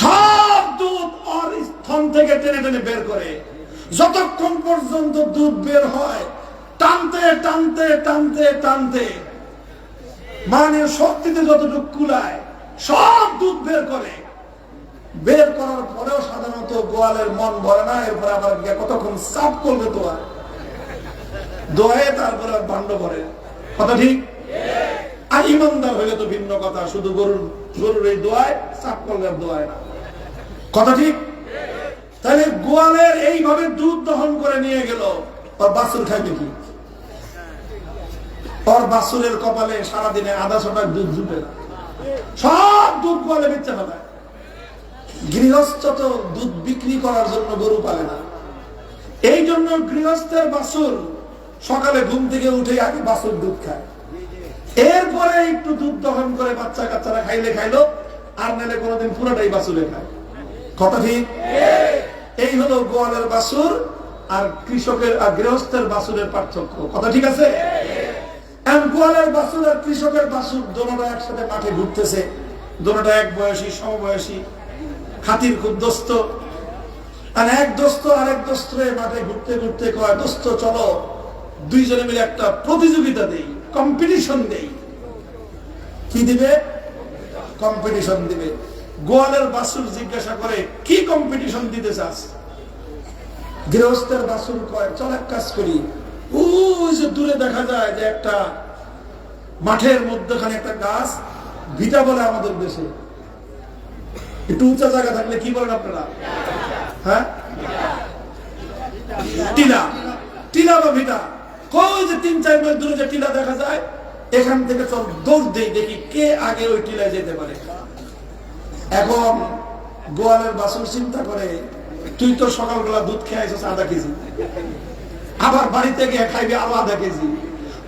সব দুধ ওর স্তন থেকে টেনে টেনে বের করে। যতক্ষণ পর্যন্ত দুধ বের হয় টানতে টানতে টানতে টানতে মানে শক্তিতে যতটুকু কুলায় সব দুধ বের করে। বের করার পরেও সাধারণত গোয়ালের মন ভরে না, এরপরে আবার কতক্ষণ সাফ করবে দোয়ায়, তারপরে ভাণ্ড ভরে। কথা ঠিক? আর ইমানদার হইলে তো ভিন্ন কথা, শুধু গরুর এই দোয়ায়, সাফ করলে দোয়ায় না। কথা ঠিক? তাহলে গোয়ালের এইভাবে দুধ দহন করে নিয়ে গেল, ওর বাছুর খাইবে কি? ওর বাছুরের কপালে সারাদিনে 1/2 টাকা দুধ জুটে না, সব দুধ গোয়ালে বেচে ফেলায়। গৃহস্থ তো দুধ বিক্রি করার জন্য গরু পালে না, এই জন্য গৃহস্থের বাছুর সকালে ঘুম থেকে উঠে আগে বাছুর দুধ খায়, এরপরে একটু দুধ দহন করে বাচ্চা কাচ্চারা খাইলে খাইলো, আর নাহলে কোনোদিন পুরোটাই বাছুরে খায়। কথা ঠিক? এই হলো গোয়ালের বাছুর আর কৃষকের আর গৃহস্থের বাছুরের পার্থক্য। কথা ঠিক আছে? গোয়ালের বাছুর আর কৃষকের বাছুর দোনোটা একসাথে মাঠে ঘুরতেছে, দোনোটা এক বয়সী সমবয়সী, খাতির খুব দোস্ত। আর এক দোস্ত আরেক দোস্তে মাঠে ঘুরতে ঘুরতে কয়, দোস্ত চলো দুইজনে মিলে একটা প্রতিযোগিতা দেই, কম্পিটিশন দেই। কি দিবে? কম্পিটিশন দিবে। গোয়ালের বাছুর জিজ্ঞাসা করে, কি কম্পিটিশন দিতে চাস? গৃহস্থের বাছুর কয়, চল এক কাজ করি, ওই যে দূরে দেখা যায় যে একটা মাঠের মধ্যখানে একটা গাছ, ভিটা বলে আমাদের দেশে, একটু উঁচা জায়গা থাকলে কি বলেন আপনারা? হ্যাঁ, টিলা, টিলা বা ভিটা। কই যে 3-4 মাইল দূরে যে টিলা দেখা যায়, এখান থেকে চল দৌড় দেই, দেখি কে আগে ওই টিলায় যেতে পারে। এখন গোয়ালের বাছুর চিন্তা করে, তুই তো সকালবেলা দুধ খেয়ে আইছিস 1/2 কেজি, আবার বাড়িতে গিয়ে খাইবি আরো 1/2 কেজি।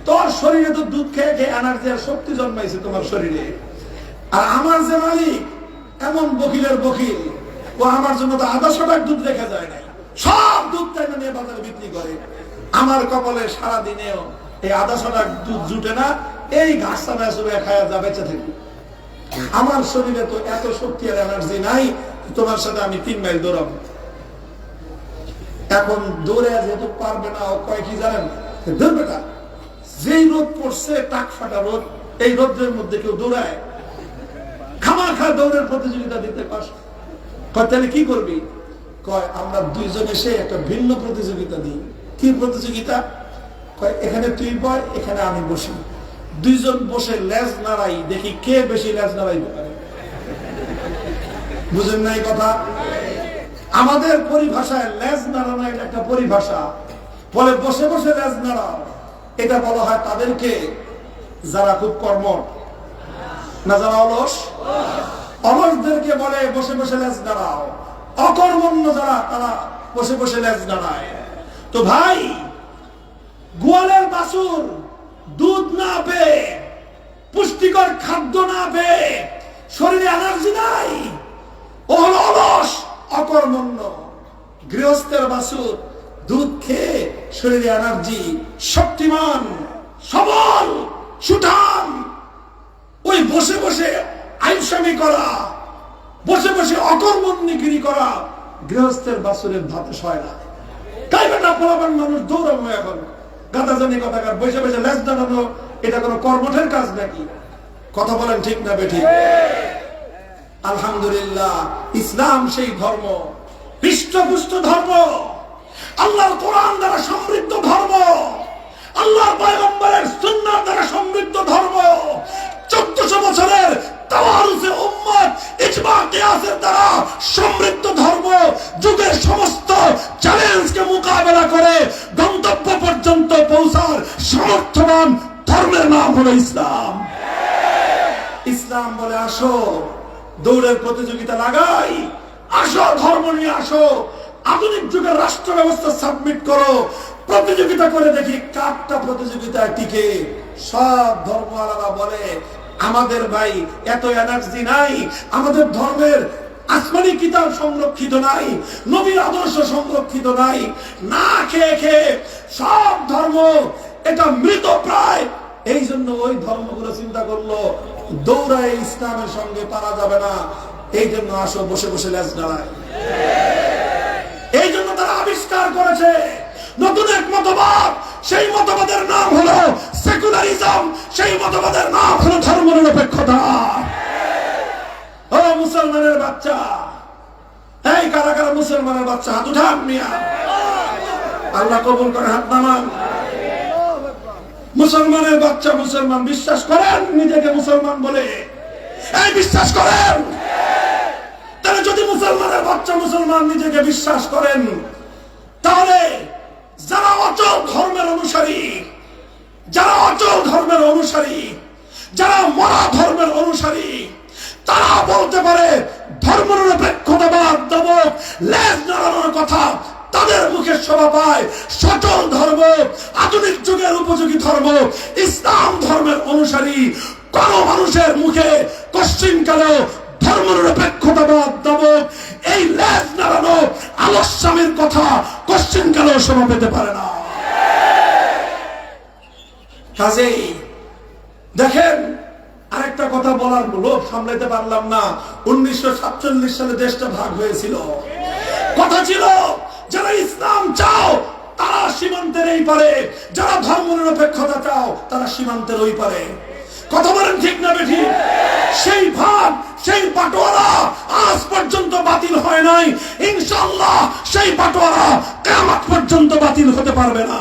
তোর শরীরে তো দুধ খেয়ে খেয়ে এনার্জি আর শক্তি জন্মাইছে তোমার শরীরে। আর আমার যে মালিক এমন বকিলের বকিল, ও আমার জন্য তো 1/2 টাকা দুধ রেখে যায় নাই, সব দুধ টাইমে নিয়ে বাজারে বিক্রি করে। আমার কপালে সারাদিনেও এই আধা ছটা দুধ জুটে না, এই ঘাস চানায় চুবে খায়া যা বেঁচে থাকি। আমার শরীরে তো এত শক্তি আর এনার্জি নাই, তোমার সাথে আমি 3 মাইল দৌড়াবো। এখন দৌড়ে যেহেতু পারবে না, ও কয় কি জানেন, ধরবে না, যেই রোদ পড়ছে টাক ফাটা রোদ, এই রোদের মধ্যে কেউ দৌড়ায়? খামাখা দৌড়ের প্রতিযোগিতা দিতে পারস। কয় তাহলে কি করবি? কয় আমরা 2 জন এসে একটা ভিন্ন প্রতিযোগিতা দিই। কি প্রতিযোগিতা? কয় এখানে তুই বয়, এখানে আমি বসি, 2 জন বসে লেজ নাড়াই, দেখি কে বেশি লেজ নাড়াইতে পারে। বুঝেন না এই কথা? আমাদের পরিভাষায় লেজ নাড়ানো এটা একটা পরিভাষা, বলে বসে বসে লেজ নাড়াও, এটা বলা হয় তাদেরকে যারা খুব কর্মঠ, না যারা অলস। অলসদেরকে বলে বসে বসে লেজ নাড়াও, অকর্মণ্য যারা তারা বসে বসে লেজ নাড়ায়। তো ভাই, গোয়ালের বাছুর দুধ না পেয়ে, পুষ্টিকর খাদ্য না পেয়ে, শরীরে এনার্জি নাই, ও হলো অলস, অকর্মণ্য। গৃহস্থের বাছুর দুধ খেয়ে শরীরে এনার্জি, শক্তিমান, সবল, সুঠাম। ওই বসে বসে আইনসামি করা, বসে বসে অকর্মণ্যগিরি করা গৃহস্থের বাছুরের ধাতে সয় না। তাই বেটা পোলাপান মানুষ দৌড়াবো এখন, গাদাজানি কথাকার, বসে বসে লেজ দাঁড়ানো, এটা কোনো কর্মঠের কাজ নাকি? কথা বলেন ঠিক না বেঠিক? আলহামদুলিল্লাহ, ইসলাম সেই ধর্ম, হৃষ্টপুষ্ট ধর্ম, আল্লাহর কোরআন দ্বারা সমৃদ্ধ ধর্ম, আল্লাহর পয়গম্বরের সুন্নাহ দ্বারা সমৃদ্ধ ধর্ম, 1400 বছরের তাওয়ারুসে উম্মত, ইজমা কিয়াসের দ্বারা সমৃদ্ধ ধর্ম। যুগের সমস্ত চ্যালেঞ্জকে মোকাবেলা করে গন্তব্য পর্যন্ত পৌঁছার সমর্থবান ধর্মের নাম হলো ইসলাম। ইসলাম বলে আসো, দৌড়ের প্রতিযোগিতা লাগাই, আসো ধর্ম নিয়ে আসো, আধুনিক যুগের রাষ্ট্র ব্যবস্থা সাবমিট করো, প্রতিযোগিতা করে দেখি কারটা প্রতিযোগিতায় টিকে। সব ধর্ম আলাদা বলে আমাদের ভাই এত এনার্জি নাই, আমাদের ধর্মের আসমানি কিতাব সংরক্ষিত নাই, নবীর আদর্শ সংরক্ষিত নাই, না খেয়ে খেয়ে সব ধর্ম এটা মৃত প্রায়। এই জন্য ওই ধর্মগুলো চিন্তা করলো দৌড়ায় ইসলামের সঙ্গে পারা যাবে না, এই জন্য আসো বসে বসে লেজ নাড়ায়। এই জন্য তারা আবিষ্কার করেছে নতুন এক মতবাদ, সেই মতবাদের নাম হলো সেকুলারিজম, সেই মতবাদের নাম হলো ধর্মনিরপেক্ষতা। ও মুসলমানের বাচ্চা, এই কারা কারা মুসলমানের বাচ্চা হাত উঠান মিয়া, আল্লাহ কবুল করে, হাত নামান। মুসলমানের বাচ্চা, মুসলমান বিশ্বাস করেন নিজেকে মুসলমান বলে? এই বিশ্বাস করেন? তাহলে যদি মুসলমানের বাচ্চা মুসলমান নিজেকে বিশ্বাস করেন, তাহলে যারা অচল ধর্মের অনুসারী, যারা অচল ধর্মের অনুসারী, যারা মরা ধর্মের অনুসারী, তারা বলতে পারে ধর্মনিরপেক্ষতাবাদ দেবক, লেজ নাড়ানোর কথা তাদের মুখে শোভা পায়। সচল ধর্ম, আধুনিক যুগের উপযোগী ধর্ম, ইসলাম ধর্মের অনুসারী কোন মানুষের মুখে কশ্চিনকালেও ধর্মনিরপেক্ষতাবাদ দেবক, এই লেজ নাড়ানো আলস্যামির কথা কশ্চিনকালেও শোভা পেতে পারে না। কাজেই দেখেন, আরেকটা কথা বলার লোভ সামলাইতে পারলাম না। 1947 সালে দেশটা ভাগ হয়েছিল, কথা ছিল যারা ইসলাম চাও তারা সীমান্তের এই পারে, যারা ধর্মনিরপেক্ষতা চাও তারা সীমান্তের ওই পারে। কথা বলেন ঠিক না বেঠিক? সেই ভাগ, সেই বাটোয়ারা আজ পর্যন্ত বাতিল হয় নাই, ইনশাআল্লাহ সেই বাটোয়ারা কিয়ামত পর্যন্ত বাতিল হতে পারবে না।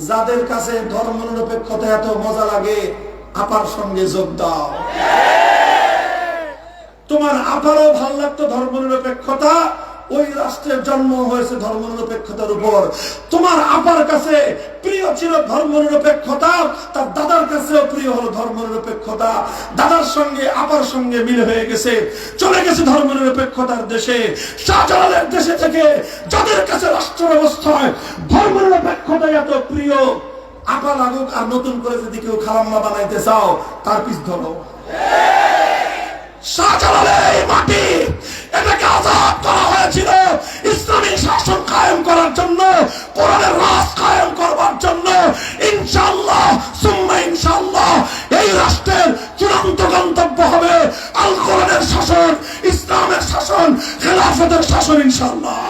যাদের কাছে ধর্মনিরপেক্ষতা এত মজা লাগে, আপার সঙ্গে যোগ দাও। তোমার আপারও ভাল লাগতো ধর্মনিরপেক্ষতা, ওই রাষ্ট্রের জন্ম হয়েছে ধর্মনিরপেক্ষতার উপর। তোমার আপার কাছে প্রিয় ছিল ধর্মনিরপেক্ষতা, তার দাদার কাছেও প্রিয় হলো ধর্মনিরপেক্ষতা। দাদার সঙ্গে আপার সঙ্গে মিল হয়ে গেছে, চলে গেছে ধর্মনিরপেক্ষতার দেশে। শাহজালালের দেশে থেকে যাদের কাছে রাষ্ট্র ব্যবস্থায় ধর্মনিরপেক্ষতা এত প্রিয়, আপা লাগুক আর নতুন করে যদি কেউ খালাম্মা বানাইতে চাও তার পিছ ধরো। শাহজালালের এই মাটি, এটাকে আজাদ করা হয়েছিল ইসলামী শাসন কায়েম করার জন্য, কোরআনের রাজ কায়েম করবার জন্য। ইনশাআল্লাহ সুম্মা ইনশাআল্লাহ এই রাষ্ট্রের চূড়ান্ত গন্তব্য হবে আল কোরআনের শাসন, ইসলামের শাসন, খেলাফতের শাসন ইনশাআল্লাহ।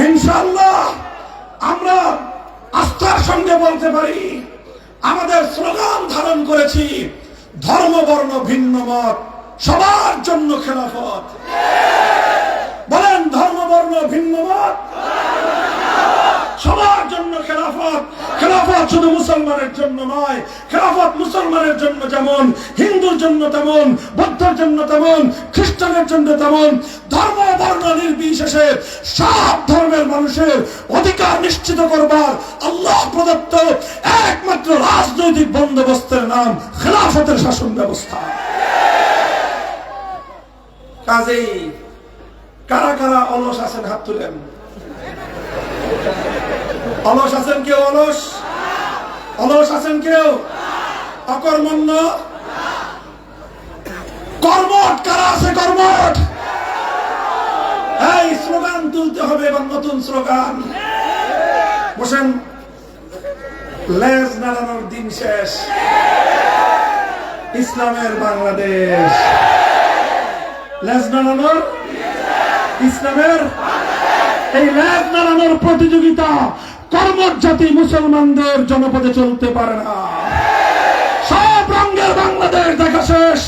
ইনশাআল্লাহ আমরা আস্থার সঙ্গে বলতে পারি, আমাদের স্লোগান ধারণ করেছি, ধর্ম বর্ণ ভিন্ন মত সবার জন্য খেলাফত। বলেন ধর্ম বর্ণ ভিন্ন মত সবার জন্য খেলাফত। খেলাফত শুধু মুসলমানের জন্য নয়, খেলাফত মুসলমানের জন্য যেমন, হিন্দুর জন্য তেমন, বৌদ্ধের জন্য তেমন, খ্রিস্টানের জন্য তেমন, ধর্ম বর্ণ নির্বিশেষে সব ধর্মের মানুষের অধিকার নিশ্চিত করবার আল্লাহ প্রদত্ত একমাত্র রাজনৈতিক বন্দোবস্তের নাম খেলাফতের শাসন ব্যবস্থা। কাজেই কারা কারা অলস আছেন হাত তুলেন। অলস আছেন কেউ? অলস অলস আছেন কেউ? অকর্মণ্য? কর্মঠ কারা আছে? কর্মঠ? এই স্লোগান তুলতে হবে, এবার নতুন স্লোগান। বসেন, লেজ নাড়ানোর দিন শেষ, ইসলামের বাংলাদেশ। লেজ নাড়ানোর ইসলামের, এই লেজ নাড়ানোর প্রতিযোগিতা কর্মঠ জাতি মুসলমানদের জনপদে চলতে পারে না। সব রঙের বাংলাদেশ দেখা শেষ,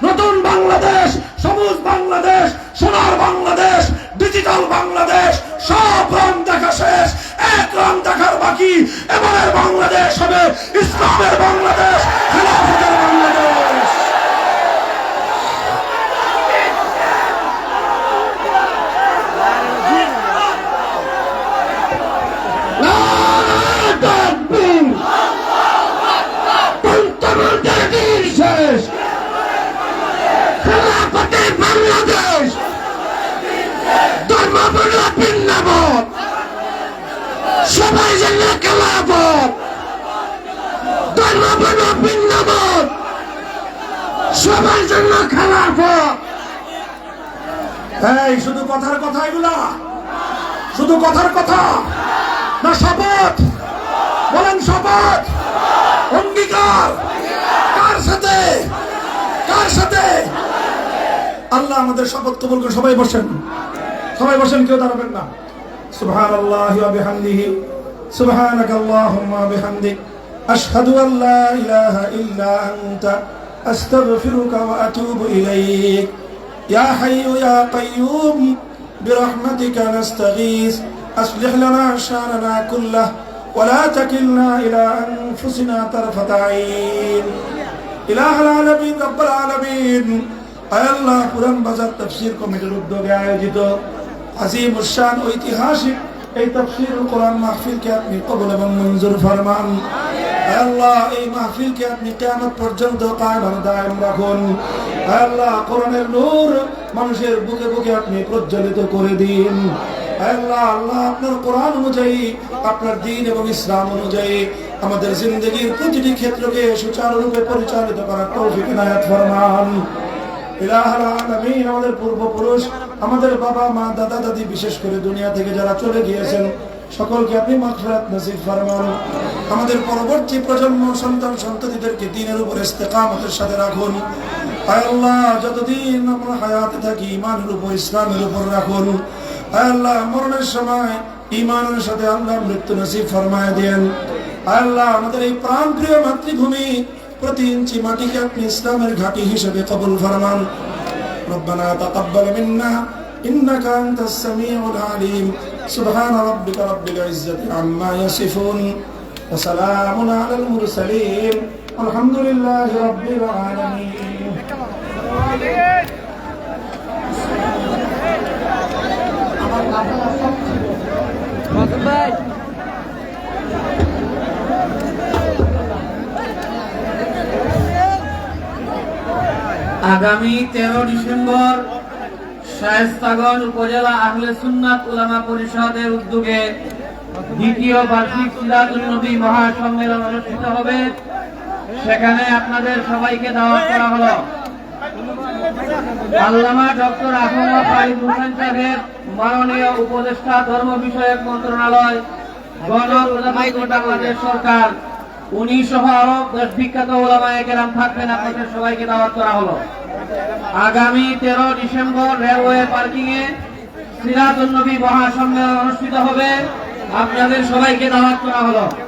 নতুন বাংলাদেশ, সবুজ বাংলাদেশ, সোনার বাংলাদেশ, ডিজিটাল বাংলাদেশ, সব রং দেখা শেষ, এক রং দেখার বাকি। এবারের বাংলাদেশ হবে ইসলামের বাংলাদেশ, খেলাফতের বাংলাদেশ। বাংলাদেশ ধর্ম বর্ণ ভিন্ন মত সবাই জন্য খেলাফত, ধর্ম বর্ণ ভিন্ন মত সবাই জন্য খেলাফত। এই শুধু কথার কথা, এগুলা শুধু কথার কথা না শপথ? বলেন শপথ, অঙ্গীকার। কার সাথে? কার সাথে? আল্লাহ আমাদের শপথ কবুল করে। সবাই বসেন, সবাই বসেন, কেউ দাঁড়াবেন না। সুবহানাল্লাহি ওয়া বিহামদিহি, সুবহানাকাল্লাহুম্মা ওয়া বিহামদিক, আশহাদু আল লা ইলাহা ইল্লা আনতা, আস্তাগফিরুকা ওয়া আতুবু ইলাইক। ইয়া হাইয়ু ইয়া কাইয়ুম বিরহমাতিকা নাস্তাগীস, আসলিহ লানা শা'নানা কুল্লাহু ওয়া লা তাকিলনা ইলা আনফুসিনা তারফাতা আইন। ইলাহুল আলামিন, রব্বুল আলামিন, আল্লাহ কুরআন বাজার তাফসীর কমিটির উদ্যোগে আয়োজিত আজিমুশ শান ঐতিহাসিক এই তাফসীরুল কোরআন মাহফিলকে আপনি কবুল এবং মঞ্জুর ফরমান। আল্লাহ এই মাহফিলকে আপনি কিয়ামত পর্যন্ত কায়েম ও দায়েম রাখুন। আল্লাহ কোরআনের নূর মানুষের বুকে বুকে আপনি প্রজ্বলিত করে দিন। আল্লাহ আল্লাহ আপনার কোরআন অনুযায়ী, আপনার দ্বীন এবং ইসলাম অনুযায়ী আমাদের জিন্দেগীর প্রতিটি ক্ষেত্রকে সুচারুরূপে পরিচালিত করার তৌফিক ইনায়াত ফরমান। ইলাহুল আলামিন, আমাদের পূর্বপুরুষ, আমাদের বাবা মা দাদা দাদি, বিশেষ করে দুনিয়া থেকে যারা চলে গিয়েছেন সকলকে আপনি মাগফিরাত নসিব ফরমান। আমাদের পরবর্তী প্রজন্ম, সন্তান সন্ততিদেরকে দ্বীনের উপর ইস্তেকামতের সাথে রাখুন। আল্লাহ যতদিন আমরা হায়াতে থাকি ঈমানের উপর, ইসলামের উপর রাখুন। আল্লাহ মরণের সময় ঈমানের সাথে আল্লাহ মৃত্যু নসিব ফরমায় দেন। আল্লাহ আমাদের এই প্রাণপ্রিয় মাতৃভূমি প্রতি ইঞ্চি মাটিকে আপনি ইসলামের ঘাঁটি হিসেবে কবুল ফরমান। রব্বানা তাকাব্বাল মিন্না ইন্নাকা আনতাস সামিউল আলিম। সুবহান রাব্বিকা রাব্বিল ইজ্জাতি আম্মা ইয়াসিফুন ওয়া সালামুন আলাল মুরসালিন আলহামদুলিল্লাহি রাব্বিল আলামিন। আগামী 13 ডিসেম্বর শায়েস্তাগঞ্জ উপজেলা আহলে সুন্নাত উলামা পরিষদের উদ্যোগে দ্বিতীয় বার্ষিক সিরাজুন নবী মহাসম্মেলন অনুষ্ঠিত হবে। সেখানে আপনাদের সবাইকে দাওয়াত করা হলো। আল্লামা ডক্টর আহমদ ফারিদ হোসেন সাহেব মাননীয় উপদেষ্টা ধর্ম বিষয়ক মন্ত্রণালয়, গণপ্রজাতন্ত্রী বাংলাদেশ সরকার, উনি সহ আরো বিখ্যাত ওলামায়ে কেরাম থাকবেন। আপনাদের সবাইকে দাওয়াত করা হলো। আগামী 13 ডিসেম্বর রেলওয়ে পার্কিং এ সিরাজুন নবী মহাসম্মেলন অনুষ্ঠিত হবে। আপনাদের সবাইকে দাওয়াত করা হলো।